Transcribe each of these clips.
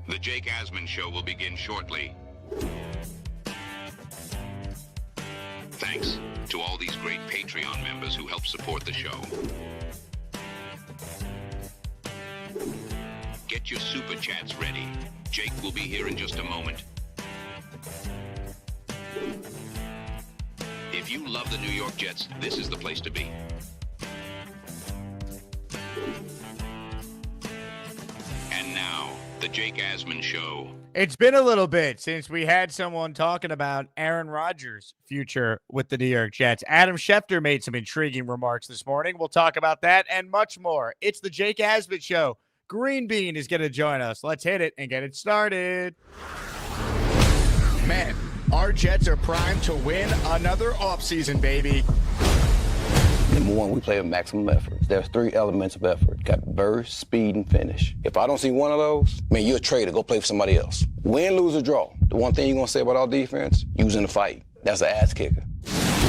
The Jake Asman Show will begin shortly. Thanks to all these great Patreon members who help support the show. Get your super chats ready. Jake will be here in just a moment. If you love the New York Jets, this is the place to be. And now, the Jake Asman Show. It's been a little bit since we had someone talking about Aaron Rodgers' future with the New York Jets. Adam Schefter made some intriguing remarks this morning. We'll talk about that and much more. It's the Jake Asman Show. GreenBean is going to join us. Let's hit it and get it started. Man, our Jets are primed to win another offseason, baby. Number one, we play with maximum effort. There's 3 elements of effort. Got burst, speed, and finish. If I don't see one of those, man, you're a traitor. Go play for somebody else. Win, lose, or draw. The one thing you're going to say about our defense, using the fight. That's an ass kicker.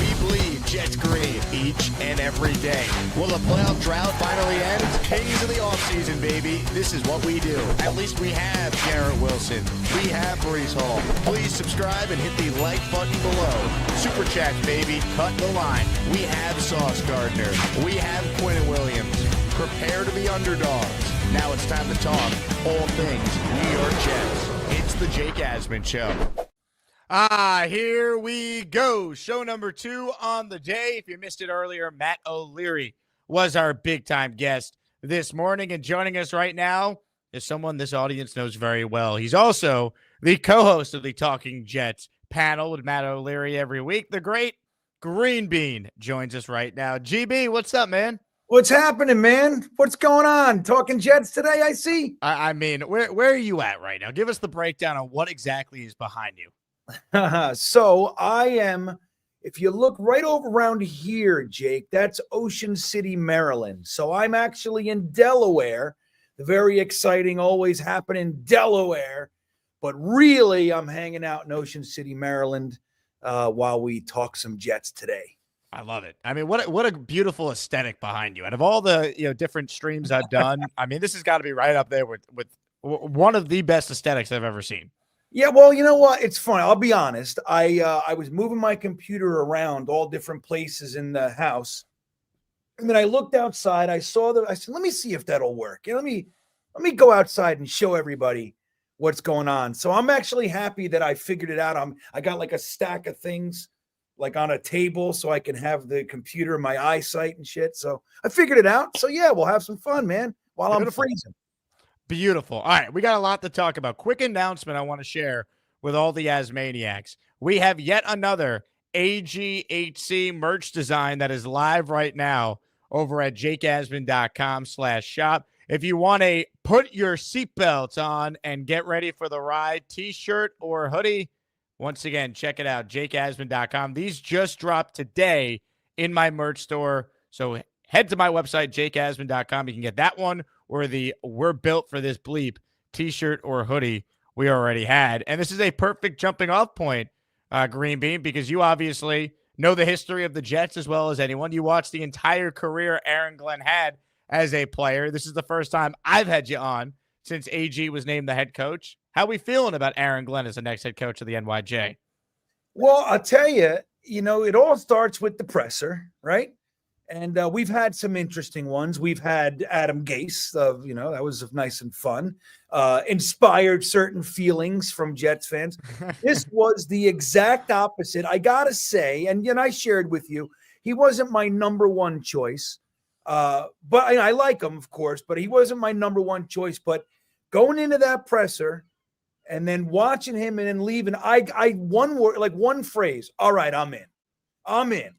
We bleed Jets green each and every day. Will the playoff drought finally end? Kings of the offseason, baby. This is what we do. At least we have Garrett Wilson. We have Breece Hall. Please subscribe and hit the like button below. Super chats, baby. Cut the line. We have Sauce Gardner. We have Quinn Williams. Prepare to be underdogs. Now it's time to talk all things New York Jets. It's the Jake Asman Show. Here we go. Show number 2 on the day. If you missed it earlier, Matt O'Leary was our big-time guest this morning. And joining us right now is someone this audience knows very well. He's also the co-host of the Talking Jets panel with Matt O'Leary every week. The great GreenBean joins us right now. GB, what's up, man? What's happening, man? What's going on? Talking Jets today, I see. I mean, where are you at right now? Give us the breakdown on what exactly is behind you. So I am, if you look right over around here, Jake, that's Ocean City, Maryland. So I'm actually in Delaware. The very exciting, always happen in Delaware. But really, I'm hanging out in Ocean City, Maryland, while we talk some Jets today. I love it. I mean, what a beautiful aesthetic behind you. Out of all the different streams I've done, I mean, this has got to be right up there with one of the best aesthetics I've ever seen. Yeah, well, you know what? It's fun. I'll be honest. I was moving my computer around all different places in the house, and then I looked outside. I said, "Let me see if that'll work. Let me go outside and show everybody what's going on." So I'm actually happy that I figured it out. I got like a stack of things like on a table so I can have the computer in my eyesight and shit. So I figured it out. So yeah, we'll have some fun, man, while Beautiful. I'm freezing. Beautiful. All right, we got a lot to talk about. Quick announcement I want to share with all the Asmaniacs. We have yet another AGHC merch design that is live right now over at jakeasman.com/shop. If you want a put your seatbelts on and get ready for the ride t-shirt or hoodie, once again, check it out, jakeasman.com. These just dropped today in my merch store. So head to my website, jakeasman.com. You can get that one or the We're Built for This Bleep t-shirt or hoodie we already had. And this is a perfect jumping off point, GreenBean, because you obviously know the history of the Jets as well as anyone. You watched the entire career Aaron Glenn had as a player. This is the first time I've had you on since AG was named the head coach. How are we feeling about Aaron Glenn as the next head coach of the NYJ? Well, I'll tell you, it all starts with the presser, right? And we've had some interesting ones. We've had Adam Gase, that was nice and fun, inspired certain feelings from Jets fans. This was the exact opposite. I got to say, and I shared with you, he wasn't my number one choice. But I like him, of course, but he wasn't my number one choice. But going into that presser and then watching him and then leaving, one phrase, all right, I'm in. I'm in.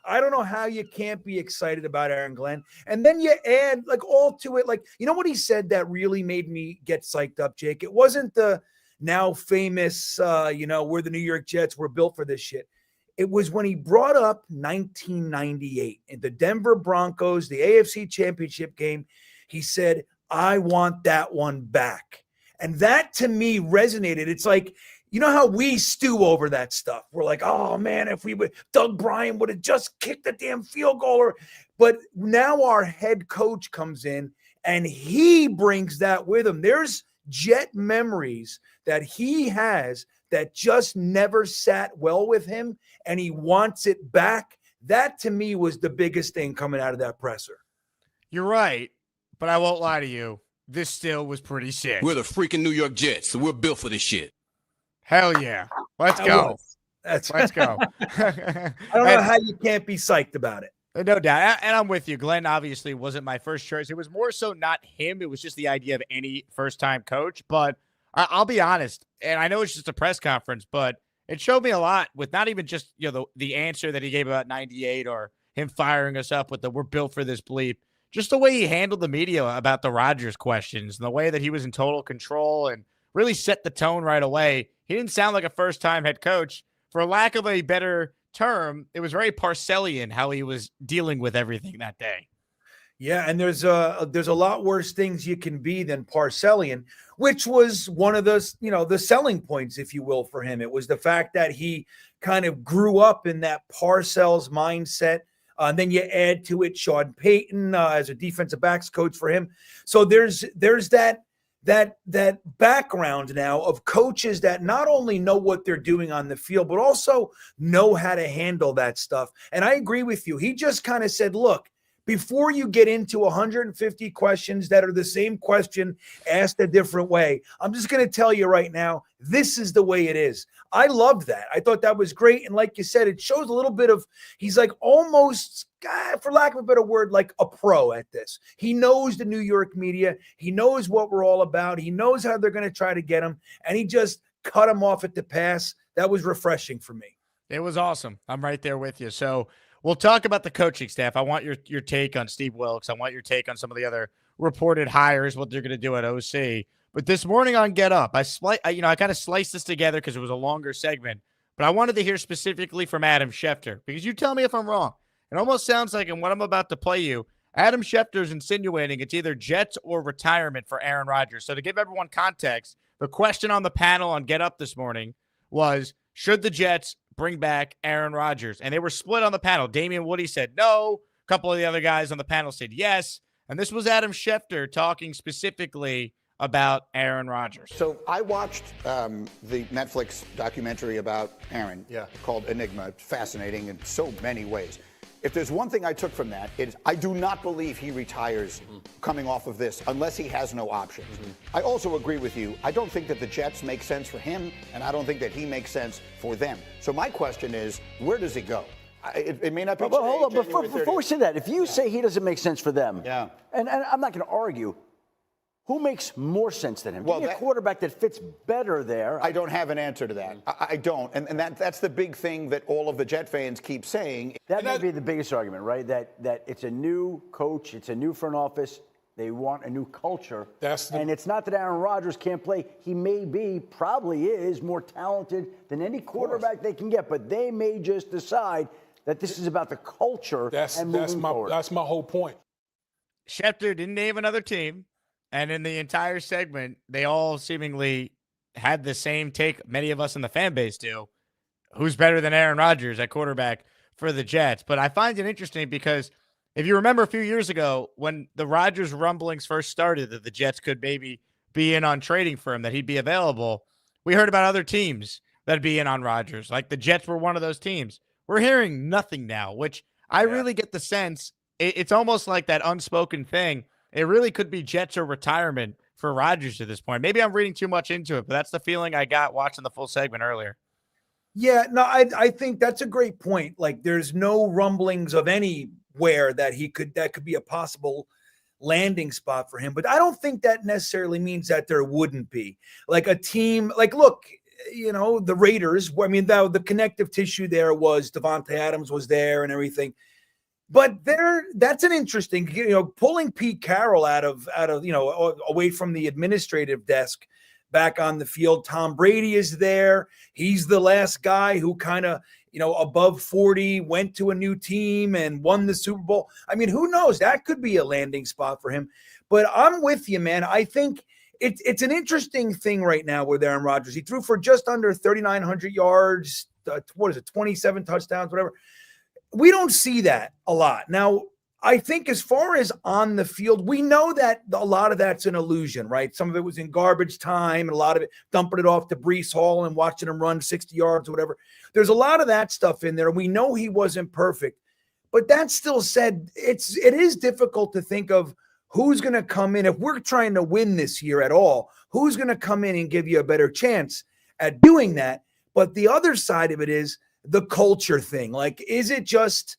I don't know how you can't be excited about Aaron Glenn. And then you add all to it. What he said that really made me get psyched up, Jake? It wasn't the now famous, we're the New York Jets, we're built for this shit. It was when he brought up 1998 in the Denver Broncos, the AFC Championship game. He said, I want that one back. And that to me resonated. It's like, you know how we stew over that stuff? We're like, oh man, if Doug Bryan would have just kicked the damn field goal. But now our head coach comes in and he brings that with him. There's Jet memories that he has that just never sat well with him, and he wants it back. That to me was the biggest thing coming out of that presser. You're right, but I won't lie to you. This still was pretty sick. We're the freaking New York Jets, so we're built for this shit. Hell yeah. Let's go. Let's go. I don't know how you can't be psyched about it. No doubt. And I'm with you. Glenn obviously wasn't my first choice. It was more so not him. It was just the idea of any first-time coach. But I'll be honest, and I know it's just a press conference, but it showed me a lot with not even just the answer that he gave about 98 or him firing us up with the "we're built for this" bleep. Just the way he handled the media about the Rodgers questions and the way that he was in total control and really set the tone right away. He didn't sound like a first-time head coach. For lack of a better term, it was very Parcellian how he was dealing with everything that day. Yeah, and there's a lot worse things you can be than Parcellian, which was one of the selling points, if you will, for him. It was the fact that he kind of grew up in that Parcells mindset. And then you add to it Sean Payton as a defensive backs coach for him. So there's that background now of coaches that not only know what they're doing on the field, but also know how to handle that stuff. And I agree with you. He just kind of said, look, before you get into 150 questions that are the same question asked a different way, I'm just going to tell you right now, this is the way it is. I loved that. I thought that was great. And like you said, it shows a little bit of, he's like almost, for lack of a better word, like a pro at this. He knows the New York media. He knows what we're all about. He knows how they're going to try to get him. And he just cut him off at the pass. That was refreshing for me. It was awesome. I'm right there with you. So we'll talk about the coaching staff. I want your take on Steve Wilkes. I want your take on some of the other reported hires, what they're going to do at OC. But this morning on Get Up, I kind of sliced this together because it was a longer segment. But I wanted to hear specifically from Adam Schefter, because you tell me if I'm wrong. It almost sounds like in what I'm about to play you, Adam Schefter is insinuating it's either Jets or retirement for Aaron Rodgers. So to give everyone context, the question on the panel on Get Up this morning was, should the Jets bring back Aaron Rodgers? And they were split on the panel. Damian Woody said no. A couple of the other guys on the panel said yes. And this was Adam Schefter talking specifically about Aaron Rodgers. So I watched the Netflix documentary about Aaron called Enigma. It's fascinating in so many ways. If there's one thing I took from that, it's I do not believe he retires coming off of this unless he has no options. I also agree with you. I don't think that the Jets make sense for him, and I don't think that he makes sense for them. So my question is, where does he go? It may not be. But hold on, before we say that, if you say he doesn't make sense for them, and I'm not going to argue, who makes more sense than him? Well, give me a quarterback that fits better there. I don't have an answer to that. I don't. And that's the big thing that all of the Jet fans keep saying. That may be the biggest argument, right? That it's a new coach, it's a new front office. They want a new culture. And it's not that Aaron Rodgers can't play. He probably is more talented than any quarterback they can get. But they may just decide that this is about the culture and moving forward. That's my whole point. Schefter didn't name another team. And in the entire segment, they all seemingly had the same take many of us in the fan base do. Who's better than Aaron Rodgers at quarterback for the Jets? But I find it interesting because if you remember a few years ago when the Rodgers rumblings first started that the Jets could maybe be in on trading for him, that he'd be available, we heard about other teams that'd be in on Rodgers. Like the Jets were one of those teams. We're hearing nothing now, which I really get the sense it's almost like that unspoken thing. It really could be Jets or retirement for Rodgers at this point. Maybe I'm reading too much into it, but that's the feeling I got watching the full segment earlier. Yeah, no, I think that's a great point. Like there's no rumblings of anywhere that could be a possible landing spot for him. But I don't think that necessarily means that there wouldn't be. Like a team, like look, the Raiders, I mean, the connective tissue there was Devontae Adams was there and everything. But that's an interesting, pulling Pete Carroll out of away from the administrative desk back on the field. Tom Brady is there. He's the last guy who kind of, above 40 went to a new team and won the Super Bowl. I mean, who knows? That could be a landing spot for him. But I'm with you, man. I think it's an interesting thing right now with Aaron Rodgers. He threw for just under 3,900 yards. 27 touchdowns, whatever. We don't see that a lot. Now, I think as far as on the field, we know that a lot of that's an illusion, right? Some of it was in garbage time and a lot of it dumping it off to Breece Hall and watching him run 60 yards or whatever. There's a lot of that stuff in there. We know he wasn't perfect. But that still said, it is difficult to think of who's going to come in. If we're trying to win this year at all, who's going to come in and give you a better chance at doing that? But the other side of it is the culture thing. Like, is it just,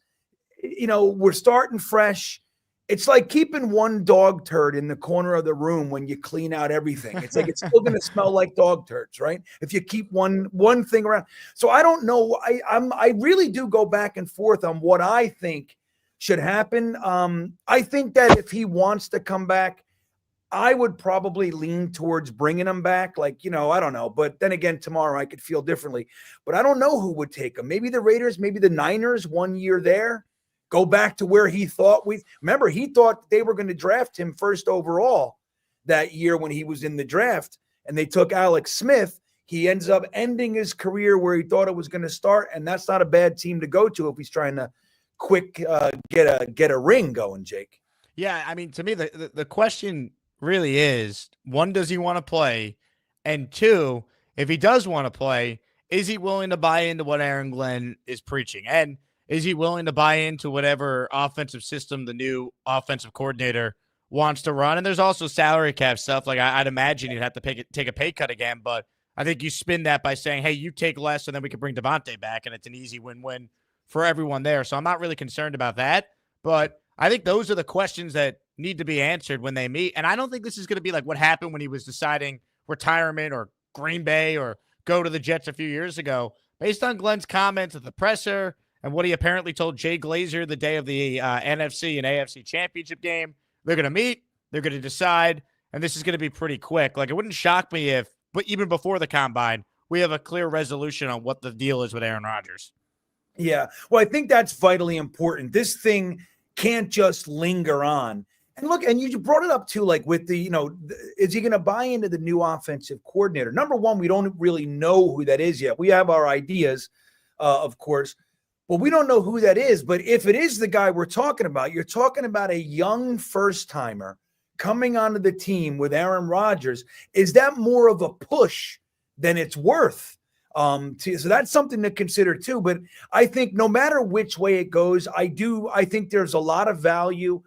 we're starting fresh. It's like keeping one dog turd in the corner of the room when you clean out everything. It's like it's still going to smell like dog turds, right? If you keep one thing around. So I don't know. I really do go back and forth on what I think should happen. I think that if he wants to come back, I would probably lean towards bringing him back. Like, I don't know. But then again, tomorrow I could feel differently. But I don't know who would take him. Maybe the Raiders, maybe the Niners 1 year there. Go back to where he thought he thought they were going to draft him first overall that year when he was in the draft, and they took Alex Smith. He ends up ending his career where he thought it was going to start, and that's not a bad team to go to if he's trying to get a ring going, Jake. Yeah, I mean, to me, the question really is, one, does he want to play? And two, if he does want to play, is he willing to buy into what Aaron Glenn is preaching? And is he willing to buy into whatever offensive system the new offensive coordinator wants to run? And there's also salary cap stuff. Like, I'd imagine he'd have to take a pay cut again, but I think you spin that by saying, hey, you take less, and then we can bring Devontae back, and it's an easy win-win for everyone there. So I'm not really concerned about that, but I think those are the questions that need to be answered when they meet. And I don't think this is going to be like what happened when he was deciding retirement or Green Bay or go to the Jets a few years ago. Based on Glenn's comments at the presser and what he apparently told Jay Glazer the day of the NFC and AFC championship game, they're going to meet, they're going to decide, and this is going to be pretty quick. Like, it wouldn't shock me if, but even before the combine, we have a clear resolution on what the deal is with Aaron Rodgers. Yeah, well, I think that's vitally important. This thing can't just linger on. And look, and you brought it up too, like with the, is he going to buy into the new offensive coordinator? Number one, we don't really know who that is yet. We have our ideas, of course. Well, we don't know who that is, but if it is the guy we're talking about, you're talking about a young first-timer coming onto the team with Aaron Rodgers. Is that more of a push than it's worth? So that's something to consider too. But I think no matter which way it goes, I think there's a lot of value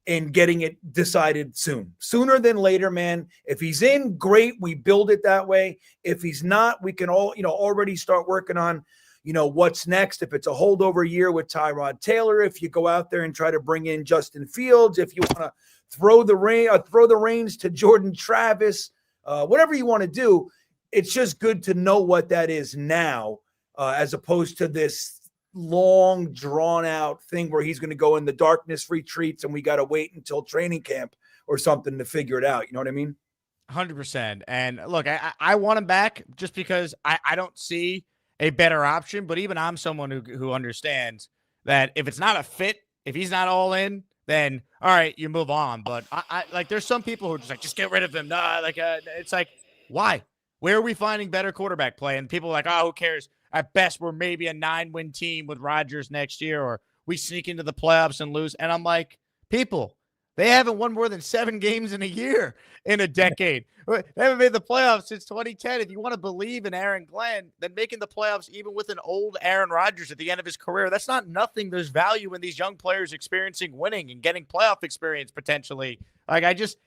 in getting it decided sooner than later, man. If he's in, great. We build it that way. If he's not, we can all, already start working on, what's next. If it's a holdover year with Tyrod Taylor, if you go out there and try to bring in Justin Fields, if you want to throw the reins to Jordan Travis, whatever you want to do, it's just good to know what that is now, as opposed to this long, drawn-out thing where he's going to go in the darkness retreats and we got to wait until training camp or something to figure it out. You know what I mean? 100%. And look, I want him back just because I don't see a better option, but even I'm someone who understands that if it's not a fit, if he's not all in, then all right, you move on. But I like, there's some people who are just like, just get rid of him. Nah, it's like, why? Where are we finding better quarterback play? And people are like, oh, who cares? At best, we're maybe a 9-win team with Rodgers next year, or we sneak into the playoffs and lose. And I'm like, people, they haven't won more than 7 games in a year in a decade. They haven't made the playoffs since 2010. If you want to believe in Aaron Glenn, then making the playoffs even with an old Aaron Rodgers at the end of his career, that's not nothing. There's value in these young players experiencing winning and getting playoff experience potentially. Like, I just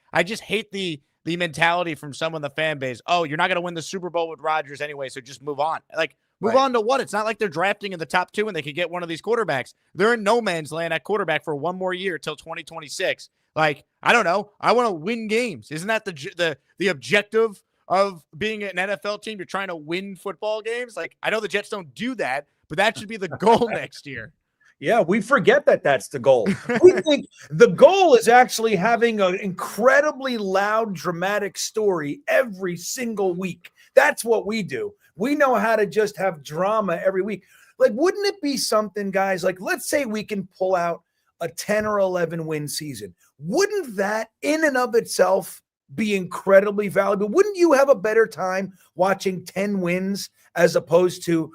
hate the mentality from some of the fan base. Oh, you're not going to win the Super Bowl with Rodgers anyway, so just move on. Like, move on to what? It's not like they're drafting in the top 2 and they could get one of these quarterbacks. They're in no man's land at quarterback for 1 more year till 2026. Like, I don't know. I want to win games. Isn't that the objective of being an NFL team? You're trying to win football games. Like, I know the Jets don't do that, but that should be the goal next year. Yeah, we forget that that's the goal. We think the goal is actually having an incredibly loud, dramatic story every single week. That's what we do. We know how to just have drama every week. Like, wouldn't it be something, guys? Like, let's say we can pull out a 10 or 11 win season. Wouldn't that in and of itself be incredibly valuable. Wouldn't you have a better time watching 10 wins as opposed to,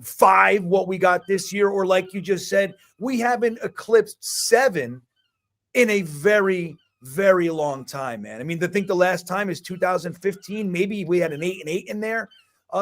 5, what we got this year? Or like you just said, we haven't eclipsed 7 in a very, very long time, man. I mean, I think the last time is 2015. Maybe we had an 8-8 in there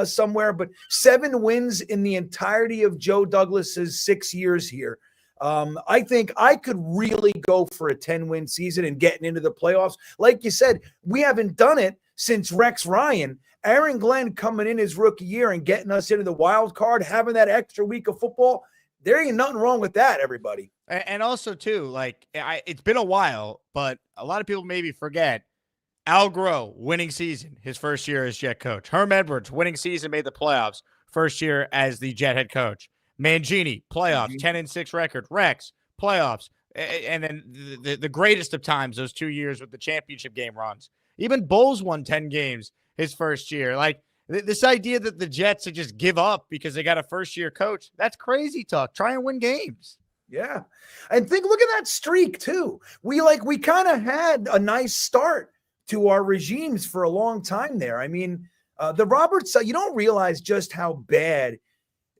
somewhere, but 7 wins in the entirety of Joe Douglas's 6 years here. I think I could really go for a 10-win season and getting into the playoffs. Like you said, we haven't done it since Rex Ryan. Aaron Glenn coming in his rookie year and getting us into the wild card, having that extra week of football. There ain't nothing wrong with that, everybody. And also, too, like, it's been a while, but a lot of people maybe forget Al Groh, winning season, his first year as Jet coach. Herm Edwards, winning season, made the playoffs, first year as the Jet head coach. Mangini, playoffs, 10-6 record. Rex, playoffs. And then the greatest of times, those 2 years with the championship game runs. Even Bulls won 10 games his first year. Like, this idea that the Jets should just give up because they got a first-year coach, that's crazy talk. Try and win games. Yeah. And look at that streak, too. We kind of had a nice start to our regimes for a long time there. I mean, the Robert, you don't realize just how bad.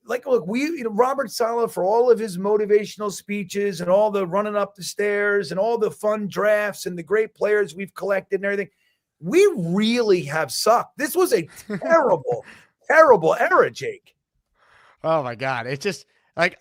Like, look, Robert Saleh, for all of his motivational speeches and all the running up the stairs and all the fun drafts and the great players we've collected and everything, we really have sucked. This was a terrible, terrible era, Jake. Oh my God. It's just like,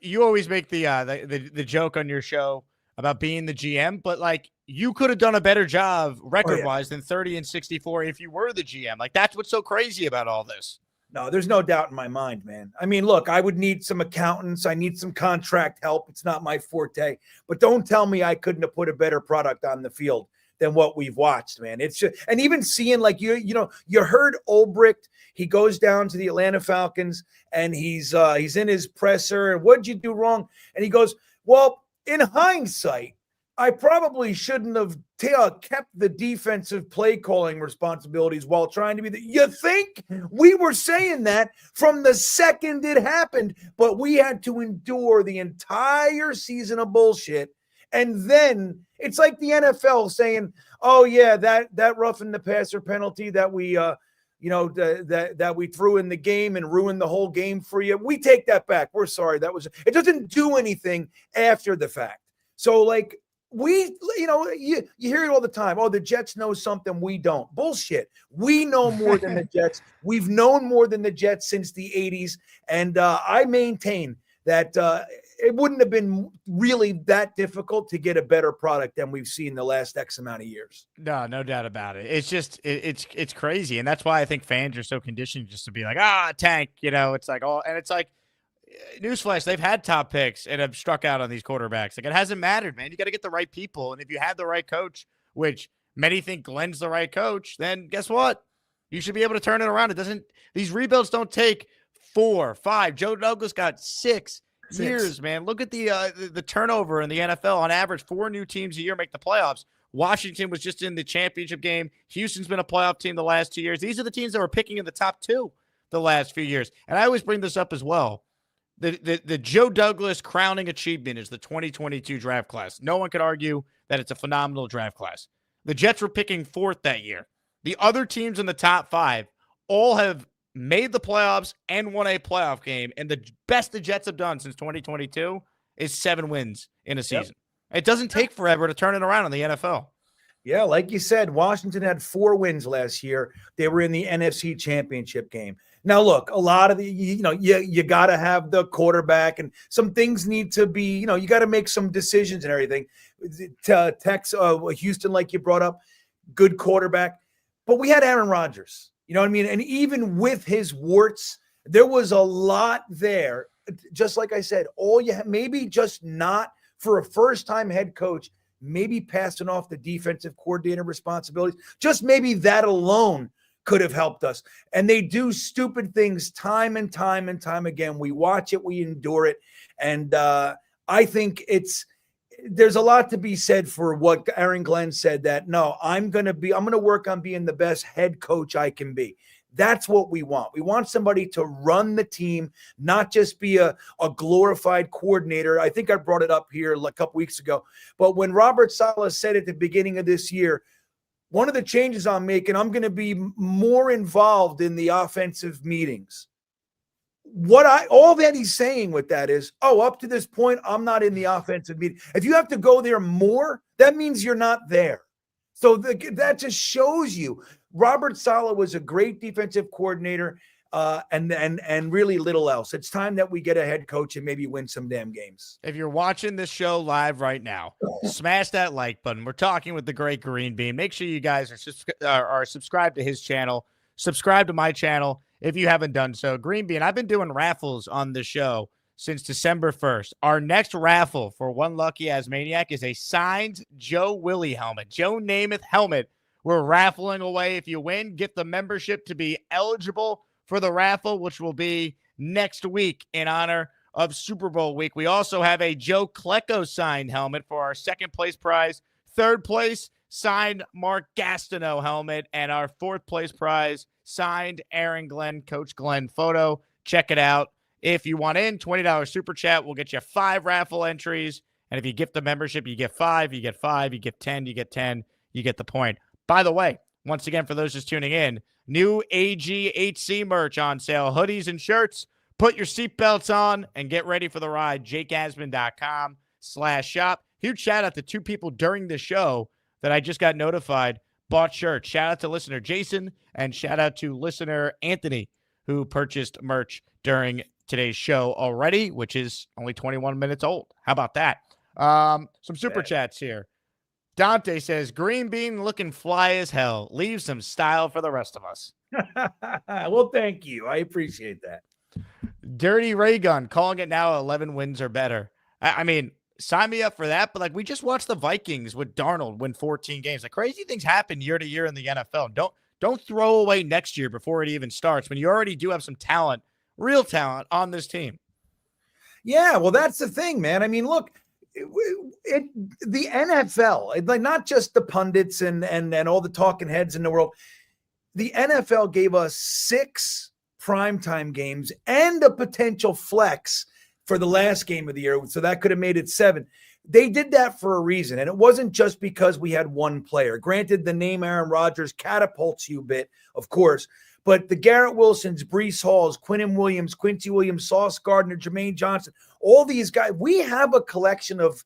you always make the joke on your show about being the GM, but like, you could have done a better job record-wise than 30-64 if you were the GM. Like, that's what's so crazy about all this. No, there's no doubt in my mind, man. I mean, look, I would need some accountants. I need some contract help. It's not my forte. But don't tell me I couldn't have put a better product on the field than what we've watched, man. It's just, and even seeing, like, you heard Ulbricht. He goes down to the Atlanta Falcons and he's in his presser. And what'd you do wrong? And he goes, well, in hindsight, I probably shouldn't have kept the defensive play calling responsibilities while trying to be you think? We were saying that from the second it happened, but we had to endure the entire season of bullshit. And then it's like the NFL saying, oh yeah, that roughing the passer penalty that we that we threw in the game and ruined the whole game for you. We take that back. We're sorry. It doesn't do anything after the fact. So like, you hear it all the time. Oh, the Jets know something we don't. Bullshit. We know more than the Jets. We've known more than the Jets since the 80s. And I maintain that it wouldn't have been really that difficult to get a better product than we've seen the last X amount of years. No doubt about it. It's just, it's crazy. And that's why I think fans are so conditioned just to be like, tank, it's like, and it's like, newsflash, they've had top picks and have struck out on these quarterbacks. Like, it hasn't mattered, man. You got to get the right people. And if you have the right coach, which many think Glenn's the right coach, then guess what? You should be able to turn it around. These rebuilds don't take 4, 5. Joe Douglas got 6 years, man. Look at the turnover in the NFL. On average, 4 new teams a year make the playoffs. Washington was just in the championship game. Houston's been a playoff team the last 2 years. These are the teams that were picking in the top 2 the last few years. And I always bring this up as well. The Joe Douglas crowning achievement is the 2022 draft class. No one could argue that it's a phenomenal draft class. The Jets were picking 4th that year. The other teams in the top 5 all have made the playoffs and won a playoff game. And the best the Jets have done since 2022 is 7 wins in a season. Yep. It doesn't take forever to turn it around in the NFL. Yeah, like you said, Washington had 4 wins last year. They were in the NFC Championship game. Now, look, a lot of you got to have the quarterback, and some things need to be, you got to make some decisions and everything. Houston, like you brought up, good quarterback. But we had Aaron Rodgers, you know what I mean? And even with his warts, there was a lot there. Just like I said, maybe just not for a first-time head coach, maybe passing off the defensive coordinator responsibilities. Just maybe that alone could have helped us. And they do stupid things time and time and time again. We watch it, we endure it. And I think there's a lot to be said for what Aaron Glenn said, that no, I'm going to work on being the best head coach I can be. That's what we want. We want somebody to run the team, not just be a glorified coordinator. I think I brought it up here a couple weeks ago. But when Robert Saleh said at the beginning of this year, one of the changes I'm making, I'm going to be more involved in the offensive meetings. All that he's saying with that is, up to this point, I'm not in the offensive meeting. If you have to go there more, that means you're not there. So that just shows you Robert Saleh was a great defensive coordinator, and really little else. It's time that we get a head coach and maybe win some damn games. If you're watching this show live right now, smash that like button. We're talking with the great GreenBean. Make sure you guys are subscribed to his channel. Subscribe to my channel if you haven't done so. GreenBean, I've been doing raffles on the show since December 1st. Our next raffle for one lucky Asmaniac is a signed Joe Willie helmet. Joe Namath helmet. We're raffling away. If you win, get the membership to be eligible for the raffle, which will be next week in honor of Super Bowl week. We also have a Joe Klecko signed helmet for our second place prize. Third place, signed Mark Gastineau helmet. And our fourth place prize, signed Aaron Glenn, Coach Glenn photo. Check it out. If you want in, $20 super chat, we'll get you 5 raffle entries. And if you gift the membership, you get 5, you get 5, you get 10, you get 10, you get the point. By the way, once again, for those just tuning in, new AGHC merch on sale, hoodies and shirts. Put your seatbelts on and get ready for the ride. JakeAsman.com/shop. Huge shout out to 2 people during the show that I just got notified bought shirts. Shout out to listener Jason and shout out to listener Anthony, who purchased merch during today's show already, which is only 21 minutes old. How about that? Some super chats here. Dante says, GreenBean looking fly as hell. Leave some style for the rest of us. Well, thank you. I appreciate that. Dirty Ray Gun calling it now 11 wins or better. I mean, sign me up for that. But like, we just watched the Vikings with Darnold win 14 games. Like, crazy things happen year to year in the NFL. Don't throw away next year before it even starts when you already do have some talent, real talent on this team. Yeah, well, that's the thing, man. I mean, look, the NFL, like not just the pundits and all the talking heads in the world, the NFL gave us 6 primetime games and a potential flex for the last game of the year. So that could have made it 7. They did that for a reason. And it wasn't just because we had one player. Granted, the name Aaron Rodgers catapults you a bit, of course, but the Garrett Wilsons, Breece Halls, Quinnen Williams, Quincy Williams, Sauce Gardner, Jermaine Johnson, all these guys, we have a collection of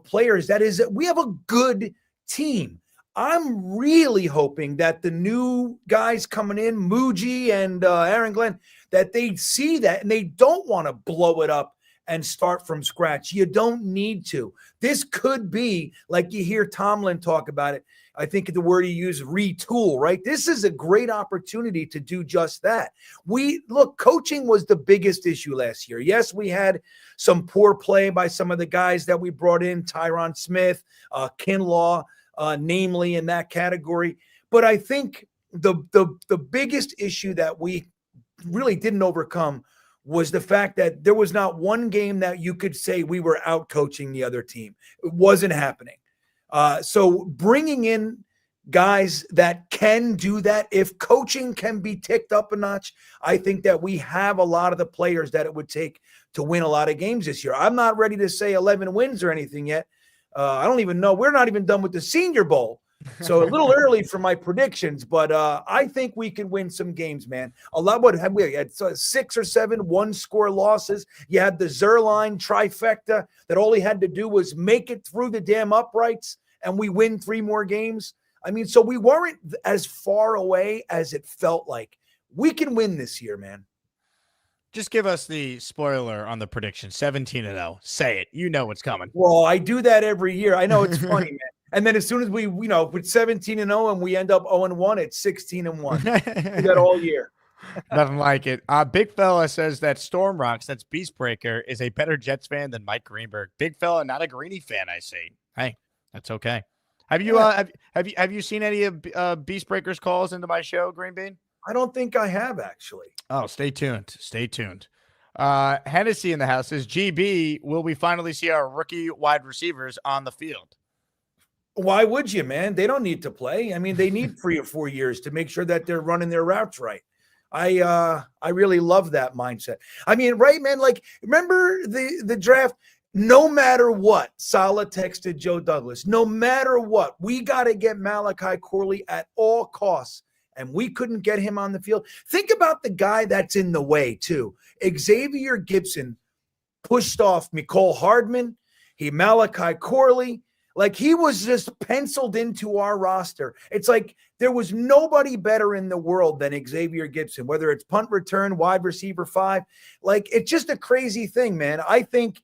players we have a good team. I'm really hoping that the new guys coming in, Muji and Aaron Glenn, that they see that and they don't want to blow it up and start from scratch. You don't need to. This could be, like you hear Tomlin talk about it, I think the word he used, retool, right? This is a great opportunity to do just that. Coaching was the biggest issue last year. Yes, we had some poor play by some of the guys that we brought in, Tyron Smith, Kinlaw, namely in that category. But I think the biggest issue that we really didn't overcome was the fact that there was not one game that you could say we were out coaching the other team. It wasn't happening. So bringing in guys that can do that, if coaching can be ticked up a notch, I think that we have a lot of the players that it would take to win a lot of games this year. I'm not ready to say 11 wins or anything yet. I don't even know. We're not even done with the Senior Bowl. So a little early for my predictions, but I think we can win some games, man. A lot. What have we had? 6 or 7 one-score losses. You had the Zerline trifecta that all he had to do was make it through the damn uprights, and we win 3 more games. I mean, so we weren't as far away as it felt like. We can win this year, man. Just give us the spoiler on the prediction. 17-0. Say it. You know what's coming. Well, I do that every year. I know it's funny, man. And then as soon as we with 17-0 and we end up 0-1, it's 16-1. We got all year. Nothing like it. Big Fella says that Storm Rocks, that's Beastbreaker, is a better Jets fan than Mike Greenberg. Big Fella, not a Greeny fan, I see. Hey, that's okay. Have you have you seen any of Beastbreaker's calls into my show, GreenBean? I don't think I have, actually. Oh, stay tuned. Stay tuned. Hennessy in the house says, GB, will we finally see our rookie wide receivers on the field? Why would you, man? They don't need to play. I mean, they need 3 or 4 years to make sure that they're running their routes right. I really love that mindset. I mean, right, man? Like, remember the draft? No matter what, Salah texted Joe Douglas, no matter what, we got to get Malachi Corley at all costs. And we couldn't get him on the field. Think about the guy that's in the way, too. Xavier Gibson pushed off Mecole Hardman. Malachi Corley. Like, he was just penciled into our roster. It's like there was nobody better in the world than Xavier Gibson, whether it's punt return, wide receiver 5. Like, it's just a crazy thing, man. I think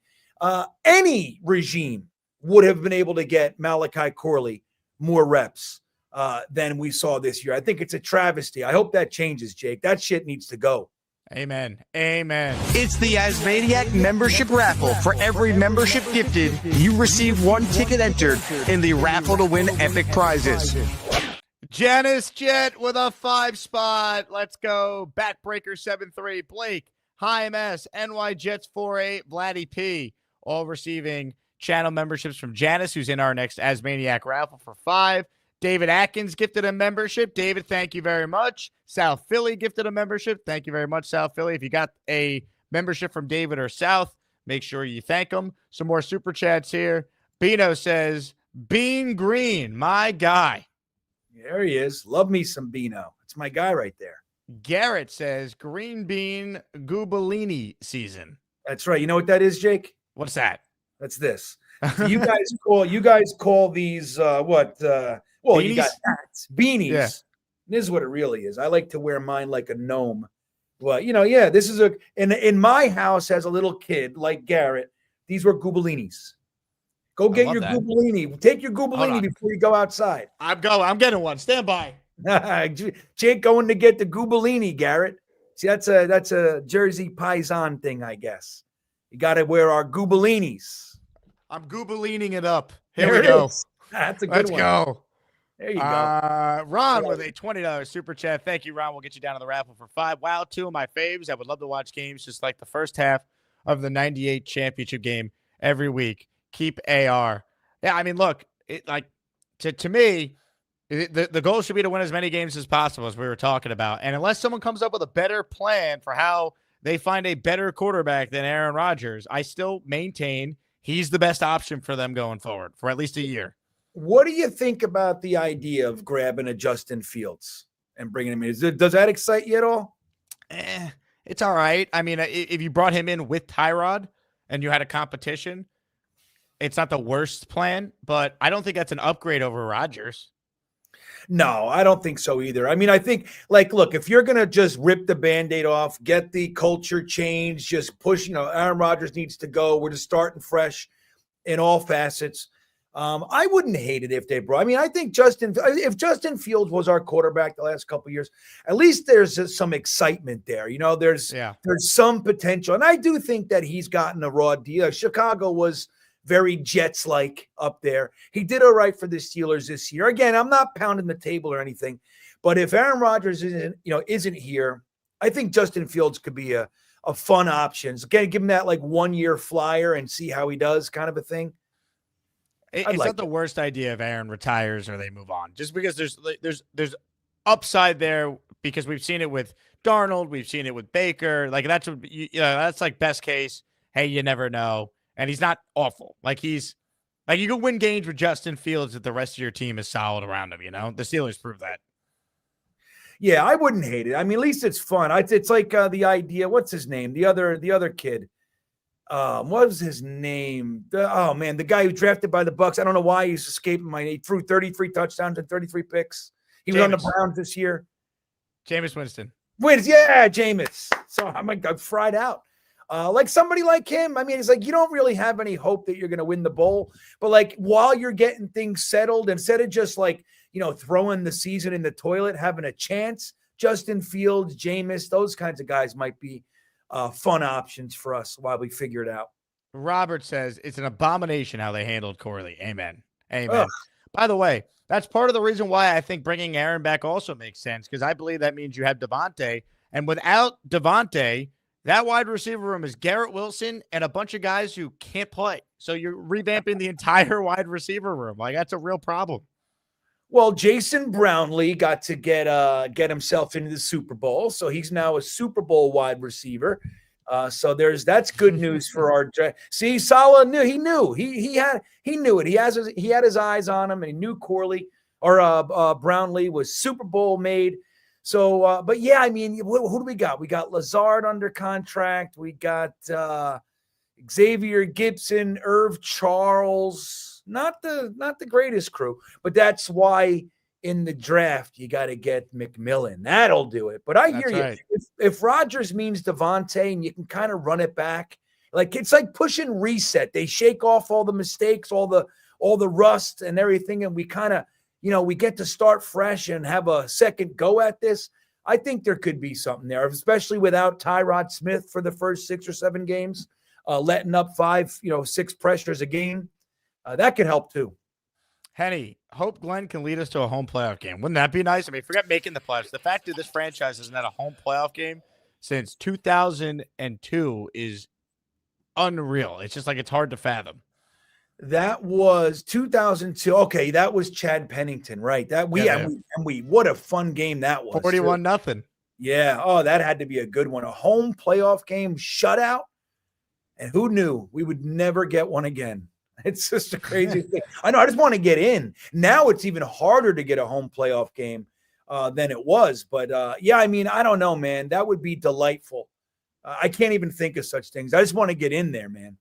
any regime would have been able to get Malachi Corley more reps than we saw this year. I think it's a travesty. I hope that changes, Jake. That shit needs to go. Amen. Amen. It's the Asmaniac membership raffle. For every membership gifted, you receive 1 ticket entered in the raffle to win epic prizes. Janice Jet with a 5 spot. Let's go. Backbreaker 7-3. Blake, Hi MS, NY Jets 4-8, Vladdy P, all receiving channel memberships from Janice, who's in our next Asmaniac raffle for 5. David Atkins gifted a membership. David, thank you very much. South Philly gifted a membership. Thank you very much, South Philly. If you got a membership from David or South, make sure you thank them. Some more super chats here. Bino says, Bean Green, my guy. There he is. Love me some Bino. It's my guy right there. Garrett says, GreenBean Gubellini season. That's right. You know what that is, Jake? What's that? That's this. So you guys call these well, beanies? You got hats, beanies. Yeah. This is what it really is. I like to wear mine like a gnome. Well, this is in my house as a little kid, like Garrett, these were Gubellinis. Go get your Gubellini. Take your Gubellini before you go outside. I'm getting one. Stand by. Jake going to get the Gubellini, Garrett. See, that's a Jersey Paisan thing, I guess. You got to wear our Gubellinis. I'm Gubellining it up. Here we go. That's a good one. Let's go. There you go. Ron with a $20 super chat. Thank you, Ron. We'll get you down to the raffle for 5. Wow, 2 of my faves. I would love to watch games just like the first half of the 98 championship game every week. Keep AR. Yeah, I mean, look, to me, the goal should be to win as many games as possible, as we were talking about. And unless someone comes up with a better plan for how they find a better quarterback than Aaron Rodgers, I still maintain he's the best option for them going forward for at least a year. What do you think about the idea of grabbing a Justin Fields and bringing him in? Does that excite you at all? It's all right. I mean, if you brought him in with Tyrod and you had a competition, it's not the worst plan, but I don't think that's an upgrade over Rodgers. No, I don't think so either. I mean, I think, look, if you're going to just rip the Band-Aid off, get the culture change, just push, Aaron Rodgers needs to go. We're just starting fresh in all facets. I wouldn't hate it if they brought. I mean, I think if Justin Fields was our quarterback the last couple of years, at least there's some excitement there. There's some potential, and I do think that he's gotten a raw deal. Chicago was very Jets-like up there. He did all right for the Steelers this year. Again, I'm not pounding the table or anything, but if Aaron Rodgers isn't here, I think Justin Fields could be a fun option. So again, give him that 1-year flyer and see how he does, kind of a thing. It's not the worst idea if Aaron retires or they move on, just because there's upside there, because we've seen it with Darnold, we've seen it with Baker. That's like best case. Hey, you never know, and he's not awful. You can win games with Justin Fields if the rest of your team is solid around him. The Steelers prove that. Yeah, I wouldn't hate it. I mean, at least it's fun. It's like the idea. What's his name? The other kid. What was his name? The guy who drafted by the Bucks. I don't know why he's escaping he threw 33 touchdowns and 33 picks. He was on the Browns this year. Jameis Winston. Yeah, Jameis. So I'm fried out. Somebody like him. I mean, it's you don't really have any hope that you're going to win the bowl, but while you're getting things settled, instead of just throwing the season in the toilet, having a chance, Justin Fields, Jameis, those kinds of guys might be fun options for us while we figure it out. Robert says it's an abomination how they handled Corley. Amen. Amen. Ugh. By the way, that's part of the reason why I think bringing Aaron back also makes sense, because I believe that means you have Devontae, and without Devontae, that wide receiver room is Garrett Wilson and a bunch of guys who can't play. So you're revamping the entire wide receiver room. That's a real problem. Well, Jason Brownlee got to get himself into the Super Bowl, so he's now a Super Bowl wide receiver. So that's good news for our. See, Salah knew he knew he knew it. He had his eyes on him, and he knew Corley or Brownlee was Super Bowl made. So, but yeah, I mean, who do we got? We got Lazard under contract. We got Xavier Gibson, Irv Charles. Not the greatest crew, but that's why in the draft you got to get McMillan. That'll do it. But I hear you. Right. If Rodgers means Devontae and you can kind of run it back, like it's like pushing reset. They shake off all the mistakes, all the rust and everything, and we kind of, we get to start fresh and have a second go at this. I think there could be something there, especially without Tyrod Smith for the first 6 or 7 games, letting up 5, 6 pressures a game. That could help too. Henny, hope Glenn can lead us to a home playoff game. Wouldn't that be nice? I mean, forget making the playoffs. The fact that this franchise hasn't had a home playoff game since 2002 is unreal. It's just like it's hard to fathom. That was 2002. Okay, that was Chad Pennington, right? What a fun game that was. 41-0. Yeah. Oh, that had to be a good one. A home playoff game shutout. And who knew we would never get one again? It's just a crazy thing. I know. I just want to get in. Now it's even harder to get a home playoff game than it was. But yeah, I mean, I don't know, man. That would be delightful. I can't even think of such things. I just want to get in there, man.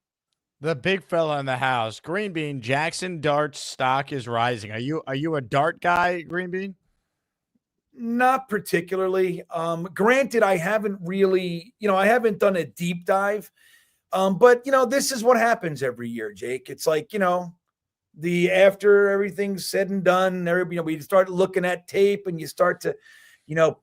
The big fella in the house, GreenBean. Jackson Dart's stock is rising. Are you a Dart guy, GreenBean? Not particularly. Granted, I haven't really, I haven't done a deep dive. But this is what happens every year, Jake. It's like, after everything's said and done, we start looking at tape and you start to,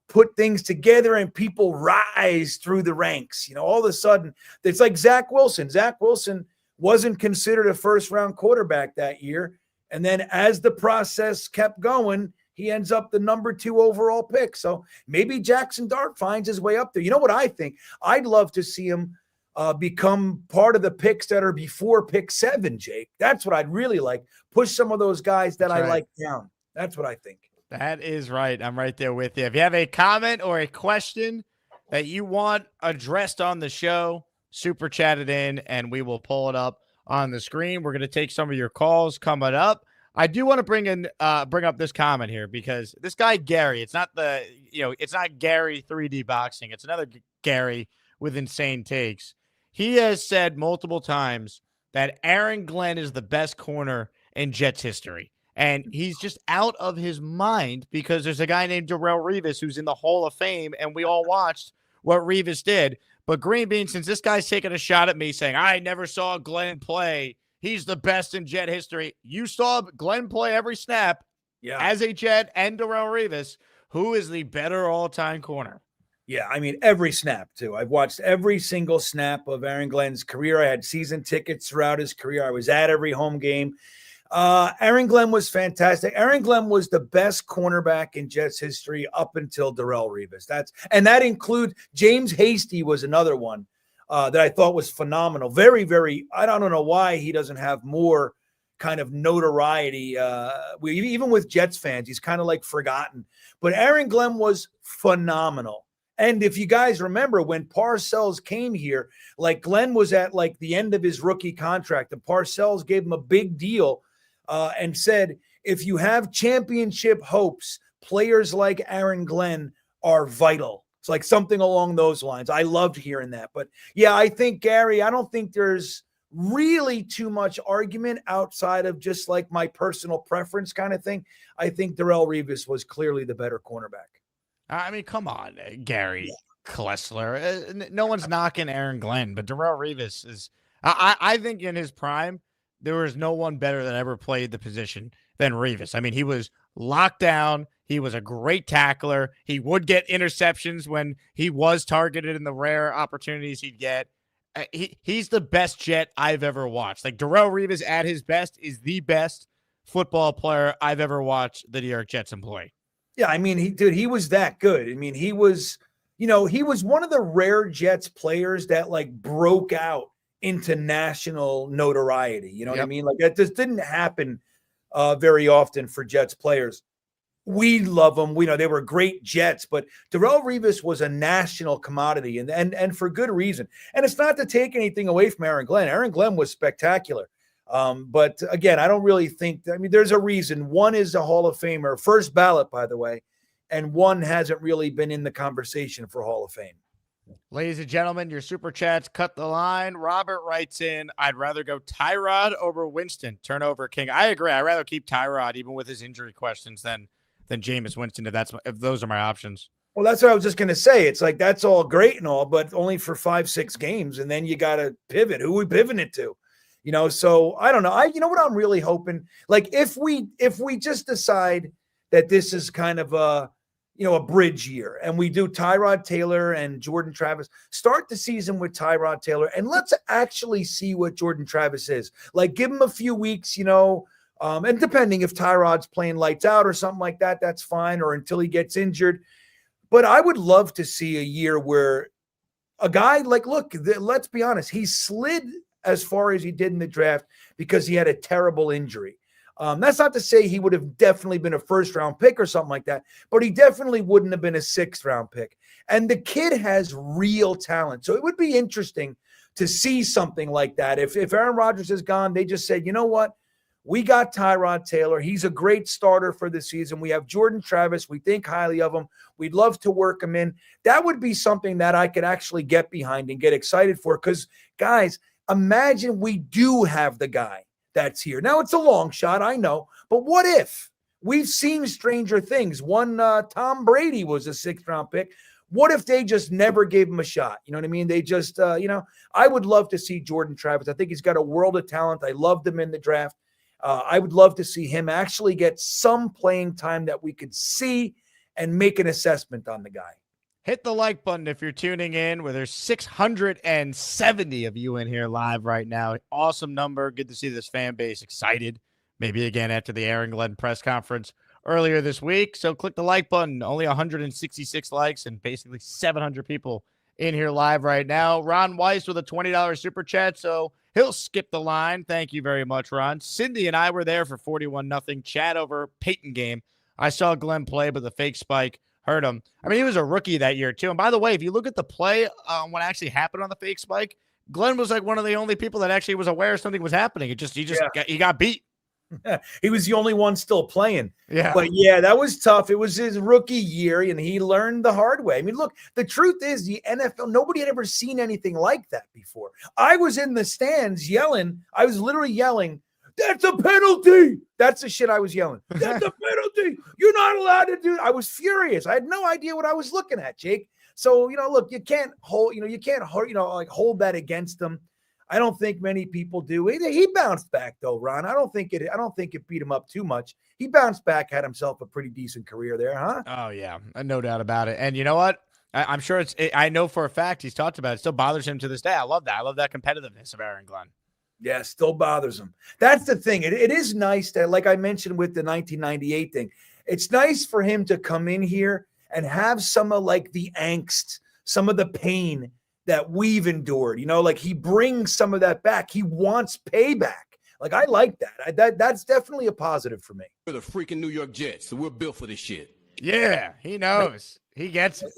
put things together and people rise through the ranks. All of a sudden, it's like Zach Wilson. Zach Wilson wasn't considered a first-round quarterback that year. And then as the process kept going, he ends up the number 2 overall pick. So maybe Jackson Dart finds his way up there. You know what I think? I'd love to see him become part of the picks that are before pick 7, Jake. That's what I'd really like. Push some of those guys that I like down. That's what I think. That is right. I'm right there with you. If you have a comment or a question that you want addressed on the show, super chat it in and we will pull it up on the screen. We're going to take some of your calls coming up. I do want to bring up this comment here because this guy, Gary, it's not Gary 3D boxing. It's another Gary with insane takes. He has said multiple times that Aaron Glenn is the best corner in Jets history. And he's just out of his mind because there's a guy named Darrelle Revis who's in the Hall of Fame, and we all watched what Revis did. But GreenBean, since this guy's taking a shot at me saying, I never saw Glenn play, he's the best in Jet history. You saw Glenn play every snap as a Jet and Darrelle Revis. Who is the better all-time corner? Yeah, I mean, every snap, too. I've watched every single snap of Aaron Glenn's career. I had season tickets throughout his career. I was at every home game. Aaron Glenn was fantastic. Aaron Glenn was the best cornerback in Jets history up until Darrelle Revis. That includes James Hasty was another one that I thought was phenomenal. Very, very, I don't know why he doesn't have more kind of notoriety. Even with Jets fans, he's kind of like forgotten. But Aaron Glenn was phenomenal. And if you guys remember when Parcells came here, like Glenn was at like the end of his rookie contract, and Parcells gave him a big deal and said, if you have championship hopes, players like Aaron Glenn are vital. It's like something along those lines. I loved hearing that. But yeah, I think, Gary, I don't think there's really too much argument outside of just like my personal preference kind of thing. I think Darrelle Revis was clearly the better cornerback. I mean, come on, Gary Klessler. No one's knocking Aaron Glenn, but Darrelle Revis is I think in his prime, there was no one better that ever played the position than Revis. I mean, he was locked down. He was a great tackler. He would get interceptions when he was targeted in the rare opportunities he'd get. He's the best Jet I've ever watched. Like Darrelle Revis at his best is the best football player I've ever watched the New York Jets employ. Yeah, I mean, he was that good. I mean, he was one of the rare Jets players that like broke out into national notoriety. You know what I mean? Like that just didn't happen very often for Jets players. We love them. We know they were great Jets, but Darrelle Revis was a national commodity, and for good reason. And it's not to take anything away from Aaron Glenn. Aaron Glenn was spectacular. But again, I don't really think, I mean, there's a reason. One is a Hall of Famer, first ballot, by the way, and one hasn't really been in the conversation for Hall of Fame. Ladies and gentlemen, your super chats cut the line. Robert writes in, I'd rather go Tyrod over Winston, turnover king. I agree. I'd rather keep Tyrod, even with his injury questions, than Jameis Winston, if those are my options. Well, that's what I was just going to say. It's like, that's all great and all, but only for 5-6 games. And then you got to pivot. Who we pivoting it to? You know, so I don't know. You know what I'm really hoping? Like, if we just decide that this is kind of a bridge year, and we do Tyrod Taylor and Jordan Travis, start the season with Tyrod Taylor, and let's actually see what Jordan Travis is. Like, give him a few weeks, and depending if Tyrod's playing lights out or something like that, that's fine, or until he gets injured. But I would love to see a year where a guy like, look, let's be honest, he slid as far as he did in the draft because he had a terrible injury. That's not to say he would have definitely been a first-round pick or something like that, but he definitely wouldn't have been a sixth-round pick. And the kid has real talent. So it would be interesting to see something like that. If Aaron Rodgers is gone, they just said, you know what? We got Tyrod Taylor. He's a great starter for the season. We have Jordan Travis. We think highly of him. We'd love to work him in. That would be something that I could actually get behind and get excited for because, guys, imagine we do have the guy that's here. Now, it's a long shot, I know, but what if? We've seen stranger things. One, Tom Brady was a sixth-round pick. What if they just never gave him a shot? You know what I mean? They just, I would love to see Jordan Travis. I think he's got a world of talent. I loved him in the draft. I would love to see him actually get some playing time that we could see and make an assessment on the guy. Hit the like button if you're tuning in, where there's 670 of you in here live right now. Awesome number. Good to see this fan base excited. Maybe again after the Aaron Glenn press conference earlier this week. So click the like button. Only 166 likes and basically 700 people in here live right now. Ron Weiss with a $20 super chat, so he'll skip the line. Thank you very much, Ron. Cindy and I were there for 41-0 chat over Peyton game. I saw Glenn play, but the fake spike hurt him. I mean, he was a rookie that year, too. And by the way, if you look at the play, what actually happened on the fake spike, Glenn was like one of the only people that actually was aware something was happening. He got beat. He was the only one still playing. Yeah. But yeah, that was tough. It was his rookie year, and he learned the hard way. I mean, look, the truth is the NFL, nobody had ever seen anything like that before. I was in the stands yelling. I was literally yelling, "That's a penalty." That's the shit I was yelling. That's a penalty. You're not allowed to do it. I was furious. I had no idea what I was looking at, Jake. So, look, you can't hold that against them. I don't think many people do. He bounced back though, Ron. I don't think it beat him up too much. He bounced back, had himself a pretty decent career there, huh? Oh yeah, no doubt about it. And you know what? I'm sure I know for a fact he's talked about it. It still bothers him to this day. I love that. I love that competitiveness of Aaron Glenn. Yeah, still bothers him. That's the thing. It is nice that, like I mentioned with the 1998 thing, it's nice for him to come in here and have some of like the angst, some of the pain that we've endured. Like he brings some of that back. He wants payback. Like I like that. That's definitely a positive for me. We're the freaking New York Jets, so we're built for this shit. Yeah, he knows. He gets it.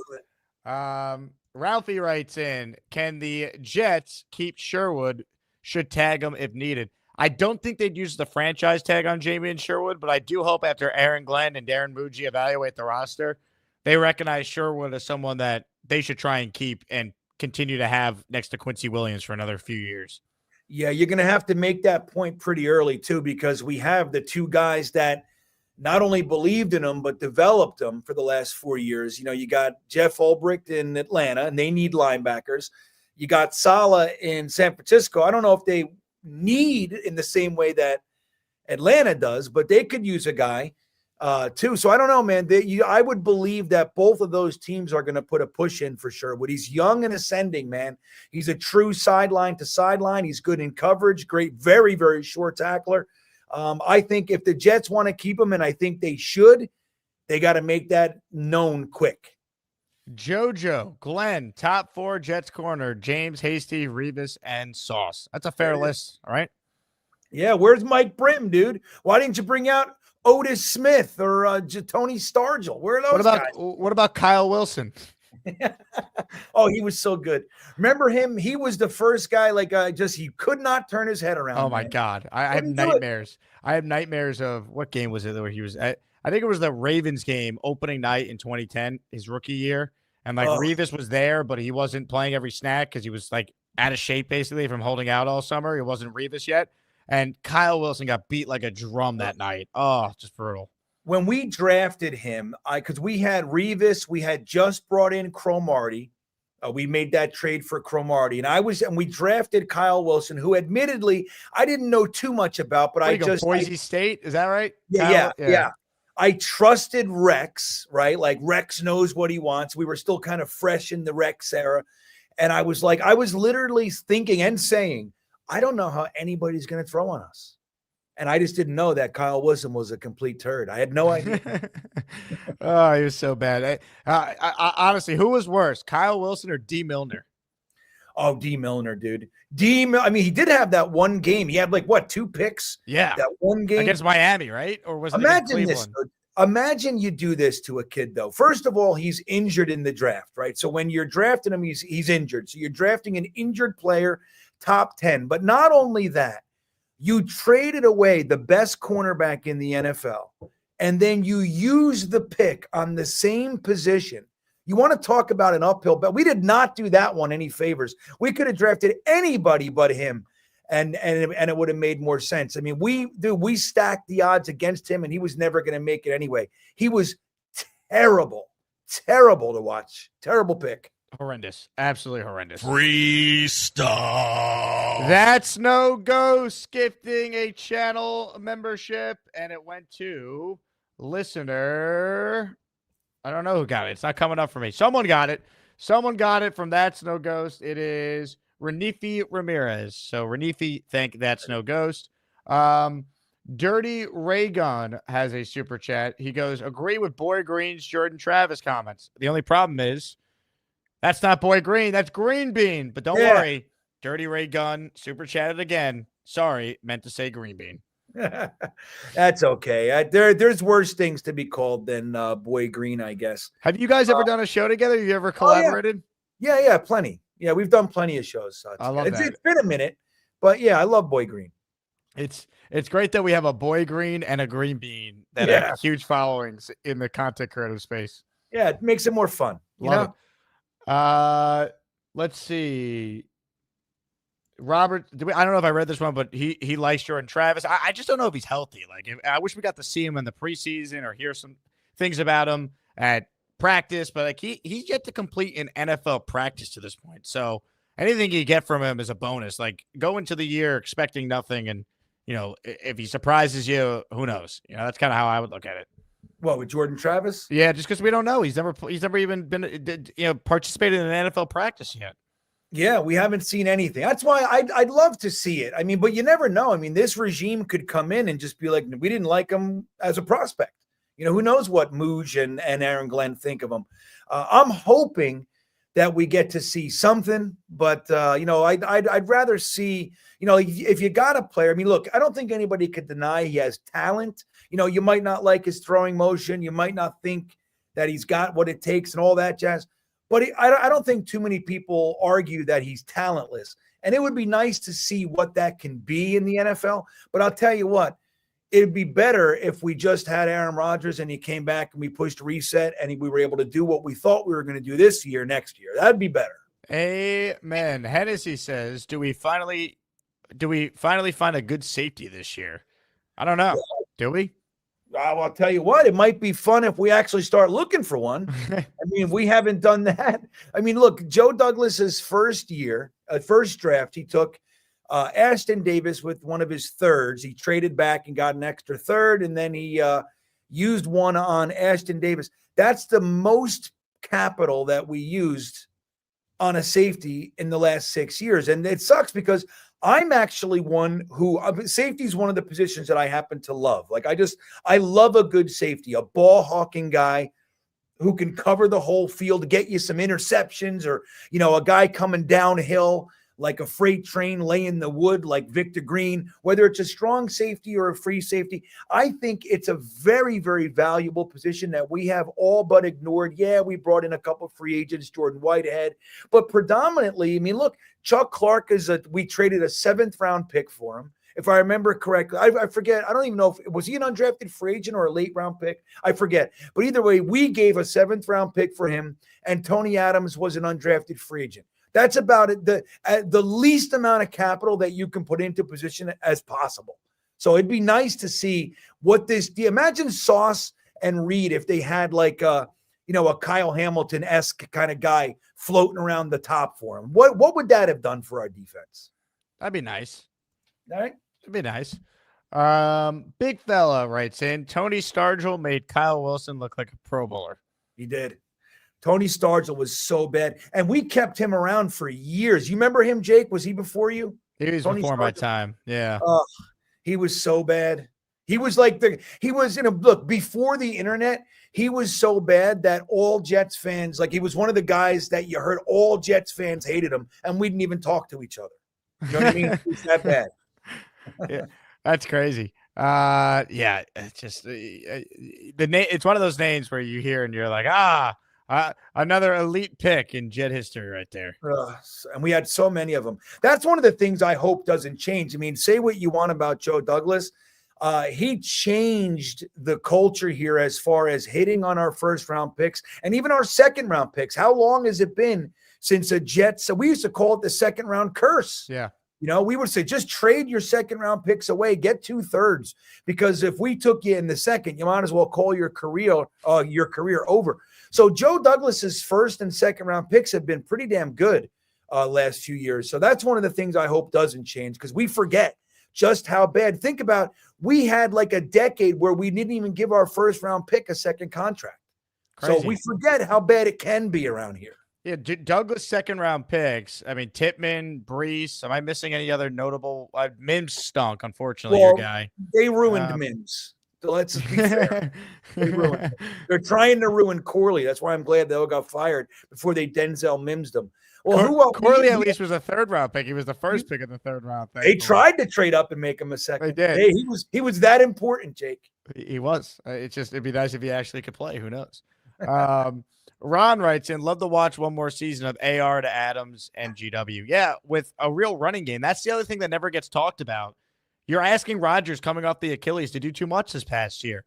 Ralphie writes in, can the Jets keep Sherwood? Should tag him if needed. I don't think they'd use the franchise tag on Jamie and Sherwood, but I do hope after Aaron Glenn and Darren Muji evaluate the roster, they recognize Sherwood as someone that they should try and keep and continue to have next to Quincy Williams for another few years. Yeah, you're going to have to make that point pretty early, too, because we have the two guys that not only believed in him, but developed him for the last 4 years. You got Jeff Ulbricht in Atlanta, and they need linebackers. You got Saleh in San Francisco. I don't know if they need in the same way that Atlanta does, but they could use a guy too. So I don't know, man. I would believe that both of those teams are going to put a push in for sure. But he's young and ascending, man. He's a true sideline to sideline. He's good in coverage. Great, very, very short tackler. I think if the Jets want to keep him, and I think they should, they got to make that known quick. JoJo, Glenn, top 4 Jets corner, James, Hasty, Revis, and Sauce. That's a fair list, all right? Yeah, where's Mike Britton, dude? Why didn't you bring out Otis Smith or Tony Stargell. Where are those guys? What about Kyle Wilson? Oh, he was so good. Remember him? He was the first guy, he could not turn his head around. Oh my God. I have nightmares. I have nightmares of what game was it where he was at? I think it was the Ravens game opening night in 2010, his rookie year. And Revis was there, but he wasn't playing every snack because he was out of shape basically from holding out all summer. He wasn't Revis yet. And Kyle Wilson got beat like a drum that night. Oh, just brutal. When we drafted him, because we had Revis, we had just brought in Cromartie. We made that trade for Cromartie, and we drafted Kyle Wilson, who admittedly I didn't know too much about, but Boise State, is that right? Yeah. I trusted Rex, right? Like Rex knows what he wants. We were still kind of fresh in the Rex era, and I was literally thinking and saying, I don't know how anybody's going to throw on us. And I just didn't know that Kyle Wilson was a complete turd. I had no idea. Oh, he was so bad. I honestly, who was worse, Kyle Wilson or D. Milner? Oh, D. Milner, dude. I mean, he did have that one game. He had 2 picks? Yeah. That one game. Against Miami, right? Or was it Imagine this. Imagine you do this to a kid, though. First of all, he's injured in the draft, right? So when you're drafting him, he's injured. So you're drafting an injured player, top 10. But not only that, you traded away the best cornerback in the NFL, and then you use the pick on the same position. You want to talk about an uphill battle? We did not do that one any favors. We could have drafted anybody but him, and it would have made more sense. I mean, we stacked the odds against him, and he was never going to make it anyway. He was terrible to watch. Terrible pick. Horrendous. Absolutely horrendous. Free stuff. That's no ghost gifting a channel membership, and it went to listener. I don't know who got it. It's not coming up for me. Someone got it. Someone got it from That's No Ghost. It is Renifi Ramirez. So Renifi, thank That's No Ghost. Dirty Raygun has a super chat. He goes, agree with Boy Green's Jordan Travis comments. The only problem is that's not Boy Green. That's GreenBean. But don't worry. Dirty Ray Gun super chatted again. Sorry, meant to say GreenBean. That's okay. There's worse things to be called than Boy Green, I guess. Have you guys ever done a show together? Have you ever collaborated? Yeah, plenty. Yeah, we've done plenty of shows. I love that. It's been a minute, but yeah, I love Boy Green. It's great that we have a Boy Green and a GreenBean that have huge followings in the content creative space. Yeah, it makes it more fun. Love it. Let's see. Robert, I don't know if I read this one, but he likes Jordan Travis. I just don't know if he's healthy. I wish we got to see him in the preseason or hear some things about him at practice, but he's yet to complete an NFL practice to this point. So anything you get from him is a bonus. Go into the year expecting nothing, and if he surprises you, who knows? That's kind of how I would look at it. What, with Jordan Travis? Yeah, just because we don't know. He's never even been participated in an NFL practice yet. Yeah, we haven't seen anything. That's why I'd love to see it. I mean, but you never know. I mean, this regime could come in and just be like, we didn't like him as a prospect. Who knows what Mooj and Aaron Glenn think of him. I'm hoping that we get to see something, but I'd rather see, if you got a player. I mean, look, I don't think anybody could deny he has talent. You might not like his throwing motion. You might not think that he's got what it takes and all that jazz. But I don't think too many people argue that he's talentless. And it would be nice to see what that can be in the NFL. But I'll tell you what, it'd be better if we just had Aaron Rodgers and he came back and we pushed reset and we were able to do what we thought we were going to do this year, next year. That'd be better. Amen. Hennessy says, do we finally find a good safety this year? I don't know. Do we? I'll tell you what, it might be fun if we actually start looking for one. I mean, we haven't done that. I mean, look, Joe Douglas's first draft, he took Ashton Davis with one of his thirds. He traded back and got an extra third, and then he used one on Ashton Davis. That's the most capital that we used on a safety in the last 6 years. And it sucks because I'm actually one who safety is one of the positions that I happen to love. I love a good safety, a ball hawking guy who can cover the whole field, get you some interceptions, or, a guy coming downhill. like a freight train laying the wood like Victor Green, whether it's a strong safety or a free safety. I think it's a very, very valuable position that we have all but ignored. Yeah, we brought in a couple of free agents, Jordan Whitehead, but predominantly, I mean, look, Chuck Clark we traded a 7th-round pick for him. If I remember correctly, I forget. I don't even know was he an undrafted free agent or a late-round pick? I forget. But either way, we gave a 7th-round pick for him, and Tony Adams was an undrafted free agent. That's about it. The least amount of capital that you can put into position as possible. So it'd be nice to see what imagine Sauce and Reed if they had like a Kyle Hamilton-esque kind of guy floating around the top for him. What would that have done for our defense? That'd be nice. All right. It'd be nice. Big fella writes in, Tony Stargell made Kyle Wilson look like a Pro Bowler. He did. Tony Stargell was so bad. And we kept him around for years. You remember him, Jake? Was he before you? He was before my time. Yeah. He was so bad. He was like before the internet, he was so bad that all Jets fans, like he was one of the guys that you heard all Jets fans hated him, and we didn't even talk to each other. You know what I mean? He's that bad. Yeah, that's crazy. Yeah, it's just the name. It's one of those names where you hear and you're like, another elite pick in Jet history right there. And we had so many of them. That's one of the things I hope doesn't change. I mean, say what you want about Joe Douglas. He changed the culture here as far as hitting on our 1st-round picks and even our 2nd-round picks. How long has it been since a Jets? So we used to call it the 2nd-round curse. Yeah. We would say, just trade your 2nd-round picks away, get 2/3, because if we took you in the 2nd, you might as well call your career over. So Joe Douglas's 1st and 2nd-round picks have been pretty damn good last few years. So that's one of the things I hope doesn't change, because we forget just how bad. Think about, we had like a decade where we didn't even give our 1st-round pick a 2nd contract. Crazy. So we forget how bad it can be around here. Yeah, Douglas 2nd-round picks. I mean, Tippmann, Brees. Am I missing any other notable? Mims stunk, unfortunately, your guy. They ruined Mims. So let's be fair. They ruined him. They're trying to ruin Corley. That's why I'm glad they all got fired before they Denzel Mimsed them. Well, Corley at least was a 3rd-round pick. He was the 1st pick in the 3rd round. They tried to trade up and make him a 2nd. They did. Hey, he was that important, Jake. He was. It'd be nice if he actually could play. Who knows? Ron writes in, love to watch one more season of AR to Adams and GW. Yeah, with a real running game. That's the other thing that never gets talked about. You're asking Rodgers coming off the Achilles to do too much this past year.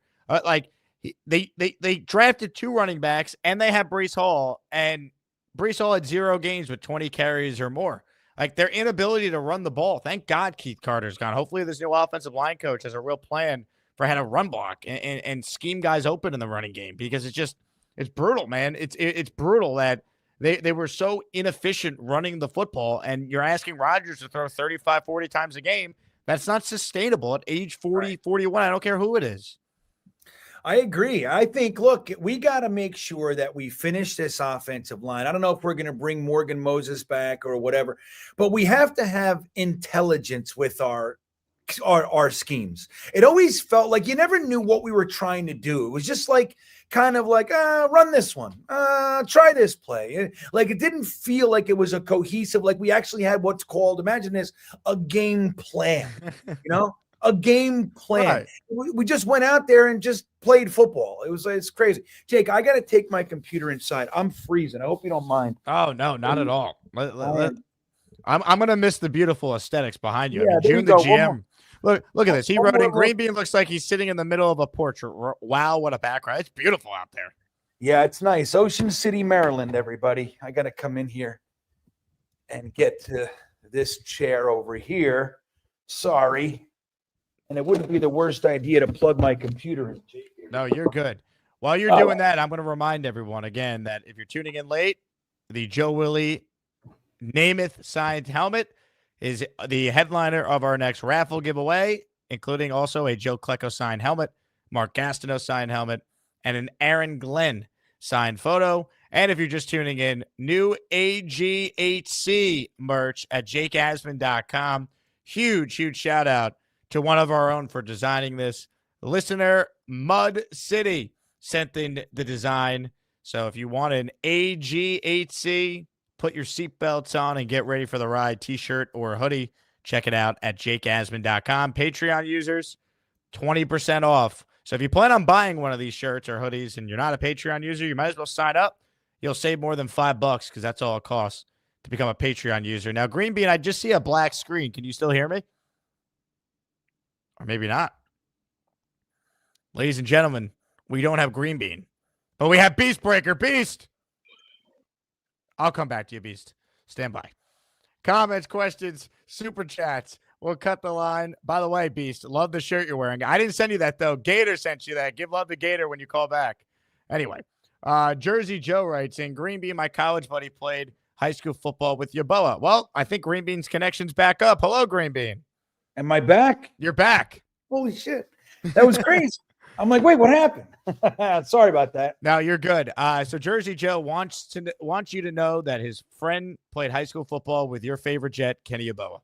They drafted 2 running backs, and they have Brees Hall, and Brees Hall had 0 games with 20 carries or more. Like, their inability to run the ball. Thank God Keith Carter's gone. Hopefully this new offensive line coach has a real plan for how to run block and scheme guys open in the running game, because it's brutal, man. It's brutal that they were so inefficient running the football, and you're asking Rodgers to throw 35, 40 times a game. That's not sustainable at age 40, right. 41. I don't care who it is. I agree. I think, look, we got to make sure that we finish this offensive line. I don't know if we're going to bring Morgan Moses back or whatever, but we have to have intelligence with our schemes. It always felt like you never knew what we were trying to do. It was just like, kind of like, run this one, try this play. Like, it didn't feel like it was a cohesive, like we actually had what's called, imagine this, a game plan, a game plan. Right. We just went out there and just played football. It's crazy. Jake, I got to take my computer inside. I'm freezing. I hope you don't mind. Oh, no, not at all. I'm going to miss the beautiful aesthetics behind you. Yeah, June, the GM. Look at this. He wrote in, GreenBean looks like he's sitting in the middle of a portrait. Wow, what a background. It's beautiful out there. Yeah, it's nice. Ocean City, Maryland, everybody. I got to come in here and get to this chair over here. Sorry. And it wouldn't be the worst idea to plug my computer in. No, you're good. While you're doing that, I'm going to remind everyone again that if you're tuning in late, the Joe Willie Namath signed helmet is the headliner of our next raffle giveaway, including also a Joe Klecko signed helmet, Mark Gastineau signed helmet, and an Aaron Glenn signed photo. And if you're just tuning in, new AGHC merch at jakeasman.com. Huge shout out to one of our own for designing this. Listener Mud City sent in the design. So if you want an AGHC, put your seatbelts on and get ready for the ride t-shirt or hoodie. Check it out at jakeasman.com. Patreon users, 20% off. So if you plan on buying one of these shirts or hoodies and you're not a Patreon user, you might as well sign up. You'll save more than $5 because that's all it costs to become a Patreon user. Now, GreenBean, I just see a black screen. Can you still hear me? Or maybe not. Ladies and gentlemen, we don't have GreenBean, but we have Beast Breaker. Beast! I'll come back to you, Beast. Stand by. Comments, questions, super chats. We'll cut the line. By the way, Beast, love the shirt you're wearing. I didn't send you that, though. Gator sent you that. Give love to Gator when you call back. Anyway, Jersey Joe writes in, GreenBean, my college buddy, played high school football with Yaboa. Well, I think GreenBean's connection's back up. Hello, GreenBean. Am I back? You're back. Holy shit. That was crazy. I'm like, wait, what happened? Sorry about that. No, you're good. So Jersey Joe wants you to know that his friend played high school football with your favorite Jet, Kenny Yaboa.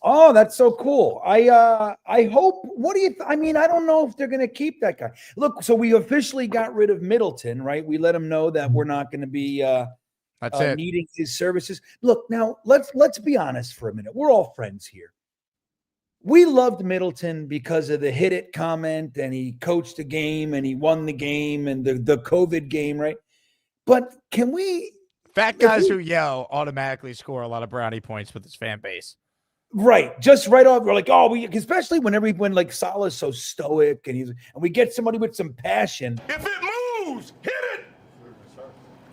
Oh, that's so cool. I hope. What do you? I mean, I don't know if they're going to keep that guy. Look, so we officially got rid of Middleton, right? We let him know that we're not going to be needing his services. Look, now let's be honest for a minute. We're all friends here. We loved Middleton because of the hit it comment, and he coached the game and he won the game and the COVID game, right? But can we? Fat guys who yell automatically score a lot of brownie points with his fan base. Right. Just right off. We're like, oh, especially when like Salah's so stoic and we get somebody with some passion. If it moves, hit it.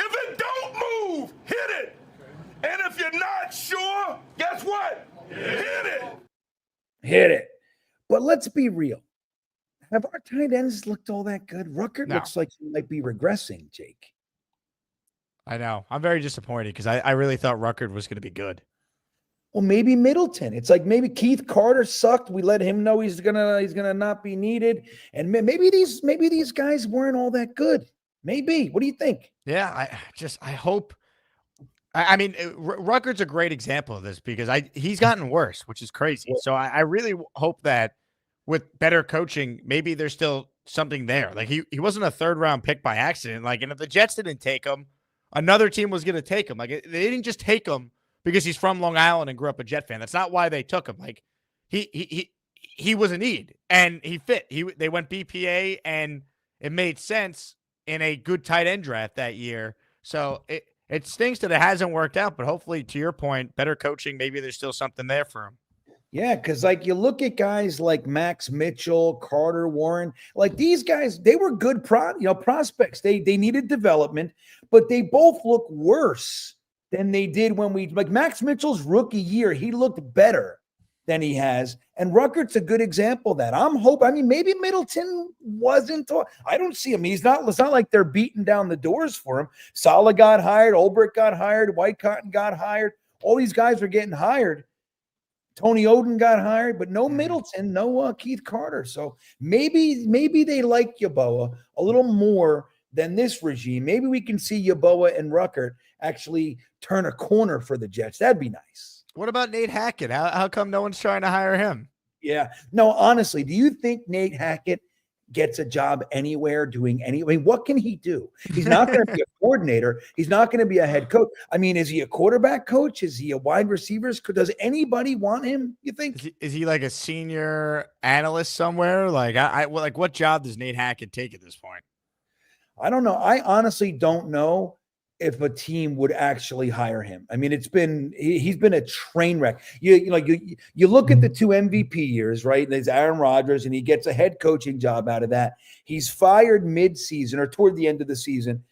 If it don't move, hit it. And if you're not sure, guess what? Hit it. Hit it. But let's be real. Have our tight ends looked all that good? Ruckert looks like he might be regressing, Jake. I know. I'm very disappointed because I really thought Ruckert was going to be good. Well, maybe Middleton. It's like maybe Keith Carter sucked. We let him know he's gonna not be needed, and maybe these guys weren't all that good. Maybe. What do you think? Yeah, I hope. I mean, Ruckert's a great example of this because he's gotten worse, which is crazy. So I really hope that with better coaching, maybe there's still something there. Like he wasn't a 3rd round pick by accident. Like, and if the Jets didn't take him, another team was going to take him. Like they didn't just take him because he's from Long Island and grew up a Jet fan. That's not why they took him. Like he was a need and he fit. They went BPA and it made sense in a good tight end draft that year. So it stinks that it hasn't worked out, but hopefully, to your point, better coaching, maybe there's still something there for him. Yeah, because like you look at guys like Max Mitchell, Carter Warren, like these guys, they were good prospects. They needed development, but they both look worse than they did when like Max Mitchell's rookie year, he looked better than he has. And Ruckert's a good example of that. I mean, maybe Middleton wasn't. I don't see him. It's not like they're beating down the doors for him. Salah got hired. Ulbrich got hired. White Cotton got hired. All these guys are getting hired. Tony Oden got hired, but no Middleton, no Keith Carter. So maybe they like Yaboa a little more than this regime. Maybe we can see Yaboa and Ruckert actually turn a corner for the Jets. That'd be nice. What about Nate Hackett? How come no one's trying to hire him? Yeah. No, honestly, do you think Nate Hackett gets a job anywhere doing I mean, what can he do? He's not going to be a coordinator. He's not going to be a head coach. I mean, is he a quarterback coach? Is he a wide receivers? Does anybody want him, you think? Is he like a senior analyst somewhere? Like, what job does Nate Hackett take at this point? I don't know. I honestly don't know if a team would actually hire him. I mean, he's been a train wreck. You look at the 2 MVP years, right? There's Aaron Rodgers, and he gets a head coaching job out of that. He's fired mid-season or toward the end of the season.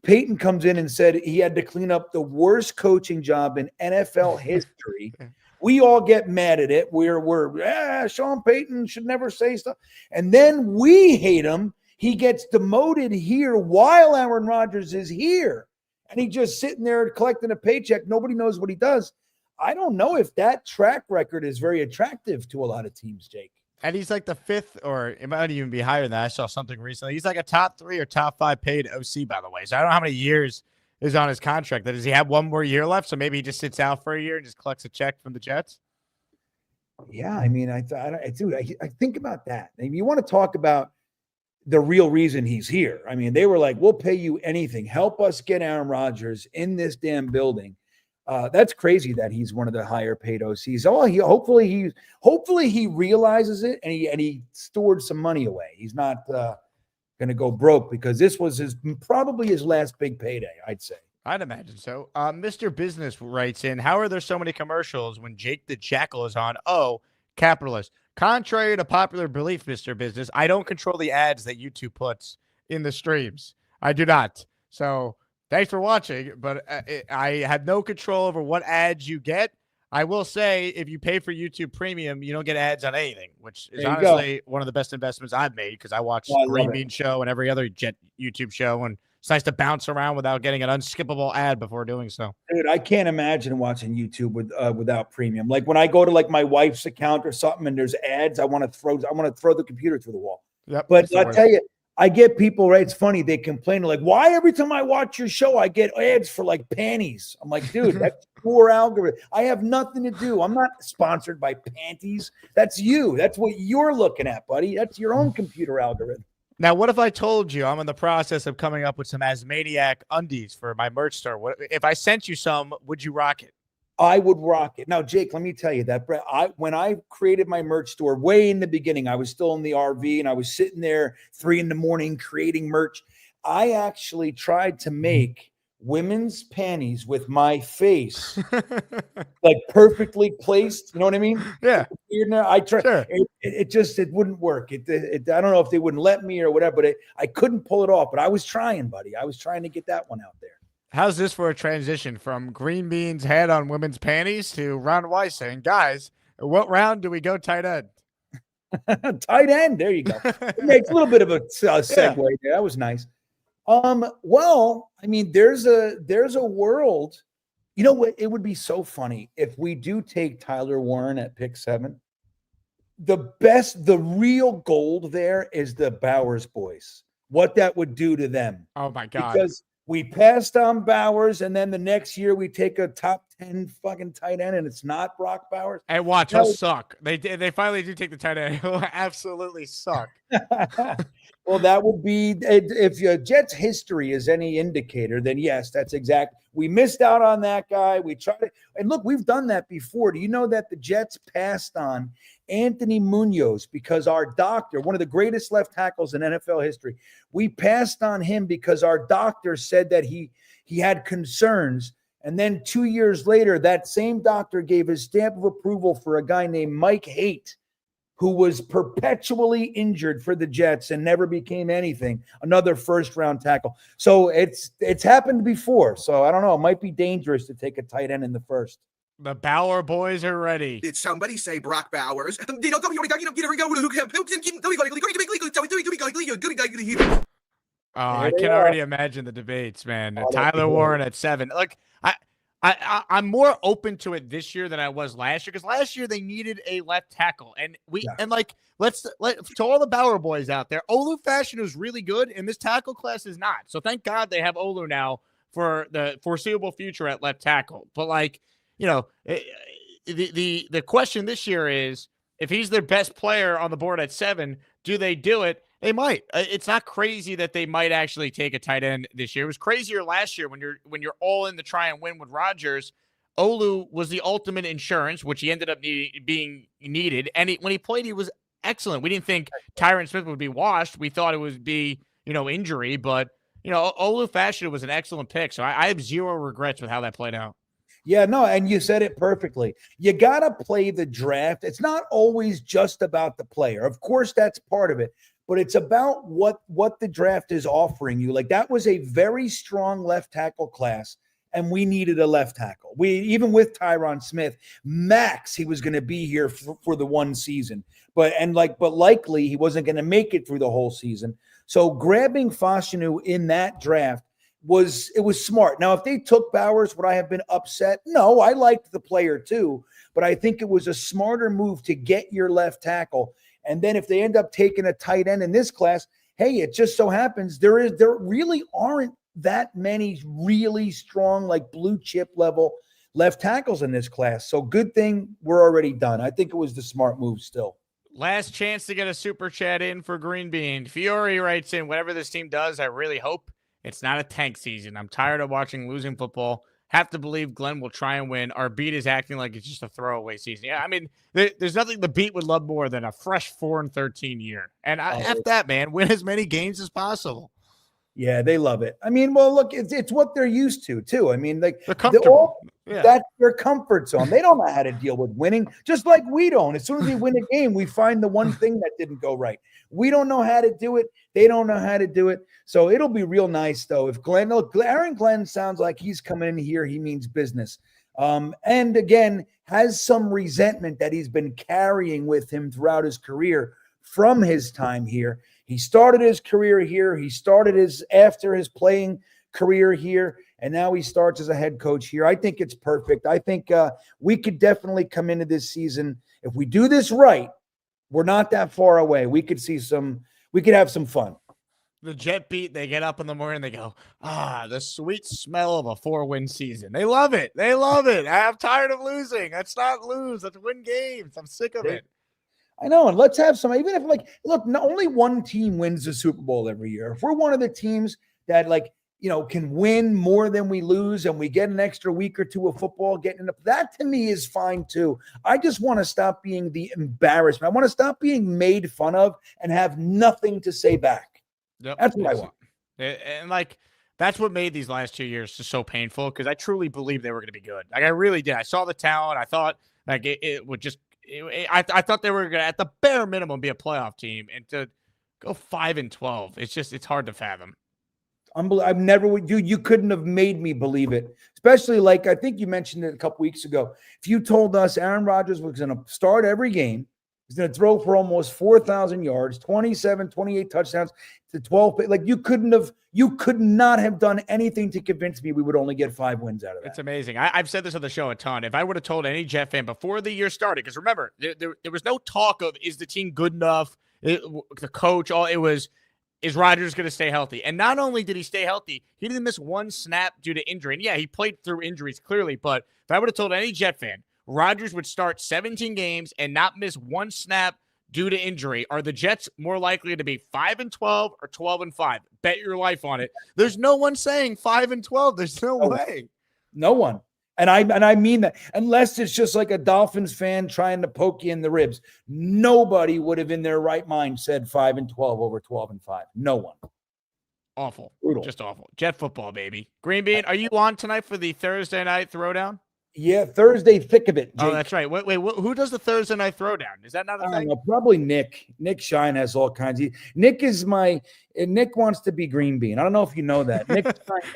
Peyton comes in and said he had to clean up the worst coaching job in NFL history. We all get mad at it. We're Sean Payton should never say stuff. And then we hate him. He gets demoted here while Aaron Rodgers is here. And he's just sitting there collecting a paycheck. Nobody knows what he does. I don't know if that track record is very attractive to a lot of teams, Jake. And he's like the 5th, or it might even be higher than that. I saw something recently. He's like a top 3 or top 5 paid OC, by the way. So I don't know how many years is on his contract. Does he have one more year left? So maybe he just sits out for a year and just collects a check from the Jets? Yeah, I mean, I think about that. I mean, you want to talk about the real reason he's here. I mean, they were like, we'll pay you anything. Help us get Aaron Rodgers in this damn building. That's crazy that he's one of the higher paid OCs. Hopefully he realizes it and he stored some money away. He's not going to go broke, because this was probably his last big payday, I'd say. I'd imagine so. Mr. Business writes in, how are there so many commercials when Jake the Jackal is on? Oh, capitalist. Contrary to popular belief, Mr. Business, I don't control the ads that YouTube puts in the streams. I do not. So thanks for watching, but I have no control over what ads you get. I will say, if you pay for YouTube Premium, you don't get ads on anything, which is honestly one of the best investments I've made, because I watch GreenBean show and every other Jet YouTube show, and it's nice to bounce around without getting an unskippable ad before doing so. Dude, I can't imagine watching YouTube without premium. Like when I go to like my wife's account or something and there's ads, I want to throw the computer through the wall. Yep. But I'll tell you, I get people, right? It's funny. They complain like, why every time I watch your show, I get ads for like panties. I'm like, dude, that's poor algorithm. I have nothing to do. I'm not sponsored by panties. That's you. That's what you're looking at, buddy. That's your own computer algorithm. Now, what if I told you I'm in the process of coming up with some Asmaniac undies for my merch store? What if I sent you some? Would you rock it? I would rock it. Now, Jake, let me tell you that when I created my merch store way in the beginning, I was still in the RV and I was sitting there 3 a.m. creating merch. I actually tried to make women's panties with my face like perfectly placed. You know what I mean? Yeah. I tried. Sure. It wouldn't work. I don't know if they wouldn't let me or whatever, but I couldn't pull it off. But I was trying, buddy. I was trying to get that one out there. How's this for a transition from GreenBean's head on women's panties to Ron Weiss saying, guys, what round do we go tight end? Tight end. There you go. It makes a little bit of a segue there. That was nice. Well, I mean, there's a world. You know what? It would be so funny if we do take Tyler Warren at pick 7. The real gold there is the Bowers boys. What that would do to them. Oh my God. Because we passed on Bowers, and then the next year we take a top 10 fucking tight end, and it's not Brock Bowers. And watch, he'll suck. They finally do take the tight end. He'll absolutely suck. Well, that would be, if your Jets history is any indicator, then yes, that's exact. We missed out on that guy. We tried it. And look, we've done that before. Do you know that the Jets passed on Anthony Munoz because our doctor, one of the greatest left tackles in NFL history, we passed on him because our doctor said that he had concerns. And then 2 years later, that same doctor gave his stamp of approval for a guy named Mike Haight, who was perpetually injured for the Jets and never became anything, another first-round tackle. So it's happened before. So I don't know. It might be dangerous to take a tight end in the first. The Bauer boys are ready. Did somebody say Brock Bowers? Oh, I can already imagine the debates, man. Tyler Warren at 7. Look, I'm more open to it this year than I was last year, because last year they needed a left tackle, and let's to all the Bauer boys out there, Olu Fashion is really good, and this tackle class is not. So thank God they have Olu now for the foreseeable future at left tackle. But the question this year is, if he's their best player on the board at 7, do they do it? They might. It's not crazy that they might actually take a tight end this year. It was crazier last year when you're all in to try and win with Rodgers. Olu was the ultimate insurance, which he ended up being needed. And when he played, he was excellent. We didn't think Tyron Smith would be washed. We thought it would be, injury. But, Olu Fashion was an excellent pick. So I have zero regrets with how that played out. Yeah, no, and you said it perfectly. You got to play the draft. It's not always just about the player. Of course, that's part of it. But it's about what the draft is offering you. Like, that was a very strong left tackle class, and we needed a left tackle. Even with Tyron Smith, max, he was going to be here for the one season. But likely he wasn't going to make it through the whole season. So grabbing Fashanu in that draft was smart. Now, if they took Bowers, would I have been upset? No, I liked the player too, but I think it was a smarter move to get your left tackle. And then if they end up taking a tight end in this class, hey, it just so happens there really aren't that many really strong, like blue chip level left tackles in this class. So good thing we're already done. I think it was the smart move still. Last chance to get a super chat in for GreenBean. Fiore writes in, whatever this team does, I really hope it's not a tank season. I'm tired of watching losing football. Have to believe Glenn will try and win. Our beat is acting like it's just a throwaway season. Yeah, I mean, there's nothing the beat would love more than a fresh 4-13 year. And F that, man. Win as many games as possible. Yeah, they love it. I mean, well, look, it's what they're used to, too. I mean, like, they're comfortable. That's their comfort zone. They don't know how to deal with winning, just like we don't. As soon as we win a game, we find the one thing that didn't go right. We don't know how to do it. They don't know how to do it. So it'll be real nice, though. If Aaron Glenn sounds like he's coming in here, he means business. And again, has some resentment that he's been carrying with him throughout his career from his time here. He started his career here. He started after his playing career here, and now he starts as a head coach here. I think it's perfect. I think we could definitely come into this season. If we do this right, we're not that far away. We could have some fun. The Jet beat, they get up in the morning, they go, the sweet smell of a 4-win season. They love it. They love it. I'm tired of losing. Let's not lose. Let's win games. I'm sick of it. I know, and let's have some, even if look, not only one team wins the Super Bowl every year. If we're one of the teams that can win more than we lose and we get an extra week or two of football getting up, that to me is fine too. I just want to stop being the embarrassment. I want to stop being made fun of and have nothing to say back. Yep. That's what I want. And that's what made these last 2 years just so painful, because I truly believed they were going to be good. I really did. I saw the talent. I thought it would just, I thought they were going to, at the bare minimum, be a playoff team, and to go 5-12, it's hard to fathom. Unbelievable. You couldn't have made me believe it. Especially I think you mentioned it a couple weeks ago. If you told us Aaron Rodgers was going to start every game, he's going to throw for almost 4,000 yards, 28 touchdowns to 12. You could not have done anything to convince me we would only get 5 wins out of that. It's amazing. I've said this on the show a ton. If I would have told any Jet fan before the year started, because remember, there was no talk of, is the team good enough? The coach, it was, is Rodgers going to stay healthy? And not only did he stay healthy, he didn't miss one snap due to injury. And yeah, he played through injuries clearly, but if I would have told any Jet fan, Rodgers would start 17 games and not miss one snap due to injury, are the Jets more likely to be 5-12 or 12-5? Bet your life on it. There's no one saying 5-12. There's no way. No one. And I mean that, unless it's just like a Dolphins fan trying to poke you in the ribs. Nobody would have in their right mind said 5-12 over 12-5. No one. Awful. Brutal. Just awful. Jet football, baby. GreenBean, are you on tonight for the Thursday night throwdown? Yeah, Thursday thick of it, Jake. Oh, that's right. Wait, who does the Thursday night throwdown? Is that not a thing? Probably Nick. Nick Shine has all kinds. Nick wants to be GreenBean. I don't know if you know that. Nick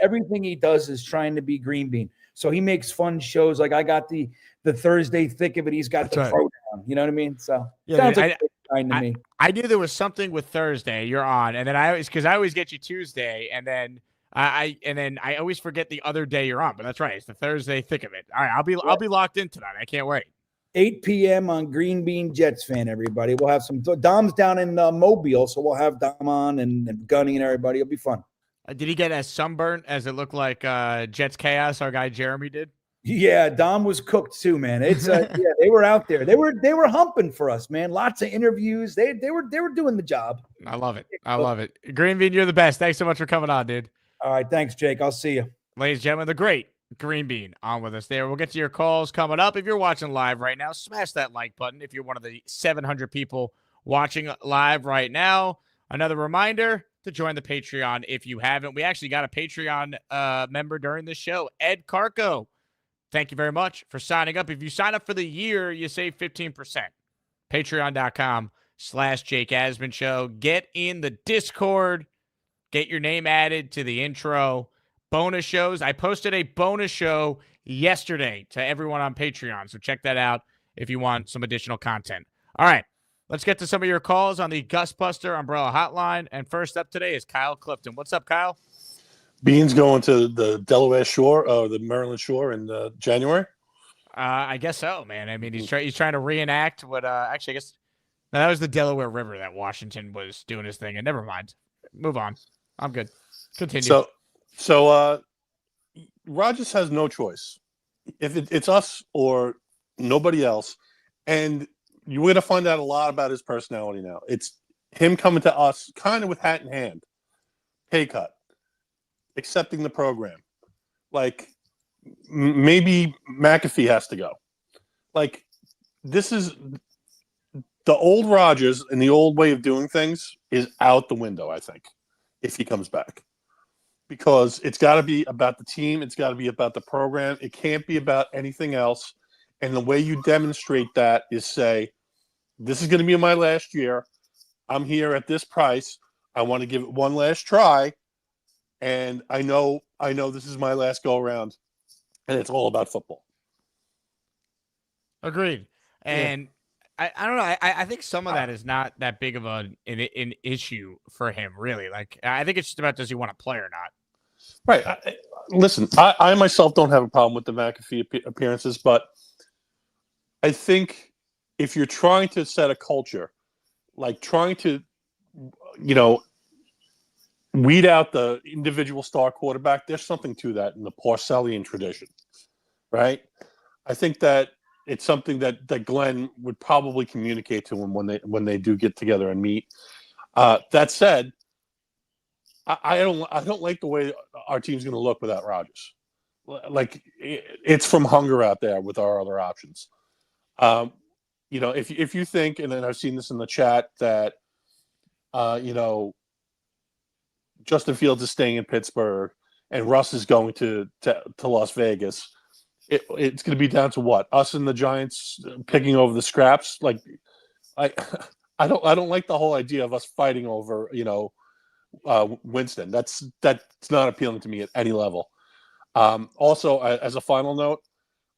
everything he does is trying to be GreenBean. So he makes fun shows. Like I got the Thursday thick of it. He's got the throwdown. You know what I mean? So sounds like kind to me. I knew there was something with Thursday you're on, and then I always get you Tuesday, and then I always forget the other day you're on, but that's right. It's the Thursday thick of it. All right, I'll be locked in tonight. I can't wait. 8 p.m. on GreenBean Jets fan, everybody. We'll have some Dom's down in Mobile, so we'll have Dom on and Gunny and everybody. It'll be fun. Did he get as sunburnt as it looked like Jets Chaos, our guy Jeremy did? Yeah, Dom was cooked too, man. It's they were out there. They were humping for us, man. Lots of interviews. They were doing the job. I love it. I love it. GreenBean, you're the best. Thanks so much for coming on, dude. All right, thanks, Jake. I'll see you. Ladies and gentlemen, the great GreenBean on with us there. We'll get to your calls coming up. If you're watching live right now, smash that like button. If you're one of the 700 people watching live right now, another reminder to join the Patreon if you haven't. We actually got a Patreon member during the show, Ed Carco. Thank you very much for signing up. If you sign up for the year, you save 15%. Patreon.com/Jake Asman Show. Get in the Discord. Get your name added to the intro. Bonus shows. I posted a bonus show yesterday to everyone on Patreon, so check that out if you want some additional content. All right, let's get to some of your calls on the Gustbuster Umbrella Hotline. And first up today is Kyle Clifton. What's up, Kyle? Bean's going to the Delaware Shore, or the Maryland Shore in January? I guess so, man. I mean, he's trying to reenact what actually, I guess that was the Delaware River that Washington was doing his thing. And never mind. Move on. I'm good. Continue. So Rodgers has no choice. If it's us or nobody else, and you're going to find out a lot about his personality now. It's him coming to us kind of with hat in hand, pay cut, accepting the program. Like, maybe McAfee has to go. Like, this is the old Rodgers and the old way of doing things is out the window, I think, if he comes back. Because it's got to be about the team. It's got to be about the program. It can't be about anything else. And the way you demonstrate that is say, this is going to be my last year. I'm here at this price. I want to give it one last try. And I know this is my last go around. And it's all about football. Agreed. And I don't know. I think some of that is not that big of an issue for him, really. Like, I think it's just about, does he want to play or not? Right. Listen, I myself don't have a problem with the McAfee appearances, but I think if you're trying to set a culture, like trying to, weed out the individual star quarterback, there's something to that in the Parcellian tradition, right? I think that it's something that Glenn would probably communicate to him when they do get together and meet. That said, I don't like the way our team's going to look without Rodgers. Like, it's from hunger out there with our other options. If you think, and then I've seen this in the chat, that Justin Fields is staying in Pittsburgh and Russ is going to Las Vegas, it's going to be down to what? Us and the Giants picking over the scraps. Like, I don't like the whole idea of us fighting over Winston. That's not appealing to me at any level. Also, as a final note,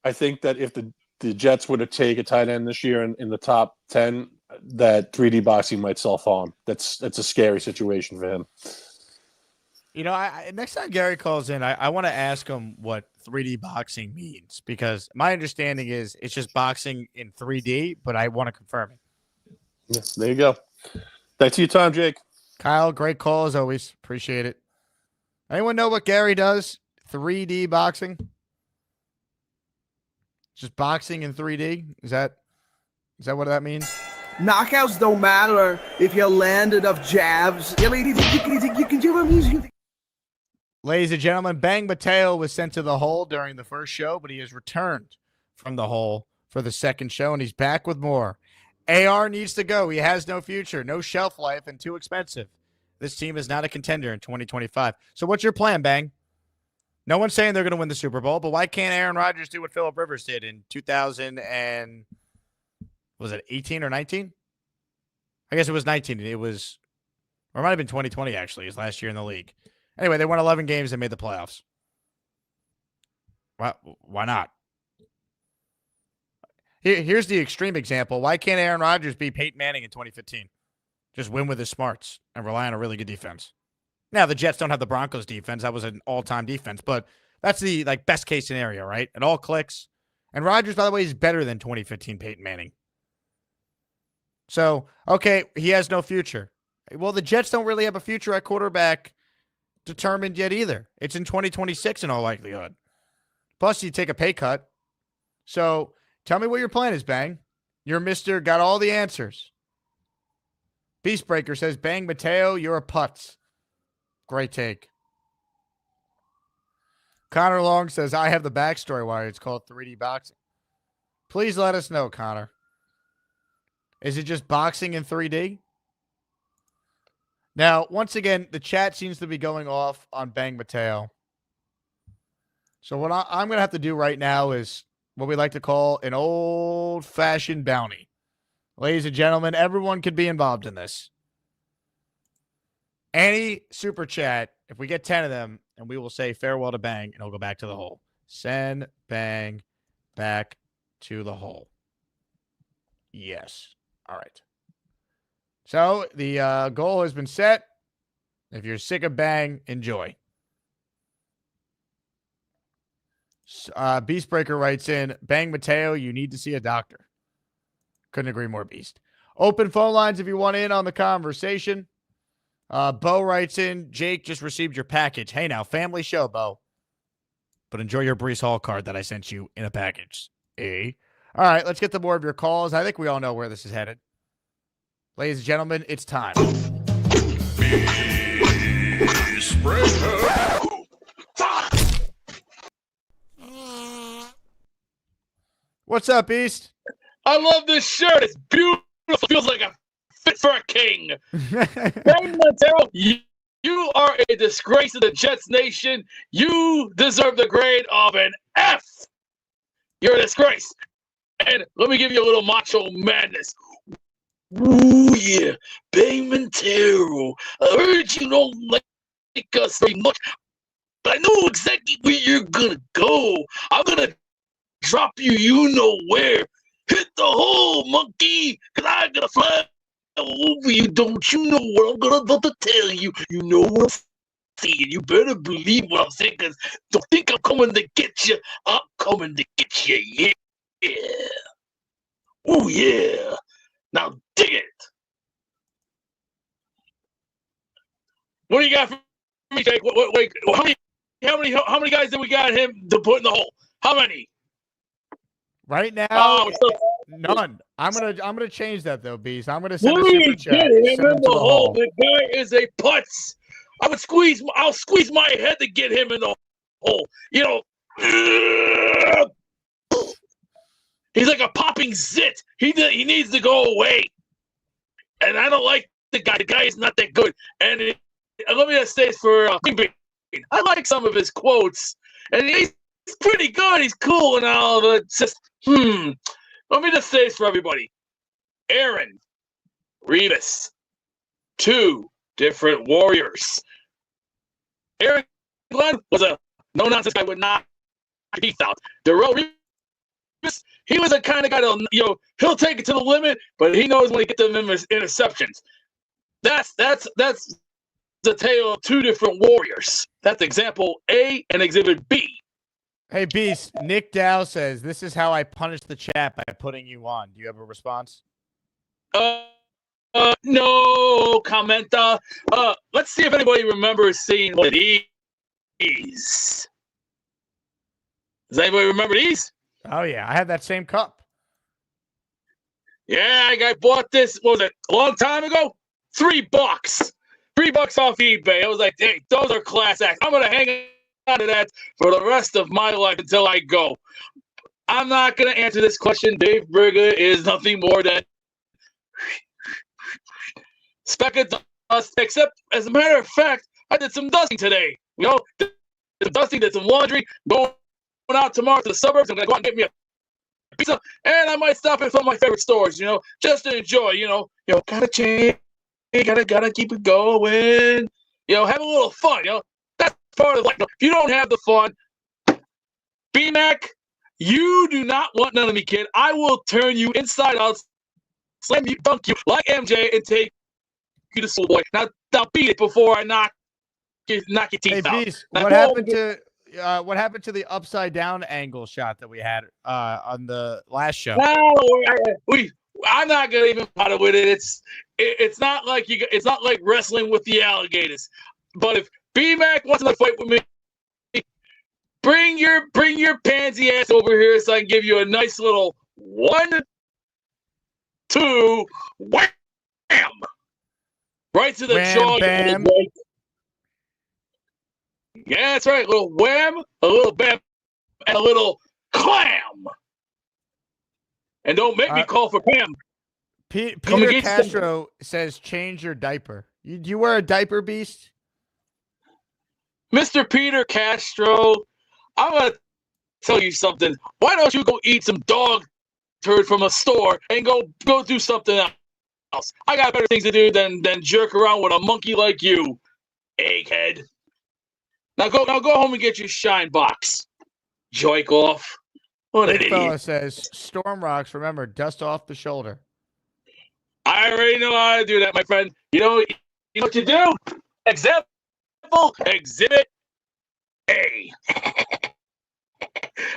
I think that if the Jets were to take a tight end this year in the top 10, that 3D boxing might self-harm. That's a scary situation for him. Next time Gary calls in, I want to ask him what 3D boxing means, because my understanding is it's just boxing in 3D, but I want to confirm it. Yeah, there you go. Thanks for your time, Jake. Kyle, great call as always. Appreciate it. Anyone know what Gary does? 3D boxing? Just boxing in 3D? Is that what that means? Knockouts don't matter if you land enough jabs. Ladies and gentlemen, Bang Mateo was sent to the hole during the first show, but he has returned from the hole for the second show, and he's back with more. AR needs to go. He has no future, no shelf life, and too expensive. This team is not a contender in 2025. So what's your plan, Bang? No one's saying they're going to win the Super Bowl, but why can't Aaron Rodgers do what Phillip Rivers did in 2000 and was it 18 or 19? I guess it was 19. Or it might have been 2020, actually, his last year in the league. Anyway, they won 11 games and made the playoffs. Why not? Here's the extreme example. Why can't Aaron Rodgers be Peyton Manning in 2015? Just win with his smarts and rely on a really good defense. Now, the Jets don't have the Broncos defense. That was an all-time defense, but that's the best case scenario, right? It all clicks. And Rodgers, by the way, is better than 2015 Peyton Manning. So, okay, he has no future. Well, the Jets don't really have a future at quarterback determined yet either. It's in 2026 in all likelihood. Plus, you take a pay cut. So, tell me what your plan is, Bang. You're Mr. Got all the answers. Beastbreaker says, Bang Mateo, you're a putz. Great take. Connor Long says, I have the backstory why it's called 3D boxing. Please let us know, Connor. Is it just boxing in 3D? Now, once again, the chat seems to be going off on Bang Mateo. So what I'm going to have to do right now is what we like to call an old-fashioned bounty. Ladies and gentlemen, everyone could be involved in this. Any super chat, if we get 10 of them, and we will say farewell to Bang, and he'll go back to the hole. Send Bang back to the hole. Yes. All right. So the goal has been set. If you're sick of Bang, enjoy. Beastbreaker writes in, Bang Mateo, you need to see a doctor. Couldn't agree more, Beast. Open phone lines if you want in on the conversation. Bo writes in, Jake just received your package. Hey now, family show, Bo. But enjoy your Brees Hall card that I sent you in a package. All right, let's get to more of your calls. I think we all know where this is headed. Ladies and gentlemen, it's time. What's up, Beast? I love this shirt. It's beautiful. Feels like a fit for a king. Ben Montero, you are a disgrace to the Jets nation. You deserve the grade of an F. You're a disgrace. And let me give you a little macho madness. Ooh, yeah. Ben Montero, I heard you don't like us very much, but I know exactly where you're going to go. I'm going to drop you know where. Hit the hole, monkey, because I'm going to fly over you. Don't you know what I'm about to tell you? You know what I'm saying. You better believe what I'm saying, because don't think I'm coming to get you. I'm coming to get you, yeah. Oh, yeah. Now dig it. What do you got for me, Jake? Wait, how many guys did we got him to put in the hole? How many? Right now, none. I'm gonna change that though, Beast. I'm gonna send a super chat. Get him in the hole. The guy is a putz. I'll squeeze my head to get him in the hole. You know, he's like a popping zit. He needs to go away. And I don't like the guy. The guy is not that good. And let me just say this for GreenBean. I like some of his quotes, and he's pretty good. He's cool and all, but it's just Let me just say this for everybody. Aaron, Revis, two different warriors. Aaron Glenn was a no-nonsense guy, would not teeth out. Darrell Revis, he was the kind of guy that he'll take it to the limit, but he knows when he gets them interceptions. That's the tale of two different warriors. That's example A and exhibit B. Hey, Beast, Nick Dow says, this is how I punish the chat by putting you on. Do you have a response? No comment. Let's see if anybody remembers seeing what it is. Does anybody remember these? Oh, yeah. I had that same cup. Yeah, I bought this, what was it, a long time ago? $3. $3 off eBay. I was like, hey, those are class acts. I'm going to hang on to that for the rest of my life until I go. I'm not going to answer this question. Dave Berger is nothing more than speck of dust, except, as a matter of fact, I did some dusting today. Did some dusting, did some laundry, going out tomorrow to the suburbs. I'm going to go out and get me a pizza, and I might stop at some of my favorite stores, just to enjoy, gotta change, gotta keep it going, have a little fun, that's part of life. If you don't have the fun, B-Mac, you do not want none of me, kid. I will turn you inside out, slam you, dunk you like MJ, and take you to school, boy. Now beat it before I knock your teeth out. Beast, what happened to the upside down angle shot that we had on the last show? I'm not gonna even bother with it. It's not like it's not like wrestling with the alligators. But if B-Mac wants to fight with me, bring your pansy ass over here so I can give you a nice little 1, 2, wham, right to the jaw. Bam. Yeah, that's right. A little wham, a little bam, and a little clam. And don't make me call for Pam. Peter Castro says, change your diaper. Do you wear a diaper, Beast? Mr. Peter Castro, I'm going to tell you something. Why don't you go eat some dog turd from a store and go do something else? I got better things to do than jerk around with a monkey like you, egghead. Now go home and get your shine box. Joik off. What an Big idiot. fella says, Storm Rocks, remember, dust off the shoulder. I already know how to do that, my friend. You know what you do? Example, exhibit A.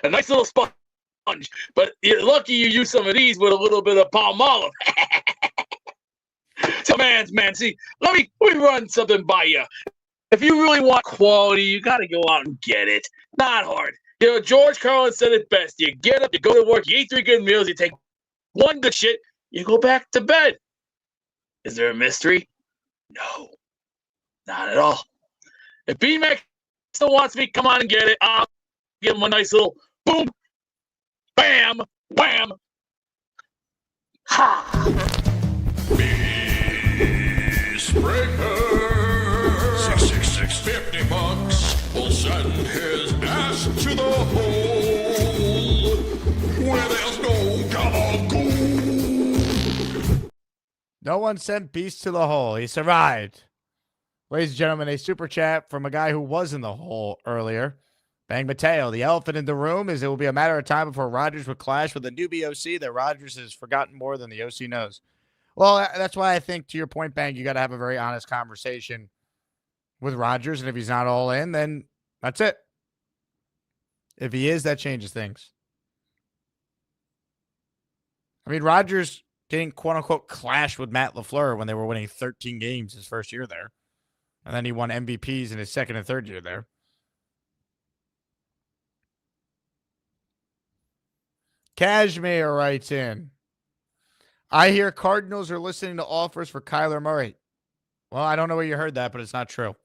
A nice little sponge. But you're lucky you use some of these with a little bit of palm olive. So, man, see, let me run something by you. If you really want quality, you got to go out and get it. Not hard. You know, George Carlin said it best. You get up, you go to work, you eat 3 good meals, you take 1 good shit, you go back to bed. Is there a mystery? No, not at all. If B-Mac still wants me, come on and get it. I'll give him a nice little boom, bam, wham, ha. Breaker 666 $50 will send his ass to the hole where there's no gabagool. No one sent Beast to the hole. He survived. Ladies and gentlemen, a super chat from a guy who was in the hole earlier. Bang Mateo. The elephant in the room is it will be a matter of time before Rodgers would clash with the newbie OC that Rodgers has forgotten more than the OC knows. Well, that's why I think, to your point, Bang, you got to have a very honest conversation with Rodgers, and if he's not all in, then that's it. If he is, that changes things. I mean, Rodgers didn't, quote-unquote, clash with Matt LaFleur when they were winning 13 games his first year there. And then he won MVPs in his second and third year there. Kashmir writes in, I hear Cardinals are listening to offers for Kyler Murray. Well, I don't know where you heard that, but it's not true.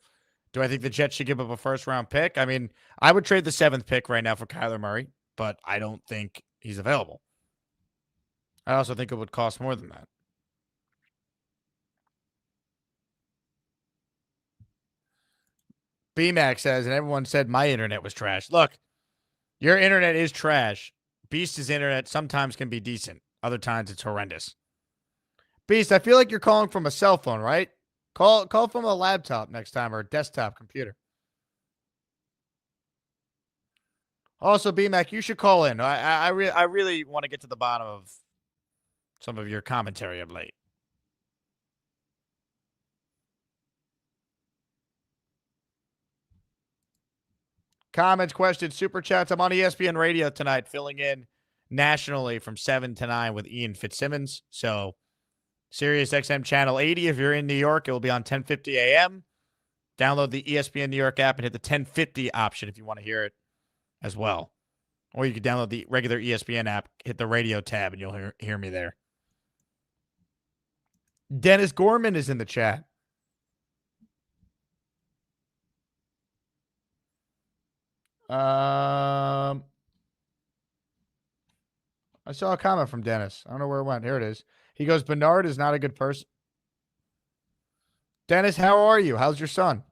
Do I think the Jets should give up a first-round pick? I mean, I would trade the 7th pick right now for Kyler Murray, but I don't think he's available. I also think it would cost more than that. BMAC says, and everyone said my internet was trash. Look, your internet is trash. Beast's internet sometimes can be decent. Other times it's horrendous. Beast, I feel like you're calling from a cell phone, right? Call from a laptop next time or a desktop computer. Also, BMAC, you should call in. I really want to get to the bottom of some of your commentary of late. Comments, questions, super chats. I'm on ESPN Radio tonight, filling in nationally from 7 to 9 with Ian Fitzsimmons. So, Sirius XM Channel 80. If you're in New York, it will be on 10:50 a.m. Download the ESPN New York app and hit the 10:50 option if you want to hear it as well. Or you can download the regular ESPN app, hit the radio tab, and you'll hear me there. Dennis Gorman is in the chat. I saw a comment from Dennis. I don't know where it went. Here it is. He goes, Bernard is not a good person. Dennis, how are you? How's your son?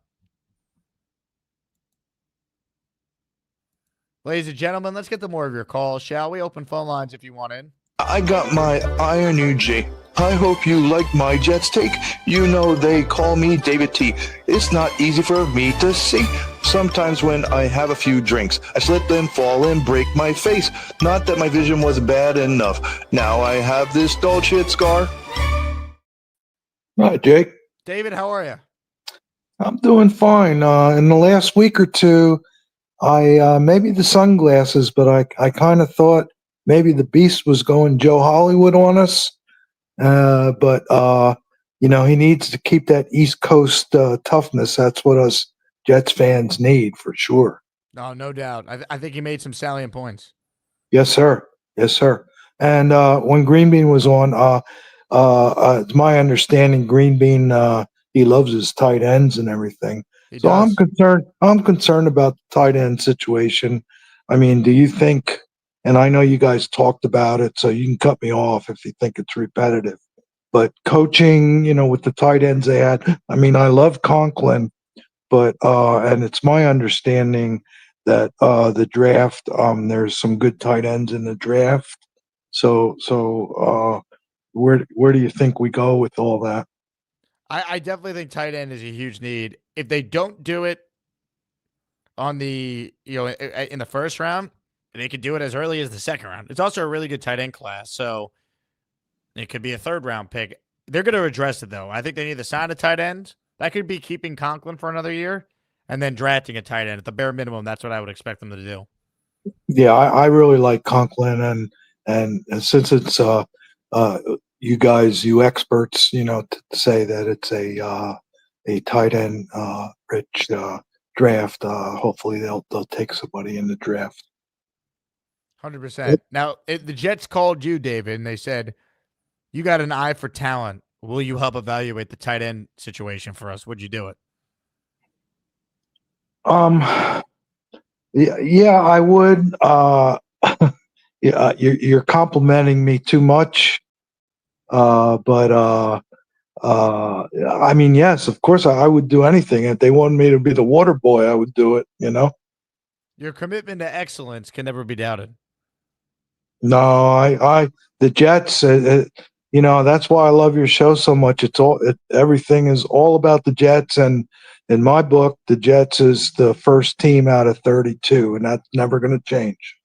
Ladies and gentlemen, let's get to more of your calls, shall we? Open phone lines if you want in. I got my Iron UG. I hope you like my Jets take. You know they call me David T. It's not easy for me to see. Sometimes when I have a few drinks, I slip and fall and break my face. Not that my vision was bad enough. Now I have this dog shit scar. Hi, Jake. David, how are you? I'm doing fine. In the last week or two, I maybe the sunglasses, but I kind of thought maybe the Beast was going Joe Hollywood on us. But you know, he needs to keep that East Coast toughness. That's what us Jets fans need for sure. No doubt. I think he made some salient points. Yes, sir. Yes, sir. And when GreenBean was on, it's my understanding GreenBean he loves his tight ends and everything. He so does. I'm concerned about the tight end situation. I mean, do you think? And I know you guys talked about it, so you can cut me off if you think it's repetitive. But coaching, you know, with the tight ends they had, I mean, I love Conklin, but and it's my understanding that the draft, there's some good tight ends in the draft. So where do you think we go with all that? I definitely think tight end is a huge need. If they don't do it on the, in the first round, they could do it as early as the second round. It's also a really good tight end class, so it could be a third round pick. They're going to address it, though. I think they need to sign a tight end. That could be keeping Conklin for another year and then drafting a tight end. At the bare minimum, that's what I would expect them to do. Yeah, I really like Conklin, and since it's you guys, you experts, you know, to say that it's a tight end rich draft. Hopefully they'll take somebody in the draft. 100%. Now, the Jets called you, David, and they said, you got an eye for talent. Will you help evaluate the tight end situation for us? Would you do it? Yeah, I would. Yeah, you're complimenting me too much. But I mean, yes, of course, I would do anything. If they wanted me to be the water boy, I would do it. Your commitment to excellence can never be doubted. No, the Jets. That's why I love your show so much. Everything is all about the Jets, and in my book, the Jets is the first team out of 32, and that's never going to change.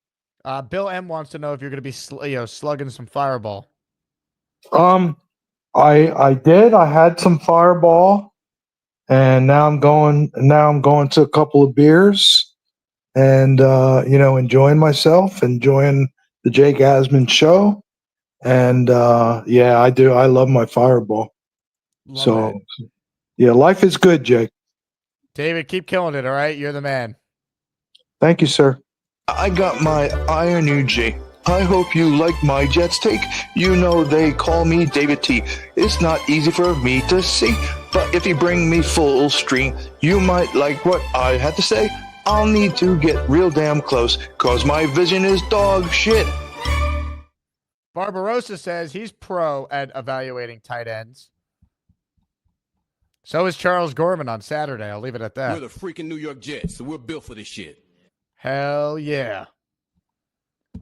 Bill M wants to know if you're going to be slugging some Fireball. I did. I had some Fireball, and now I'm going to a couple of beers, and enjoying myself, enjoying the Jake Asman show. And yeah, I do. I love my Fireball. Yeah, life is good, Jake. David, keep killing it, all right? You're the man. Thank you, sir. I got my Iron UG. I hope you like my Jets take. They call me David T. It's not easy for me to see, but if you bring me full stream, you might like what I had to say. I'll need to get real damn close, cause my vision is dog shit. Barbarossa says he's pro at evaluating tight ends. So is Charles Gorman on Saturday. I'll leave it at that. We're the freaking New York Jets, so we're built for this shit. Hell yeah.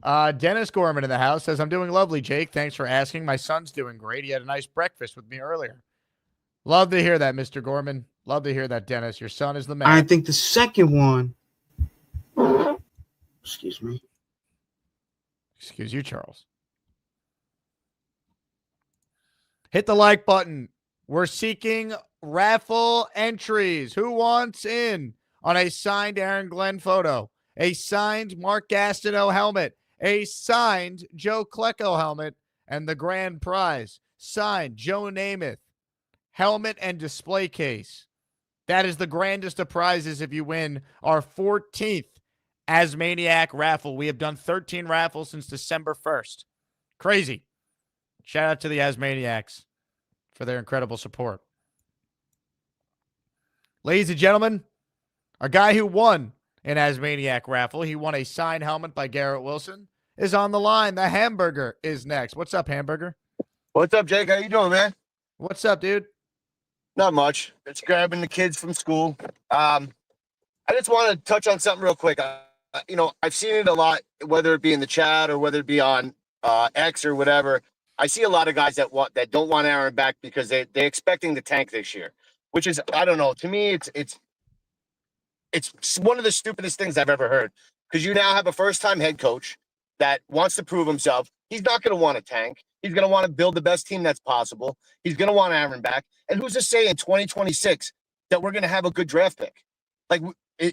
Dennis Gorman in the house says, I'm doing lovely, Jake. Thanks for asking. My son's doing great. He had a nice breakfast with me earlier. Love to hear that, Mr. Gorman. Love to hear that, Dennis. Your son is the man. I think the second one. Excuse me. Excuse you, Charles. Hit the like button. We're seeking raffle entries. Who wants in on a signed Aaron Glenn photo? A signed Mark Gastineau helmet? A signed Joe Klecko helmet? And the grand prize, signed Joe Namath helmet and display case. That is the grandest of prizes if you win our 14th Asmaniac raffle. We have done 13 raffles since December 1st. Crazy. Shout out to the Asmaniacs for their incredible support. Ladies and gentlemen, our guy who won an Asmaniac raffle, he won a signed helmet by Garrett Wilson, is on the line. The Hamburger is next. What's up, Hamburger? What's up, Jake? How you doing, man? What's up, dude? Not much. Just grabbing the kids from school. I just want to touch on something real quick. I've seen it a lot, whether it be in the chat or whether it be on X or whatever. I see a lot of guys that don't want Aaron back because they're expecting the tank this year, which is, I don't know. To me, it's one of the stupidest things I've ever heard, because you now have a first-time head coach that wants to prove himself. He's not going to want to tank. He's going to want to build the best team that's possible. He's going to want Aaron back. And who's to say in 2026 that we're going to have a good draft pick? Like,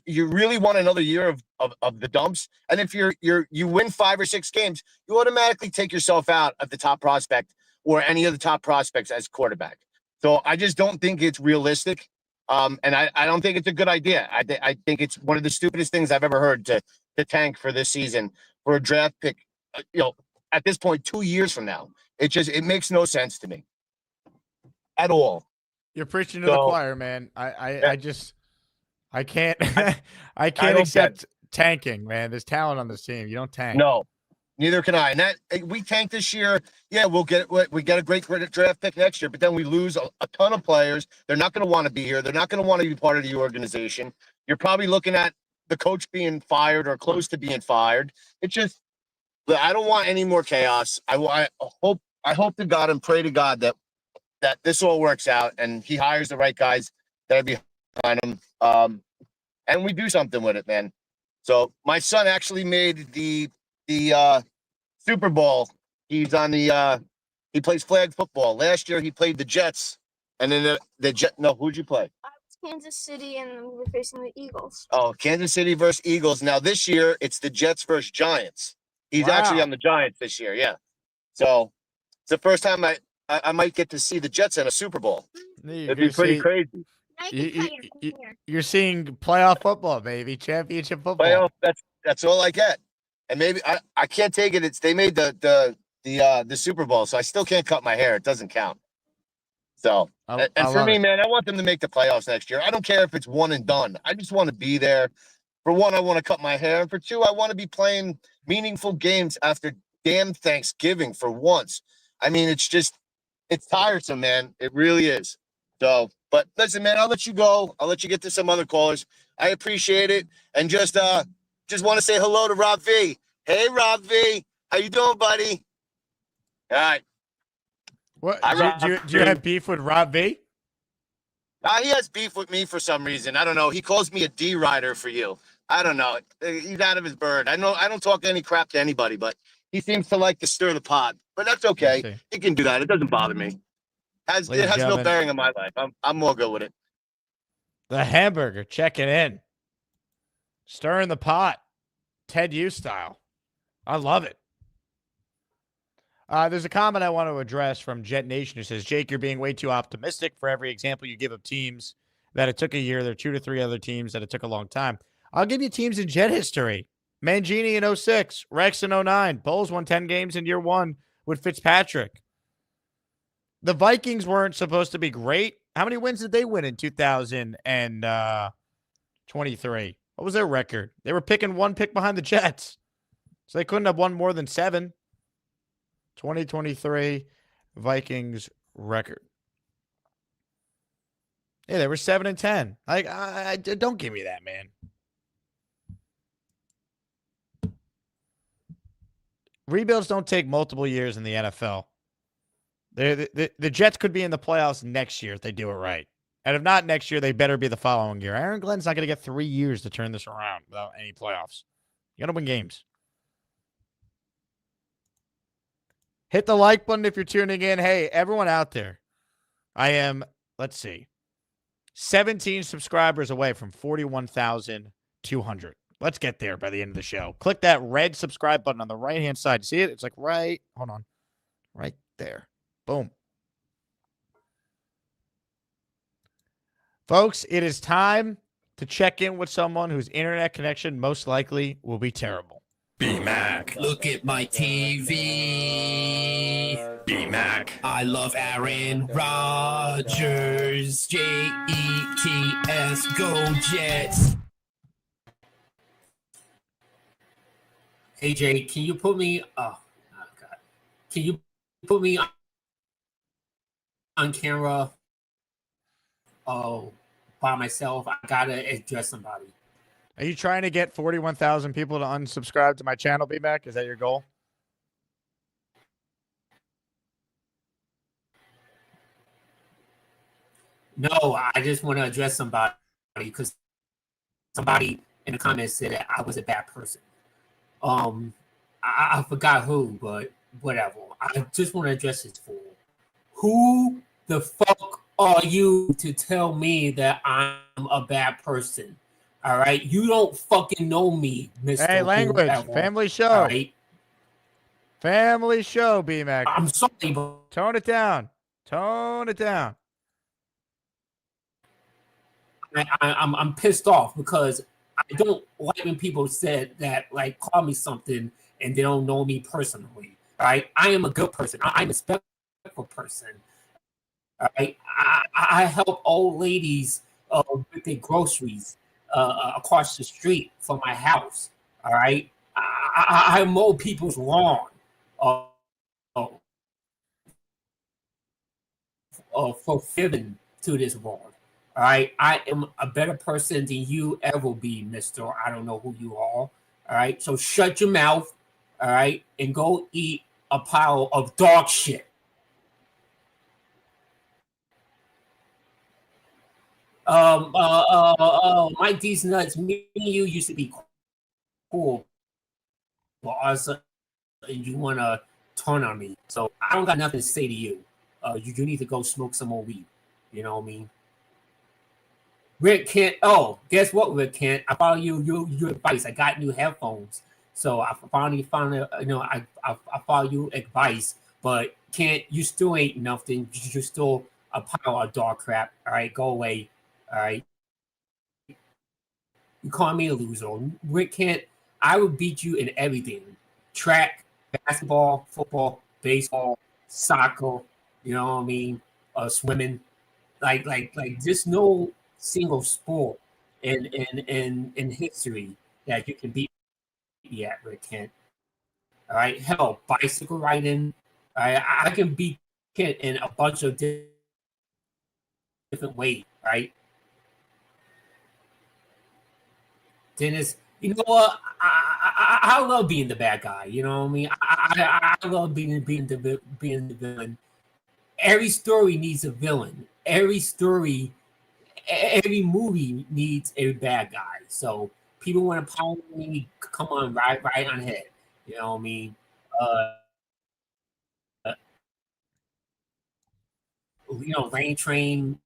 you really want another year of the dumps? And if you win 5 or 6 games, you automatically take yourself out of the top prospect or any of the top prospects as quarterback. So I just don't think it's realistic. And I don't think it's a good idea. I think it's one of the stupidest things I've ever heard to tank for this season for a draft pick. At this point, 2 years from now, it makes no sense to me at all. You're preaching to the choir, man. I can't I can't accept tanking, man. There's talent on this team. You don't tank. No, neither can I. And that we tank this year. Yeah, we get a great draft pick next year, but then we lose a ton of players. They're not going to want to be here. They're not going to want to be part of the organization. You're probably looking at the coach being fired or close to being fired. It's just, I don't want any more chaos. I hope to God and pray to God that this all works out and he hires the right guys that are behind him. And we do something with it, man. So my son actually made the Super Bowl. He's on he plays flag football. Last year he played the Jets, and then who'd you play? Kansas City, and we were facing the Eagles. Oh, Kansas City versus Eagles. Now this year it's the Jets versus Giants. He's actually on the Giants this year, yeah. So it's the first time I might get to see the Jets in a Super Bowl. It'd be pretty crazy. You're seeing playoff football, baby. Championship football. Playoff, that's all I get. and maybe I can't take it. They made the Super Bowl, so I still can't cut my hair. It doesn't count. So, and for me, man, I want them to make the playoffs next year. I don't care if it's one and done. I just want to be there. For one, I want to cut my hair, and for two, I want to be playing meaningful games after damn Thanksgiving for once. I mean, it's tiresome, man. It really is. So, but listen, man, I'll let you go. I'll let you get to some other callers. I appreciate it, and just want to say hello to Rob V. Hey, Rob V, how you doing, buddy? All right. What do you have beef with Rob V? He has beef with me for some reason. I don't know. He calls me a D rider for you. I don't know. He's out of his bird. I know I don't talk any crap to anybody, but he seems to like to stir the pot. But that's okay. He can do that. It doesn't bother me. It has no bearing on my life. I'm more good with it. The hamburger checking in, stirring the pot, Ted Hughes style. I love it. There's a comment I want to address from Jet Nation who says, Jake, you're being way too optimistic. For every example you give of teams that it took a year, there are 2 to 3 other teams that it took a long time. I'll give you teams in Jet history. Mangini in 06, Rex in 09. Bulls won 10 games in year 1 with Fitzpatrick. The Vikings weren't supposed to be great. How many wins did they win in 2023? What was their record? They were picking 1 pick behind the Jets. So they couldn't have won more than 7. 2023 Vikings record. Yeah, they were 7-10. Like, I don't give me that, man. Rebuilds don't take multiple years in the NFL. The Jets could be in the playoffs next year if they do it right. And if not next year, they better be the following year. Aaron Glenn's not going to get 3 years to turn this around without any playoffs. You got to win games. Hit the like button if you're tuning in. Hey, everyone out there, I am, 17 subscribers away from 41,200. Let's get there by the end of the show. Click that red subscribe button on the right-hand side. See it? It's like right there. Boom. Folks, it is time to check in with someone whose internet connection most likely will be terrible. B-Mac, look at my TV. B-Mac, I love Aaron Rodgers. Jets, go Jets. Hey Jay, can you put me? Oh God! Can you put me on camera? Oh, by myself. I gotta address somebody. Are you trying to get 41,000 people to unsubscribe to my channel, B-Mac? Is that your goal? No, I just want to address somebody because somebody in the comments said that I was a bad person. I forgot who, but whatever. I just want to address this fool. Who the fuck are you to tell me that I'm a bad person? All right, you don't fucking know me, Mr. Hey, language, family show. All right? Family show, B-Mac. I'm sorry, but tone it down. Tone it down. I'm pissed off because I don't like when people said that, like, call me something and they don't know me personally. All right, I am a good person. I'm a respectful person. All right, I help old ladies with their groceries across the street from my house. All right, I mow people's lawn. Fulfilling to this world. All right, I am a better person than you ever be, Mister. I don't know who you are. All right, so shut your mouth. All right, and go eat a pile of dog shit. Mike D's nuts. Me and you used to be cool, but also you want to turn on me. So I don't got nothing to say to you. You need to go smoke some more weed. You know what I mean? Rick Kent. Oh, guess what, Rick Kent? I follow your advice. I got new headphones, so I finally found it. You know, I follow your advice, but Kent, you still ain't nothing. You're still a pile of dog crap. All right, go away. All right. You call me a loser. Rick Kent, I would beat you in everything: track, basketball, football, baseball, soccer. You know what I mean? Swimming. Like there's no single sport in history that you can beat me at, Rick Kent. All right, hell, bicycle riding. All right, I can beat Kent in a bunch of different ways, right? Dennis, you know what? I love being the bad guy. You know what I mean? I love being the villain. Every story needs a villain. Every movie needs a bad guy. So people want to pound me, come on, right on ahead. You know what I mean? Lane Train.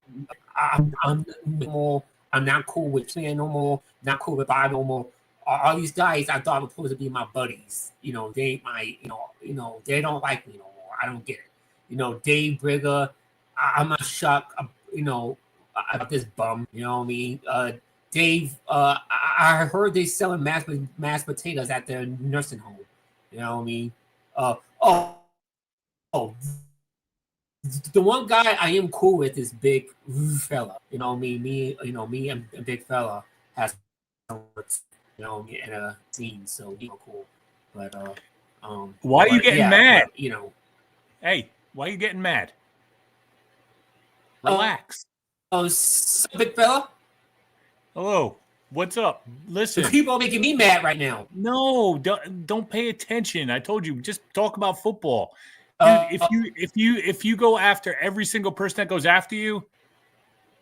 I'm more. I'm not cool with Clan no more. Not cool with Bob no more. All these guys I thought were supposed to be my buddies. They ain't my. They don't like me no more. I don't get it. Dave Brigger. I'm not shocked. About this bum. You know what I mean? Dave. I heard they selling mashed potatoes at their nursing home. You know what I mean? The one guy I am cool with is Big Fella. You know me and Big Fella has in a scene, so cool. But why are you getting mad? But, hey, why are you getting mad? Relax. Big Fella. Hello. What's up? Listen. People are making me mad right now. No, don't pay attention. I told you, just talk about football. Dude, if you go after every single person that goes after you,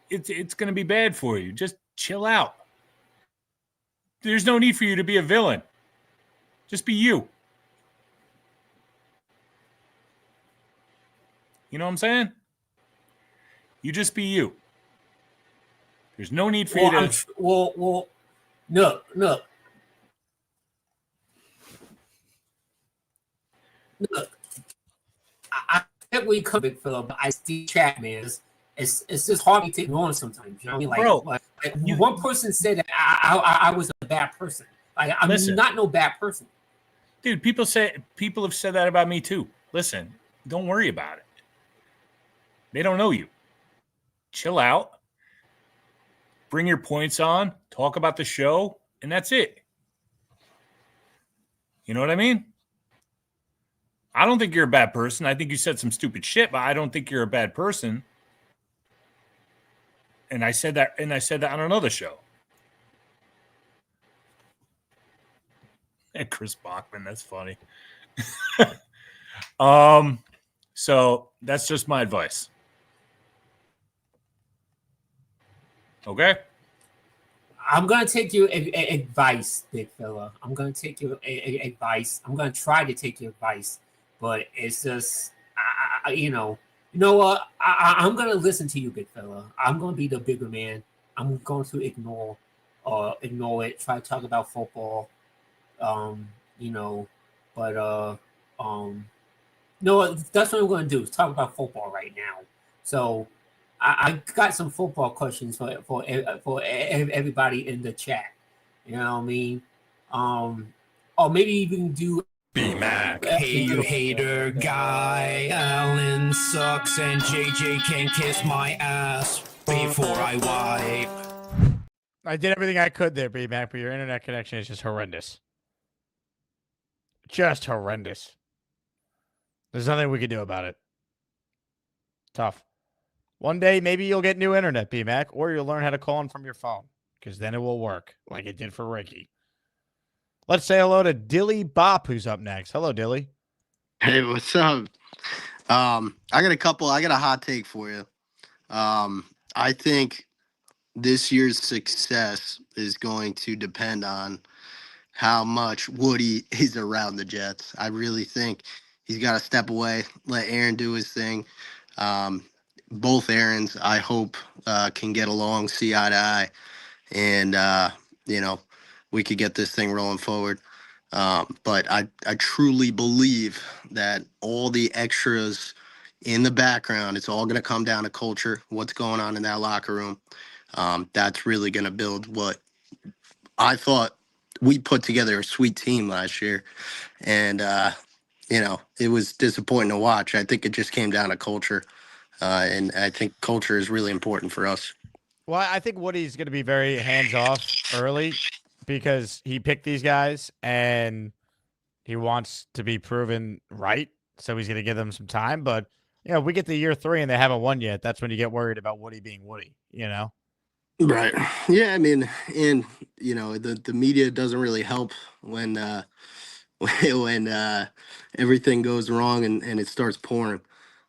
it's going to be bad for you. Just chill out. There's no need for you to be a villain. Just be you. You know what I'm saying? You just be you. There's no need for you to. Well, no. Look, I get where you come, Big Philip, but I see chat, man. It's just hard to take on sometimes. You know what I mean? Like one person said that I was a bad person. Like I'm not no bad person. Dude, people have said that about me too. Listen, don't worry about it. They don't know you. Chill out. Bring your points on. Talk about the show, and that's it. You know what I mean? I don't think you're a bad person. I think you said some stupid shit, but I don't think you're a bad person. And I said that on another show. And Chris Bachman, that's funny. So that's just my advice. Okay? I'm gonna take your advice, big fella. I'm gonna take your advice. I'm gonna try to take your advice, but it's just, you know what? I'm gonna listen to you, big fella. I'm gonna be the bigger man. I'm going to ignore it. Try to talk about football. No, that's what I'm gonna do. Is talk about football right now. So I got some football questions for everybody in the chat. You know what I mean? Or maybe even do B-Mac. Hey, you hater guy. Allen sucks and JJ can kiss my ass before I wipe. I did everything I could there, B-Mac, but your internet connection is just horrendous. Just horrendous. There's nothing we can do about it. Tough. One day, maybe you'll get new internet, B-Mac, or you'll learn how to call in from your phone, because then it will work like it did for Ricky. Let's say hello to Dilly Bop, who's up next. Hello, Dilly. Hey, what's up? I got a hot take for you. I think this year's success is going to depend on how much Woody is around the Jets. I really think he's got to step away, let Aaron do his thing. Both Aarons, I hope, can get along, see eye to eye, and, we could get this thing rolling forward. But I truly believe that all the extras in the background, it's all going to come down to culture, what's going on in that locker room. That's really going to build what I thought we put together a sweet team last year, and it was disappointing to watch. I think it just came down to culture, and I think culture is really important for us. Well, I think Woody's going to be very hands off early because he picked these guys and he wants to be proven right. So he's going to give them some time. But, we get to year 3 and they haven't won yet. That's when you get worried about Woody being Woody, Right. Yeah. I mean, and, the media doesn't really help when when everything goes wrong and it starts pouring.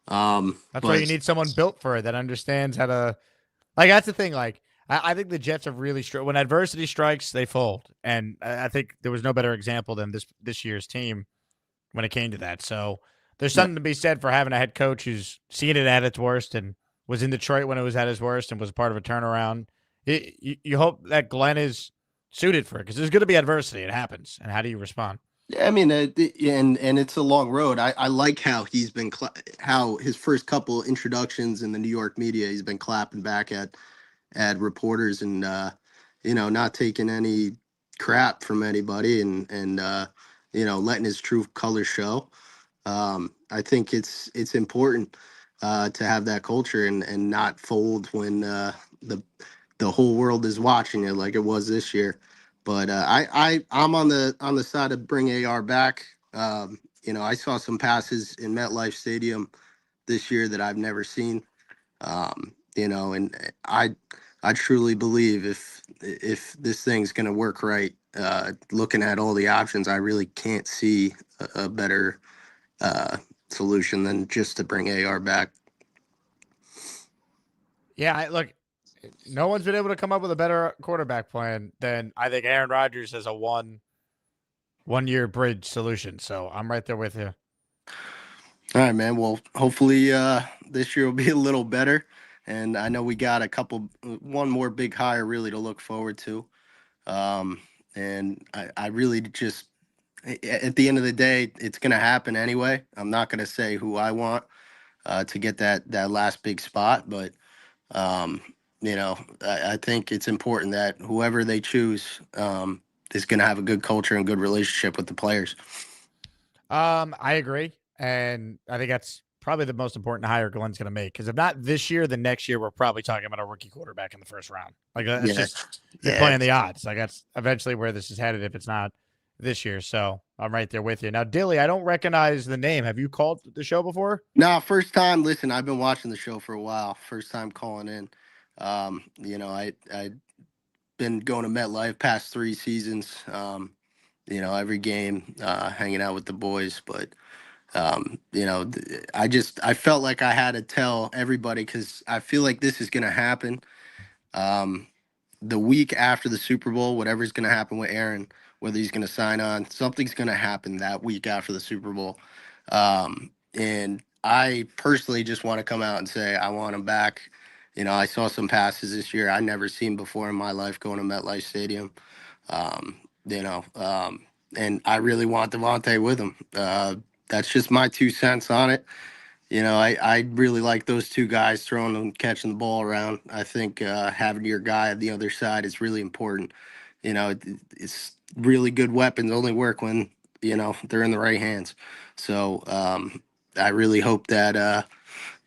That's why you need someone built for it that understands how to. That's the thing. I think the Jets have really when adversity strikes, they fold, and I think there was no better example than this year's team when it came to that. So there's something to be said for having a head coach who's seen it at its worst and was in Detroit when it was at its worst and was part of a turnaround. You hope that Glenn is suited for it because there's going to be adversity. It happens, and how do you respond? I mean, and it's a long road. I like how he's been how his first couple introductions in the New York media, he's been clapping back at reporters and not taking any crap from anybody and letting his true colors show. I think it's important to have that culture and not fold when the whole world is watching it like it was this year. But I'm on the side of bring AR back. I saw some passes in MetLife Stadium this year that I've never seen. And I truly believe if this thing's gonna work right, looking at all the options, I really can't see a better solution than just to bring AR back. Yeah, look. No one's been able to come up with a better quarterback plan than I think Aaron Rodgers has a one-year bridge solution. So I'm right there with you. All right, man. Well, hopefully this year will be a little better. And I know we got one more big hire really to look forward to. And I really just, at the end of the day, it's going to happen anyway. I'm not going to say who I want to get that last big spot, but I think it's important that whoever they choose is going to have a good culture and good relationship with the players. I agree. And I think that's probably the most important hire Glenn's going to make. Because if not this year, then next year, we're probably talking about a rookie quarterback in the first round. That's just you're playing the odds. That's eventually where this is headed if it's not this year. So I'm right there with you. Now, Dilly, I don't recognize the name. Have you called the show before? No, first time. Listen, I've been watching the show for a while. First time calling in. I've been going to MetLife past 3 seasons, every game, hanging out with the boys. But, I felt like I had to tell everybody because I feel like this is going to happen. The week after the Super Bowl, whatever's going to happen with Aaron, whether he's going to sign on, something's going to happen that week after the Super Bowl. And I personally just want to come out and say I want him back. I saw some passes this year I never seen before in my life going to MetLife Stadium. And I really want Devontae with him. That's just my 2 cents on it. I really like those 2 guys throwing and catching the ball around. I think having your guy at the other side is really important. It's really good weapons only work when, they're in the right hands. So I really hope that,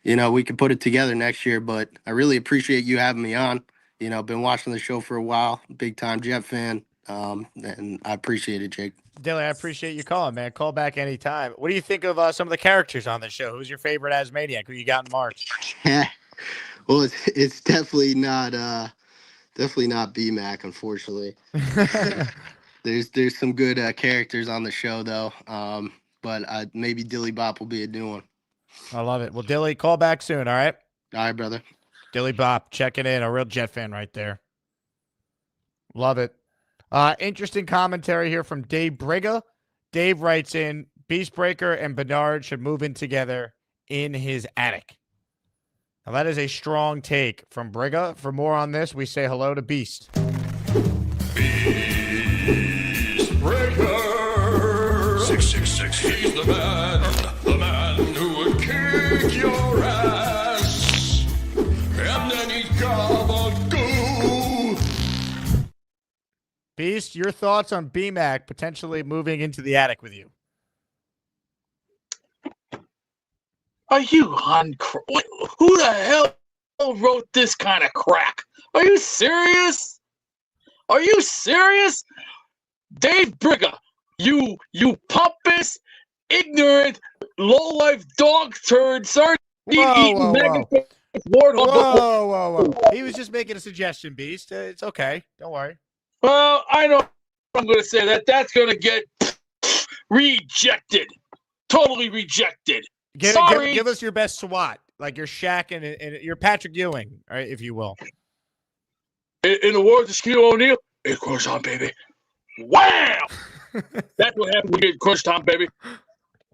we can put it together next year, but I really appreciate you having me on. Been watching the show for a while, big time Jet fan. And I appreciate it, Jake. Dylan, I appreciate you calling, man. Call back anytime. What do you think of some of the characters on the show? Who's your favorite Asmaniac? Who you got in March? Well, it's definitely not BMAC, unfortunately. There's some good characters on the show though. But maybe Dilly Bop will be a new one. I love it. Well, Dilly, call back soon. All right. All right, brother. Dilly Bop checking in, a real Jet fan right there. Love it. Interesting commentary here from Dave Briga. Dave writes in, Beastbreaker and Bernard should move in together in his attic. Now, that is a strong take from Briga. For more on this, we say hello to Beast. Beastbreaker 666, he's the man who would kick your ass, and then he's gobbled goo. Beast, your thoughts on BMAC potentially moving into the attic with you? Are you on? Who the hell wrote this kind of crack? Are you serious? Are you serious? Dave Brigger, you pompous, ignorant, low-life dog turd, sardine-eating maggot. Whoa. He was just making a suggestion, Beast. It's okay. Don't worry. Well, I know I'm going to say that. That's going to get rejected. Totally rejected. Sorry. Give us your best SWAT, like your Shaq and your Patrick Ewing, right, if you will. In the words of Shaquille O'Neal, it crunch time, baby. Wow! That's what happened when you get crunch time, baby.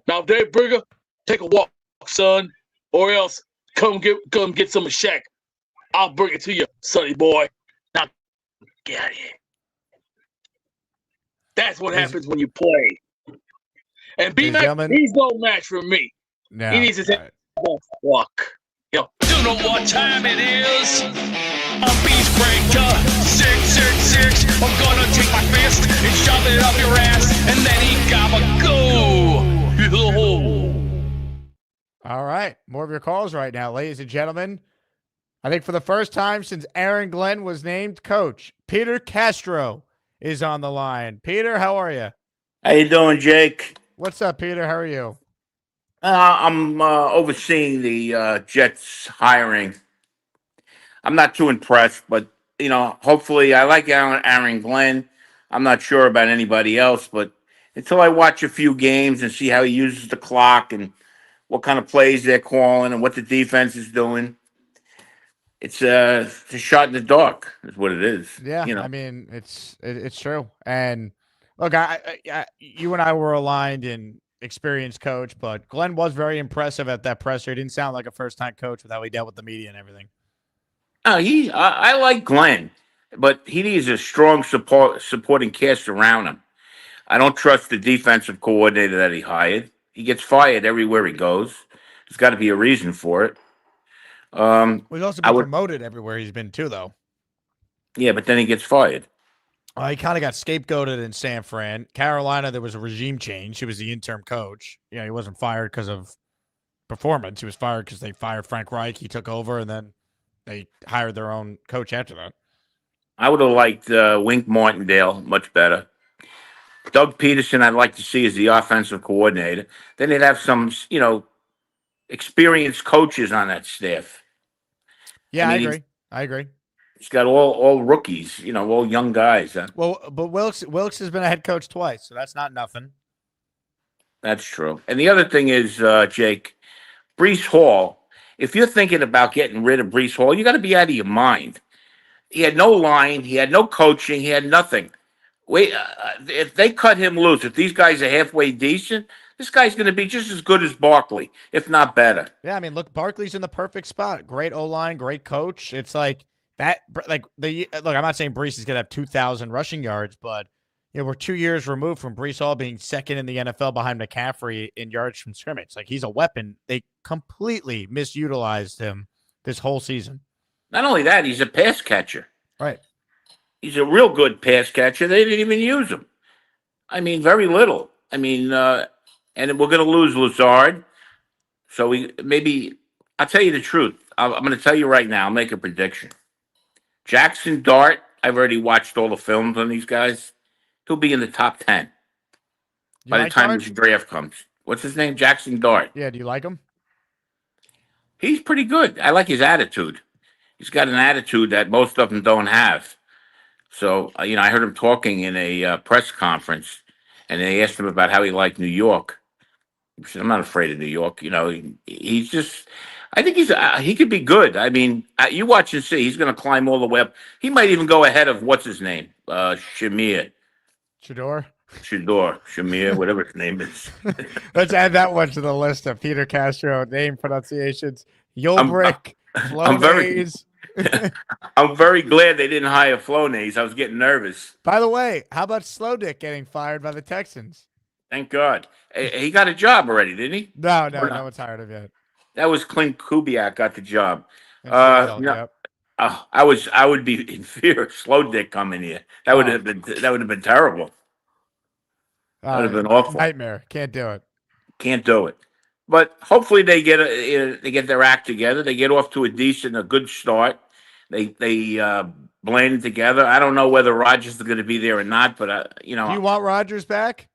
Now, Dave Brigger, take a walk, son, or else come get some of Shaq. I'll bring it to you, sonny boy. Now, get out of here. That's what happens when you play. And B-Mac, he's no match for me. No, he needs to take walk. Yo. You know what time it is? I'm Beast Breaker 666. I'm gonna take my fist and shove it up your ass, and then he gotta go. All right, more of your calls right now, ladies and gentlemen. I think for the first time since Aaron Glenn was named coach, Peter Castro is on the line. Peter, how are you? How you doing, Jake? What's up, Peter? How are you? I'm overseeing the Jets hiring. I'm not too impressed, but, hopefully I like Aaron Glenn. I'm not sure about anybody else, but until I watch a few games and see how he uses the clock and what kind of plays they're calling and what the defense is doing, it's a shot in the dark is what it is. Yeah, I mean, it's true. And look, you and I were aligned in experienced coach, but Glenn was very impressive at that presser. He didn't sound like a first-time coach with how he dealt with the media and everything. I like Glenn, but he needs a strong supporting cast around him. I don't trust the defensive coordinator that he hired. He gets fired everywhere he goes. There's got to be a reason for it. He's also been promoted everywhere he's been too, though. Yeah, but then he gets fired. He kind of got scapegoated in San Fran. Carolina, there was a regime change. He was the interim coach. He wasn't fired because of performance. He was fired because they fired Frank Reich. He took over, and then they hired their own coach after that. I would have liked Wink Martindale much better. Doug Peterson, I'd like to see as the offensive coordinator. Then they'd have some, experienced coaches on that staff. Yeah, I agree. I agree. He's got all rookies, all young guys. Huh? Well, but Wilkes has been a head coach twice, so that's not nothing. That's true. And the other thing is, Jake, Breece Hall, if you're thinking about getting rid of Breece Hall, you got to be out of your mind. He had no line. He had no coaching. He had nothing. Wait, if they cut him loose, if these guys are halfway decent, this guy's going to be just as good as Barkley, if not better. Yeah, I mean, look, Barkley's in the perfect spot. Great O-line, great coach. It's like that. Look, I'm not saying Breece is going to have 2,000 rushing yards, but we're 2 years removed from Breece Hall being second in the NFL behind McCaffrey in yards from scrimmage. Like, he's a weapon. They completely misutilized him this whole season. Not only that, he's a pass catcher. Right. He's a real good pass catcher. They didn't even use him. I mean, very little. I mean, and we're going to lose Lazard. So I'll tell you the truth. I'm going to tell you right now. I'll make a prediction. Jackson Dart, I've already watched all the films on these guys. He'll be in the top 10 by the time his draft comes. What's his name? Jackson Dart. Yeah, do you like him? He's pretty good. I like his attitude. He's got an attitude that most of them don't have. So, I heard him talking in a press conference, and they asked him about how he liked New York. He said, I'm not afraid of New York. He's just, I think he could be good. I mean, you watch and see. He's going to climb all the way up. He might even go ahead of, what's his name? Shamir. Shamir, whatever his name is. Let's add that one to the list of Peter Castro name pronunciations. Yolbrick, Flonase. I'm very glad they didn't hire Flonase. I was getting nervous. By the way, how about Slow Dick getting fired by the Texans? Thank God. He got a job already, didn't he? No one's hired him yet. That was Clint Kubiak got the job. Yep. I I would be in fear of Slow Dick coming here. That would have been terrible. That would have been awful. Nightmare. Can't do it. Can't do it. But hopefully they get their act together. They get off to a good start. They blend together. I don't know whether Rodgers is going to be there or not, but Do you want Rodgers back?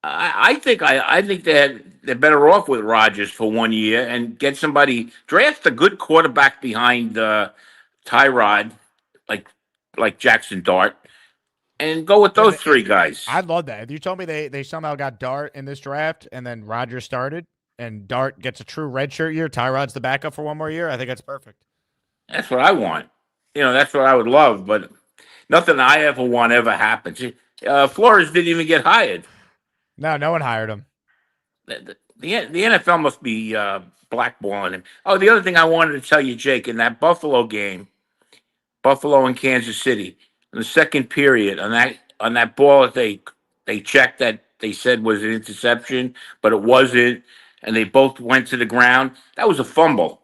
I think they're better off with Rodgers for 1 year and get somebody, draft a good quarterback behind Tyrod, like Jackson Dart, and go with those three guys. I'd love that. If you told me they somehow got Dart in this draft and then Rodgers started and Dart gets a true redshirt year, Tyrod's the backup for 1 more year, I think that's perfect. That's what I want. That's what I would love, but nothing I ever want ever happens. Flores didn't even get hired. No one hired him. The NFL must be blackballing him. Oh, the other thing I wanted to tell you, Jake, in that Buffalo game, Buffalo and Kansas City, in the second period, on that ball that they checked that they said was an interception, but it wasn't, and they both went to the ground. That was a fumble.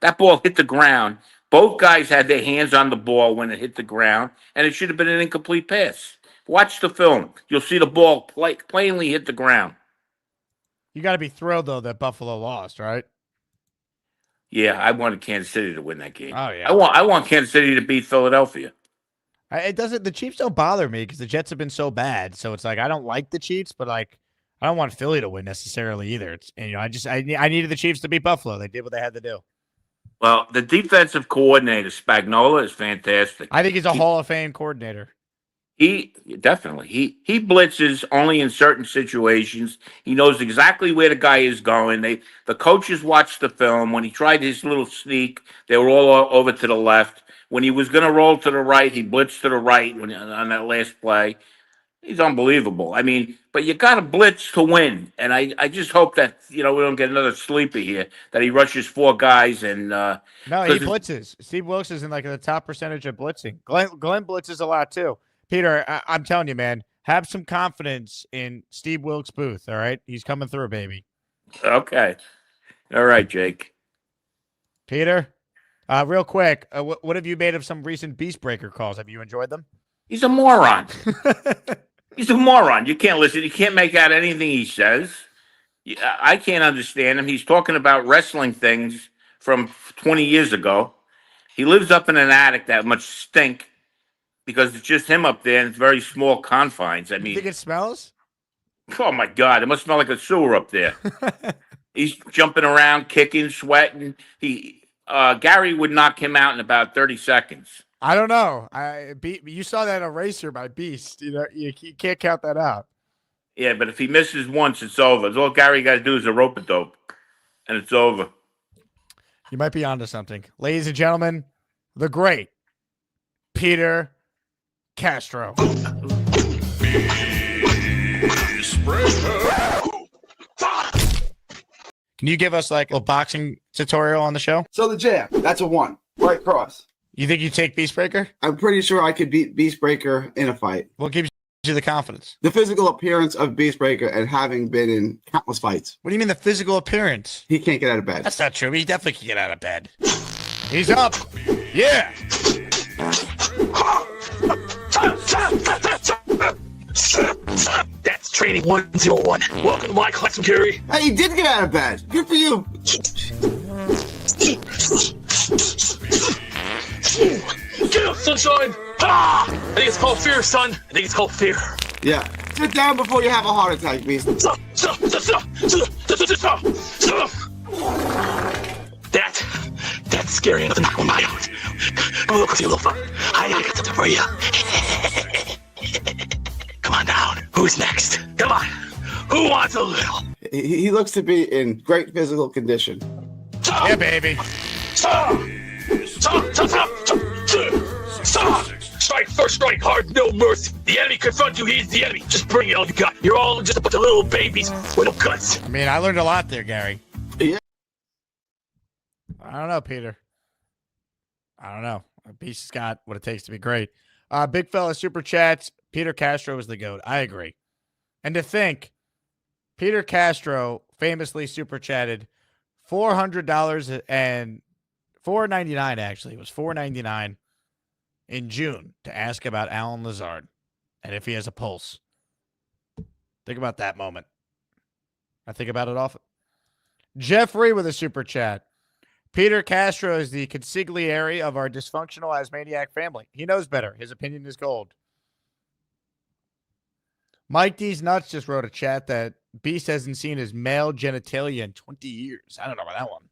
That ball hit the ground. Both guys had their hands on the ball when it hit the ground, and it should have been an incomplete pass. Watch the film. You'll see the ball plainly hit the ground. You got to be thrilled, though, that Buffalo lost, right? Yeah, I wanted Kansas City to win that game. Oh, yeah. I want Kansas City to beat Philadelphia. The Chiefs don't bother me because the Jets have been so bad. So it's like I don't like the Chiefs, but I don't want Philly to win necessarily either. I needed the Chiefs to beat Buffalo. They did what they had to do. Well, the defensive coordinator, Spagnuolo, is fantastic. I think he's a Hall of Fame coordinator. He blitzes only in certain situations. He knows exactly where the guy is going. The coaches watched the film. When he tried his little sneak, they were all over to the left. When he was going to roll to the right, he blitzed to the right on that last play. He's unbelievable. I mean, but you got to blitz to win. And I just hope that, we don't get another sleeper here, that he rushes 4 guys and No, he blitzes. Steve Wilkes is in the top percentage of blitzing. Glenn blitzes a lot too. Peter, I'm telling you, man, have some confidence in Steve Wilkes' booth, all right? He's coming through, baby. Okay. All right, Jake. Peter, real quick, what have you made of some recent Beast Breaker calls? Have you enjoyed them? He's a moron. He's a moron. You can't listen. You can't make out anything he says. I can't understand him. He's talking about wrestling things from 20 years ago. He lives up in an attic that must stink because it's just him up there and it's very small confines. I mean, you think it smells? Oh, my God. It must smell like a sewer up there. He's jumping around, kicking, sweating. Gary would knock him out in about 30 seconds. I don't know. You saw that eraser by Beast. You can't count that out. Yeah, but if he misses once, it's over. All Gary got to do is a rope-a-dope, and it's over. You might be onto something. Ladies and gentlemen, the great Peter Castro. Can you give us like a boxing tutorial on the show? So the jab, that's a 1. Right cross. You think you take Beastbreaker? I'm pretty sure I could beat Beastbreaker in a fight. What gives you the confidence? The physical appearance of Beastbreaker and having been in countless fights. What do you mean the physical appearance? He can't get out of bed. That's not true. He definitely can get out of bed. He's up. Yeah. That's training 101. Welcome to my class, Gary. Hey, he did get out of bed. Good for you. Get up, sunshine! Ah! I think it's called fear, son. I think it's called fear. Yeah. Sit down before you have a heart attack, Beast. That's scary enough to knock my out. Oh, look, you little fuck. I got something for you. Come on down. Who's next? Come on. Who wants a little? He looks to be in great physical condition. Yeah, baby. Strike first, strike hard, no mercy. The enemy confronts you, he's the enemy. Just bring it all you got. You're all just a bunch of little babies with no guts. I mean, I learned a lot there, Gary. Yeah. I don't know, Peter. I don't know. Beast's got what it takes to be great. Big fella super chats. Peter Castro is the GOAT. I agree. And to think, Peter Castro famously super chatted $400 and $4.99 actually. It was $4.99 in June to ask about Alan Lazard and if he has a pulse. Think about that moment. I think about it often. Jeffrey with a super chat. Peter Castro is the consigliere of our dysfunctional Asmaniac family. He knows better. His opinion is gold. Mike D's Nuts just wrote a chat that Beast hasn't seen his male genitalia in 20 years. I don't know about that one.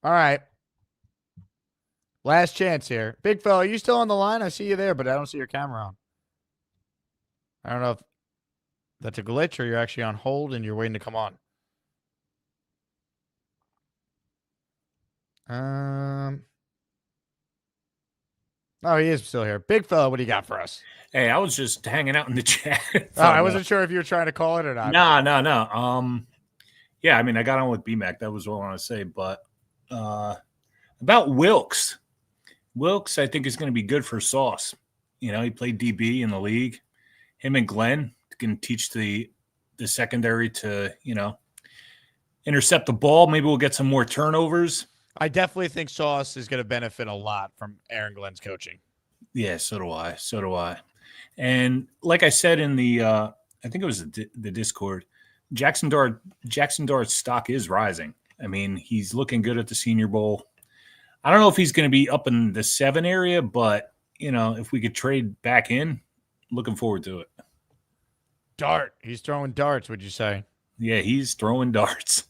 All right. Last chance here. Big fella, are you still on the line? I see you there, but I don't see your camera on. I don't know if that's a glitch or you're actually on hold and you're waiting to come on. Oh, he is still here. Big fella, what do you got for us? Hey, I was just hanging out in the chat. I wasn't sure if you were trying to call it or not. No. Yeah, I mean, I got on with BMAC. That was all I want to say. But about Wilkes. Wilkes, I think, is going to be good for Sauce. You know, he played DB in the league. Him and Glenn can teach the secondary to, you know, intercept the ball. Maybe we'll get some more turnovers. I definitely think Sauce is going to benefit a lot from Aaron Glenn's coaching. Yeah, so do I. And like I said in the, I think it was the Discord, Jackson Dart's stock is rising. I mean, he's looking good at the Senior Bowl. I don't know if he's going to be up in the 7 area, but, you know, if we could trade back in, looking forward to it. Dart. He's throwing darts, would you say? Yeah, he's throwing darts.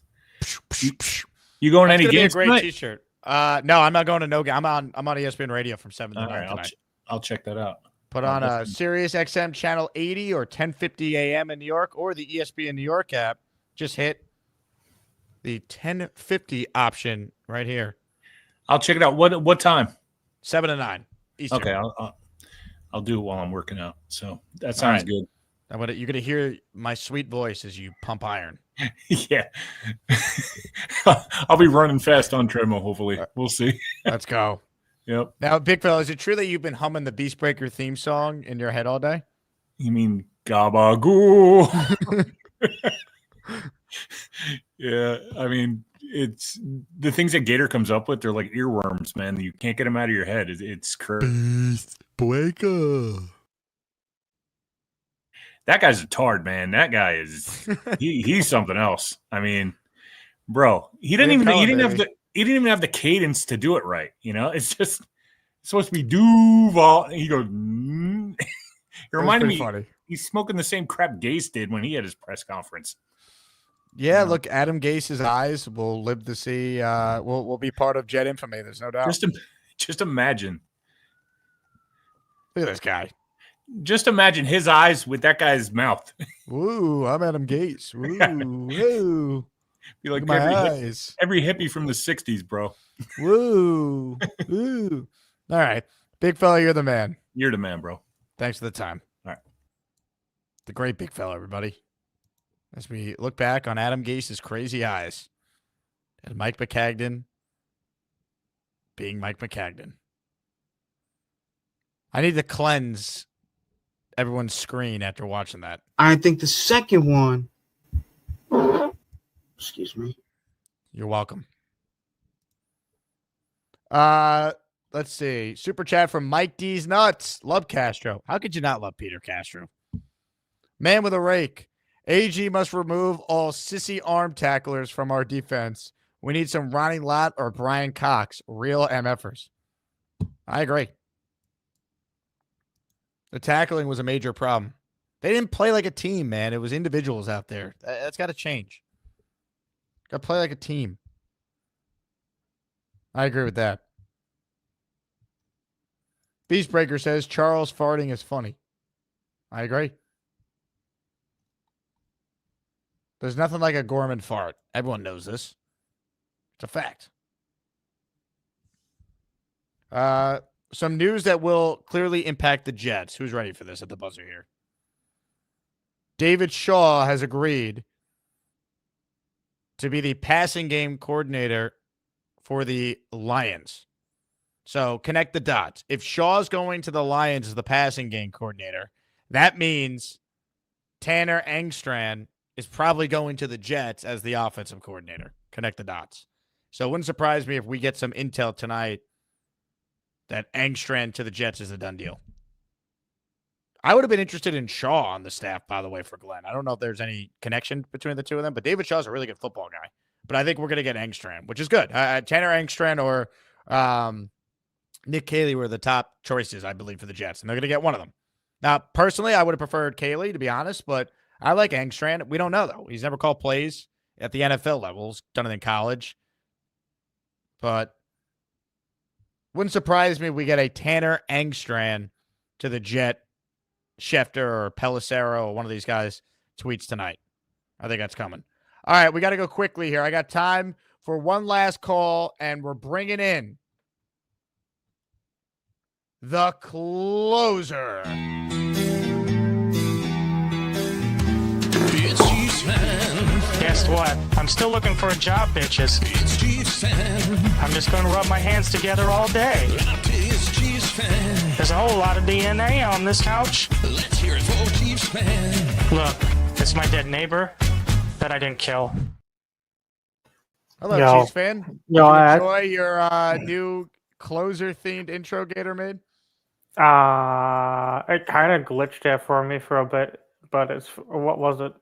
You going to any games? Great T-shirt. No, I'm not going to no game. I'm on ESPN Radio from 7 to 9 tonight. I'll check that out. Put on a Sirius XM channel 80 or 1050 AM in New York or the ESPN New York app. Just hit the 1050 option right here. I'll check it out. What time? 7 to 9 Eastern. Okay, I'll do it while I'm working out. So that sounds good. You're going to hear my sweet voice as you pump iron. Yeah. I'll be running fast on treadmill, hopefully. We'll see. Let's go. Yep. Now, Big Fella, is it true that you've been humming the Beast Breaker theme song in your head all day? You mean Gabagoo? Yeah, I mean, it's the things that Gator comes up with. They're like earworms, man. You can't get them out of your head. It's crazy. Beast Breaker. That guy's a tard, man. That guy is he's something else. I mean, bro, he didn't even have the cadence to do it right. You know, it's supposed to be Duval. He goes. It reminded me. Funny. He's smoking the same crap Gase did when he had his press conference. Yeah, look, Adam Gase's eyes will live to see. Will be part of Jet infamy. There's no doubt. Just imagine. Look at this guy. Just imagine his eyes with that guy's mouth. Woo, I'm Adam Gase. Woo, woo. Be like every hippie from the 60s, bro. Woo, woo. All right. Big fella, you're the man. You're the man, bro. Thanks for the time. All right. The great big fella, everybody. As we look back on Adam Gase's crazy eyes and Mike McCagden being Mike McCagden. I need to cleanse everyone's screen after watching that. I think the second one. Excuse me. You're welcome. Let's see. Super chat from Mike D's Nuts. Love Castro. How could you not love Peter Castro? Man with a rake. AG must remove all sissy arm tacklers from our defense. We need some Ronnie Lott or Brian Cox, real MFers. I agree. The tackling was a major problem. They didn't play like a team, man. It was individuals out there. That's got to change. Got to play like a team. I agree with that. Beastbreaker says Charles farting is funny. I agree. There's nothing like a Gorman fart. Everyone knows this. It's a fact. Some news that will clearly impact the Jets. Who's ready for this at the buzzer here? David Shaw has agreed to be the passing game coordinator for the Lions. So connect the dots. If Shaw's going to the Lions as the passing game coordinator, that means Tanner Engstrand is probably going to the Jets as the offensive coordinator. Connect the dots. So it wouldn't surprise me if we get some intel tonight that Engstrand to the Jets is a done deal. I would have been interested in Shaw on the staff, by the way, for Glenn. I don't know if there's any connection between the two of them, but David Shaw's a really good football guy. But I think we're going to get Engstrand, which is good. Tanner Engstrand or Nick Caley were the top choices, I believe, for the Jets, and they're going to get one of them. Now, personally, I would have preferred Caley, to be honest, but I like Engstrand. We don't know, though. He's never called plays at the NFL levels, done it in college. But wouldn't surprise me if we get a Tanner Engstrand to the Jet, Schefter or Pelissero or one of these guys tweets tonight. I think that's coming. All right, we got to go quickly here. I got time for one last call, and we're bringing in the closer. It's G-Span. Guess what? I'm still looking for a job, bitches. It's G-Span. I'm just going to rub my hands together all day. It's G-Span. There's a whole lot of DNA on this couch. Let's hear it for G-Span. Look, it's my dead neighbor that I didn't kill. Hello, Chiefs fan. Yo, Did you enjoy your new closer-themed intro Gator made? It kind of glitched there for me for a bit, but what was it?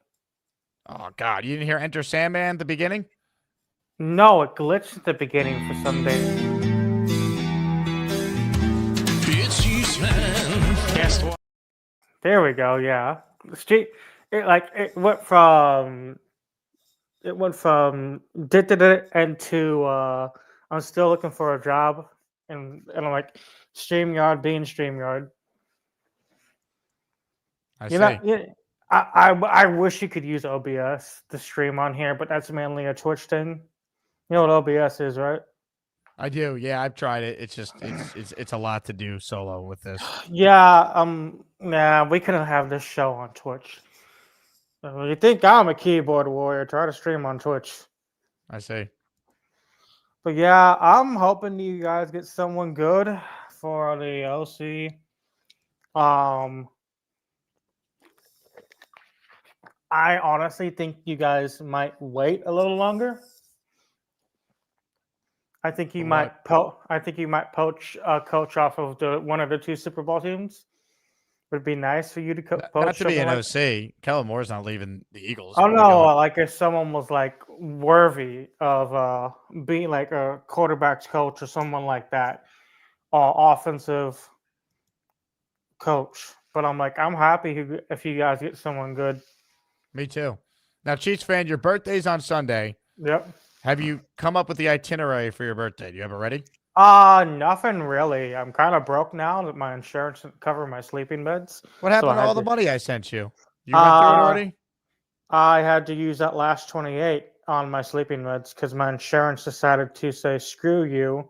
Oh, God. You didn't hear Enter Sandman at the beginning? No, it glitched at the beginning for some days. It's G-Span. Guess what? There we go, yeah. It went from did it into I'm still looking for a job and I'm like StreamYard being StreamYard. I wish you could use OBS to stream on here, but that's mainly a Twitch thing. You know what OBS is, right? I do. Yeah, I've tried it. It's just it's a lot to do solo with this. Yeah, nah, we couldn't have this show on Twitch. You think I'm a keyboard warrior? Try to stream on Twitch. I see. But yeah, I'm hoping you guys get someone good for the OC. I honestly think you guys might wait a little longer. I think you might poach a coach off of one of the two Super Bowl teams. Would be nice for you to poach. Not to be an like, OC. Kellen Moore's not leaving the Eagles. Oh no! Like if someone was like worthy of being like a quarterback's coach or someone like that, offensive coach. But I'm happy if you guys get someone good. Me too. Now, Chiefs fan, your birthday's on Sunday. Yep. Have you come up with the itinerary for your birthday? Do you have it ready? Nothing really. I'm kind of broke now that my insurance didn't cover my sleeping beds. What happened to all the money I sent you? You went through it already? I had to use that last 28 on my sleeping meds because my insurance decided to say, screw you.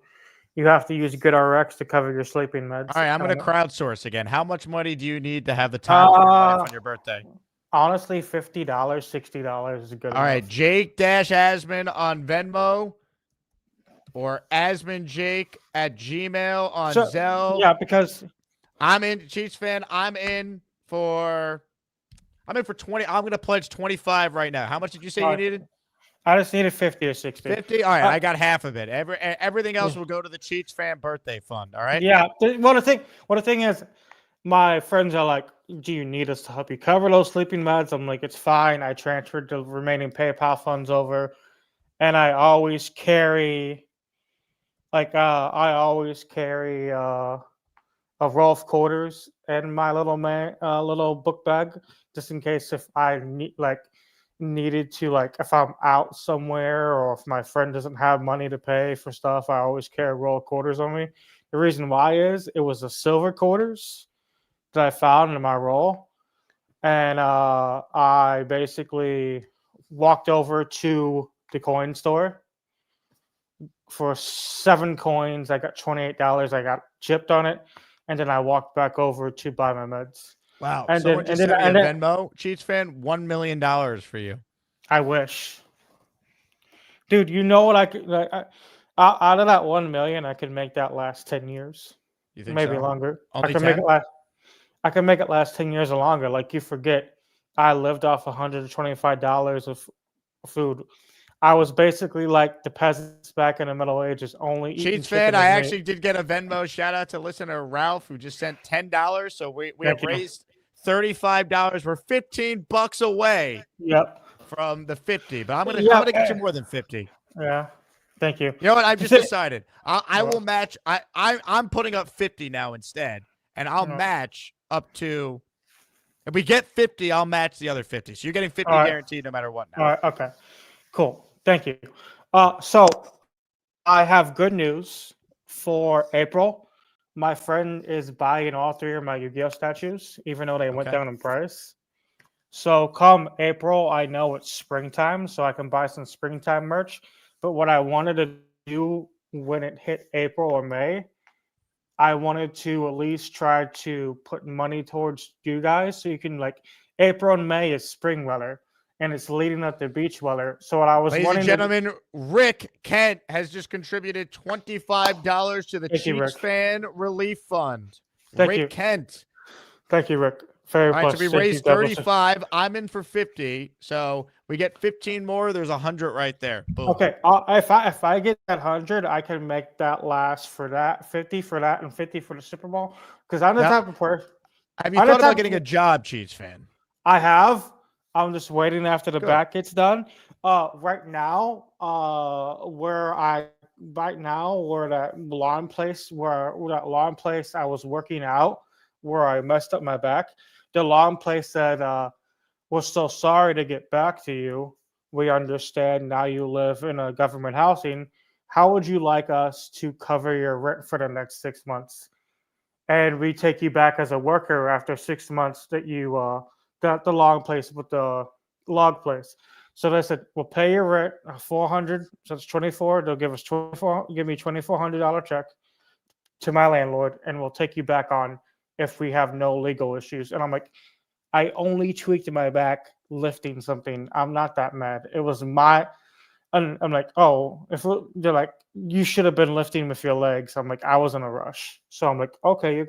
You have to use GoodRx to cover your sleeping meds. All right, I'm going to crowdsource again. How much money do you need to have the time on your birthday? Honestly, $50, $60 is good. All right, Jake-Asman on Venmo or AsmanJake at Gmail on Zelle. Yeah, because I'm in, Chiefs fan. I'm in for 20. I'm going to pledge 25 right now. How much did you say you needed? I just needed 50 or 60. 50? All right, I got half of it. Everything else will go to the Chiefs fan birthday fund. All right? Yeah. Well, the thing is, my friends are like, do you need us to help you cover those sleeping meds? I'm like, it's fine. I transferred the remaining PayPal funds over, and I always carry, a roll of quarters in my little book bag, just in case if I needed to, if I'm out somewhere or if my friend doesn't have money to pay for stuff, I always carry a roll of quarters on me. The reason why is it was the silver quarters that I found in my roll. And I basically walked over to the coin store for 7 coins. I got $28. I got chipped on it. And then I walked back over to buy my meds. Wow. And Someone just sent me a Venmo, Chiefs fan, $1 million for you. I wish. Dude, you know what I could... out of that 1 million, I could make that last 10 years. You think maybe so? longer. Only I can 10? make it last 10 years or longer. Like, you forget I lived off $125 of food. I was basically like the peasants back in the Middle Ages, only eating Cheats fan, chicken I as meat. actually did get a Venmo shout out to listener Ralph who just sent $10. So we Thank have you. raised $35. We're $15 away Yep. from the 50. But I'm gonna get you more than 50. Yeah. Thank you. You know what? I've just Th- decided. I will match. I'm putting up 50 now instead, and I'll match up to. If we get 50, I'll match the other 50. So you're getting 50 guaranteed no matter what now. All right. Okay. Cool. Thank you. So I have good news for April. My friend is buying all 3 of my Yu-Gi-Oh statues, even though they went down in price. So come April, I know it's springtime, so I can buy some springtime merch. But what I wanted to do when it hit April or May, I wanted to at least try to put money towards you guys, so you can like April and May is spring weather, and it's leading up to beach weather. So what I was Ladies wanting and gentlemen, Rick Kent has just contributed $25 to the Thank you, Cheats Rick. Fan Relief Fund. Thank Rick you. Kent. Thank you, Rick. Very All right, so we much. Thank you, raised Douglas. 35. I'm in for 50. So we get 15 more. There's 100 right there. Boom. Okay, if I get that 100, I can make that last for that 50 for that and 50 for the Super Bowl. Because I'm the type of person. Have you thought about getting a job, Cheats Fan? I have. I'm just waiting after the Good. back gets done. Right now, where that lawn place I was working out, where I messed up my back, the lawn place said, "We're so sorry to get back to you. We understand now you live in a government housing. How would you like us to cover your rent for the next 6 months? And we take you back as a worker after 6 months that you got the log place with the log place." So they said, "We'll pay your rent, 400, so it's 24. They'll give us give me $2,400 check to my landlord, and we'll take you back on if we have no legal issues." And I'm like, I only tweaked my back lifting something. I'm not that mad. It was my. And I'm like, oh, they're like, you should have been lifting with your legs. I'm like, I was in a rush. So I'm like, okay,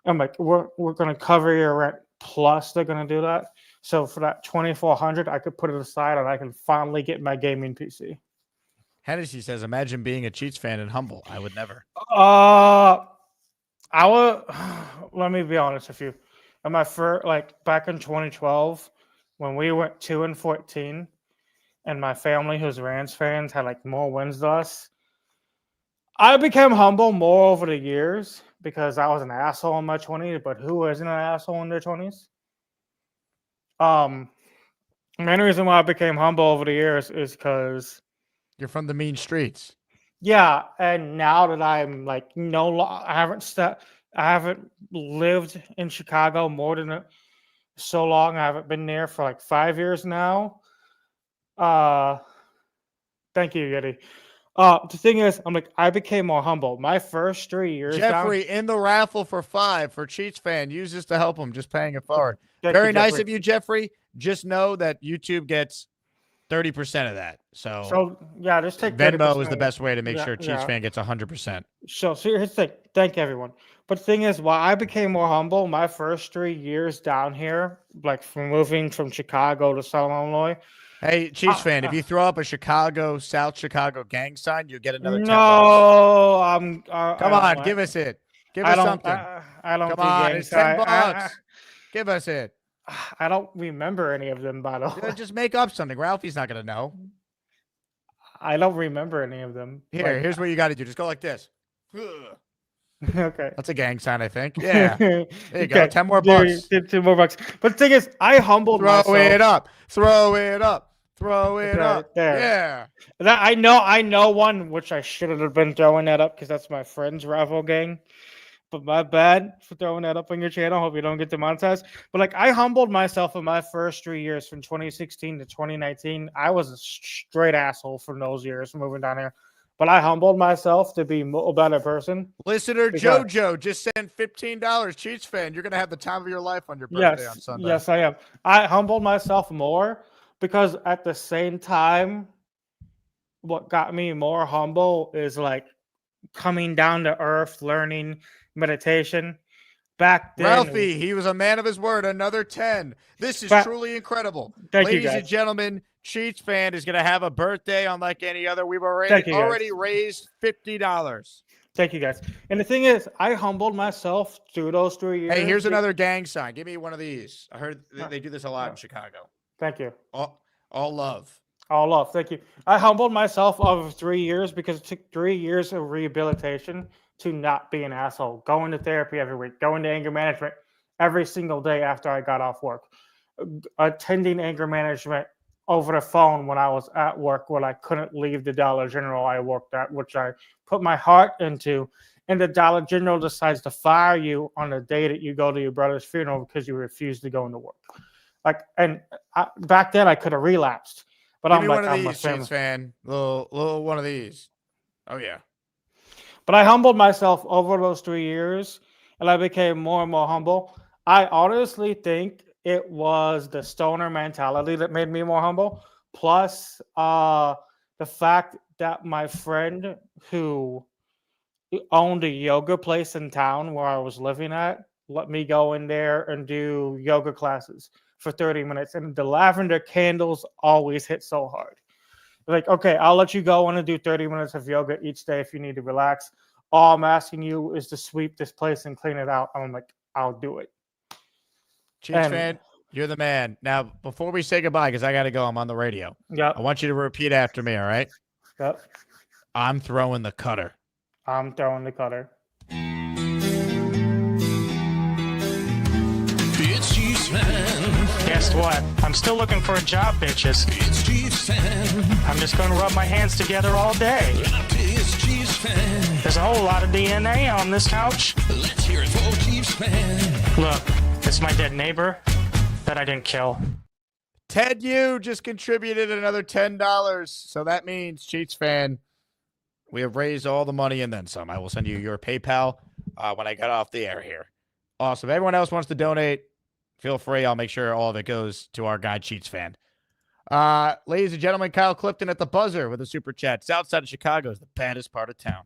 I'm like, we're gonna cover your rent plus they're gonna do that. So for that 2,400, I could put it aside and I can finally get my gaming PC. Hennessy says, imagine being a Cheats fan and humble. I would never. I would. Let me be honest with you. In my first, back in 2012, when we went 2-14, and my family, who's Rams fans, had more wins than us, I became humble more over the years because I was an asshole in my 20s. But who isn't an asshole in their 20s? The main reason why I became humble over the years is because you're from the mean streets. Yeah, and now that I'm I haven't lived in Chicago more than so long. I haven't been there for 5 years now. Thank you, Yeti. The thing is, I became more humble. My first 3 years. Jeffrey in the raffle for 5 for Cheats Fan. Use this to help him. Just paying it forward. Thank Very you, nice Jeffrey. of you, Jeffrey. Just know that YouTube gets 30% of that. So yeah, just take Venmo 30%. is the best way to make sure Cheats yeah. Fan gets 100%. So here's the thing. Thank everyone. But the thing is, why I became more humble, my first 3 years down here, from moving from Chicago to Southern Illinois. Hey, Cheats Fan, if you throw up a South Chicago gang sign, you get another $10. No, Come on, give us it. Give us something. I don't. Come on, it's $10. Give us it. I don't remember any of them, by the way. Just make up something. Ralphie's not gonna know. I don't remember any of them. Here's what you got to do. Just go like this. Okay. That's a gang sign, I think. Yeah. There you go. 10 more bucks. bucks. 2 more bucks. But the thing is, I humbled myself. Throw it up. Throw it up. Throw it up. There. Yeah. I know one which I shouldn't have been throwing that up because that's my friend's raffle gang. But my bad for throwing that up on your channel. Hope you don't get demonetized. But I humbled myself in my first 3 years from 2016 to 2019. I was a straight asshole for those years moving down here. But I humbled myself to be a better person. Listener Jojo just sent $15. Cheats Fan, you're going to have the time of your life on your birthday on Sunday. Yes, I am. I humbled myself more because at the same time, what got me more humble is coming down to earth, learning meditation. back then, Ralphie, he was a man of his word. Another 10. This is truly incredible. Thank you, Ladies guys. and gentlemen, Cheats Fan is going to have a birthday unlike any other. We've already raised $50. Thank you, guys. And the thing is, I humbled myself through those 3 years. Hey, here's another gang sign. Give me one of these. I heard they do this a lot in Chicago. Thank you. All love. All love. Thank you. I humbled myself over 3 years because it took 3 years of rehabilitation to not be an asshole. Going to therapy every week, going to anger management every single day after I got off work, attending anger management over the phone when I was at work when I couldn't leave the Dollar General I worked at, which I put my heart into. And the Dollar General decides to fire you on the day that you go to your brother's funeral because you refuse to go into work. Back then I could have relapsed, but Give me one of these, Cheats Fan. Little one of these. Oh yeah. But I humbled myself over those 3 years, and I became more and more humble. I honestly think it was the stoner mentality that made me more humble, plus the fact that my friend who owned a yoga place in town where I was living at let me go in there and do yoga classes for 30 minutes. And the lavender candles always hit so hard. Like, okay, I'll let you go in and do 30 minutes of yoga each day if you need to relax. All I'm asking you is to sweep this place and clean it out. I'm like, I'll do it. Cheats Fan, you're the man. Now, before we say goodbye, because I got to go, I'm on the radio. Yep. I want you to repeat after me, all right? Yep. I'm throwing the cutter. I'm throwing the cutter. It's Cheats Fan. Guess what? I'm still looking for a job, bitches. It's Cheats Fan. I'm just going to rub my hands together all day. It's Cheats Fan. There's a whole lot of DNA on this couch. Let's hear it for Cheats Fan. Look, it's my dead neighbor that I didn't kill. Ted Yu just contributed another $10. So that means, Cheats Fan, we have raised all the money and then some. I will send you your PayPal when I get off the air here. Awesome. If everyone else wants to donate, feel free. I'll make sure all of it goes to our guy, Cheats Fan. Ladies and gentlemen, Kyle Clifton at the buzzer with a super chat. South side of Chicago is the baddest part of town.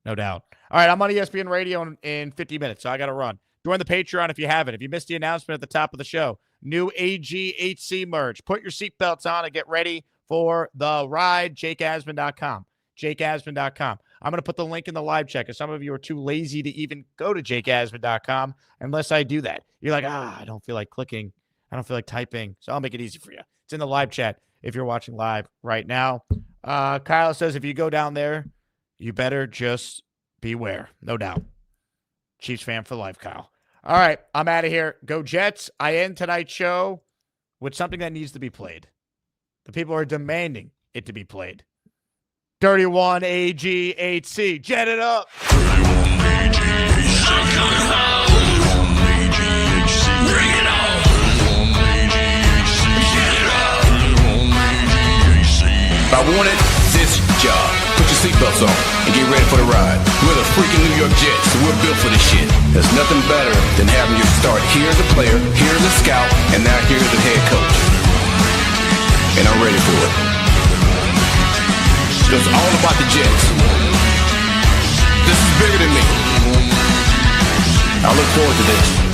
No doubt. All right, I'm on ESPN Radio in 50 minutes, so I got to run. Join the Patreon if you haven't. If you missed the announcement at the top of the show, new AGHC merch. Put your seatbelts on and get ready for the ride. JakeAsman.com. JakeAsman.com. I'm going to put the link in the live chat because some of you are too lazy to even go to JakeAsman.com unless I do that. You're like, I don't feel like clicking. I don't feel like typing. So I'll make it easy for you. It's in the live chat if you're watching live right now. Kyle says if you go down there, you better just beware. No doubt. Chiefs fan for life, Kyle. All right, I'm out of here. Go Jets. I end tonight's show with something that needs to be played. The people are demanding it to be played. 31 AGHC. Jet it up. 31 AGHC. Bring it on. 31 AGHC. Jet it up. 31 AGHC. If I wanted this job, put your seatbelts on and get ready for the ride. We're the freaking New York Jets, so we're built for this shit. There's nothing better than having you start here as a player, here as a scout, and now here as a head coach. And I'm ready for it. It's all about the Jets. This is bigger than me. I look forward to this.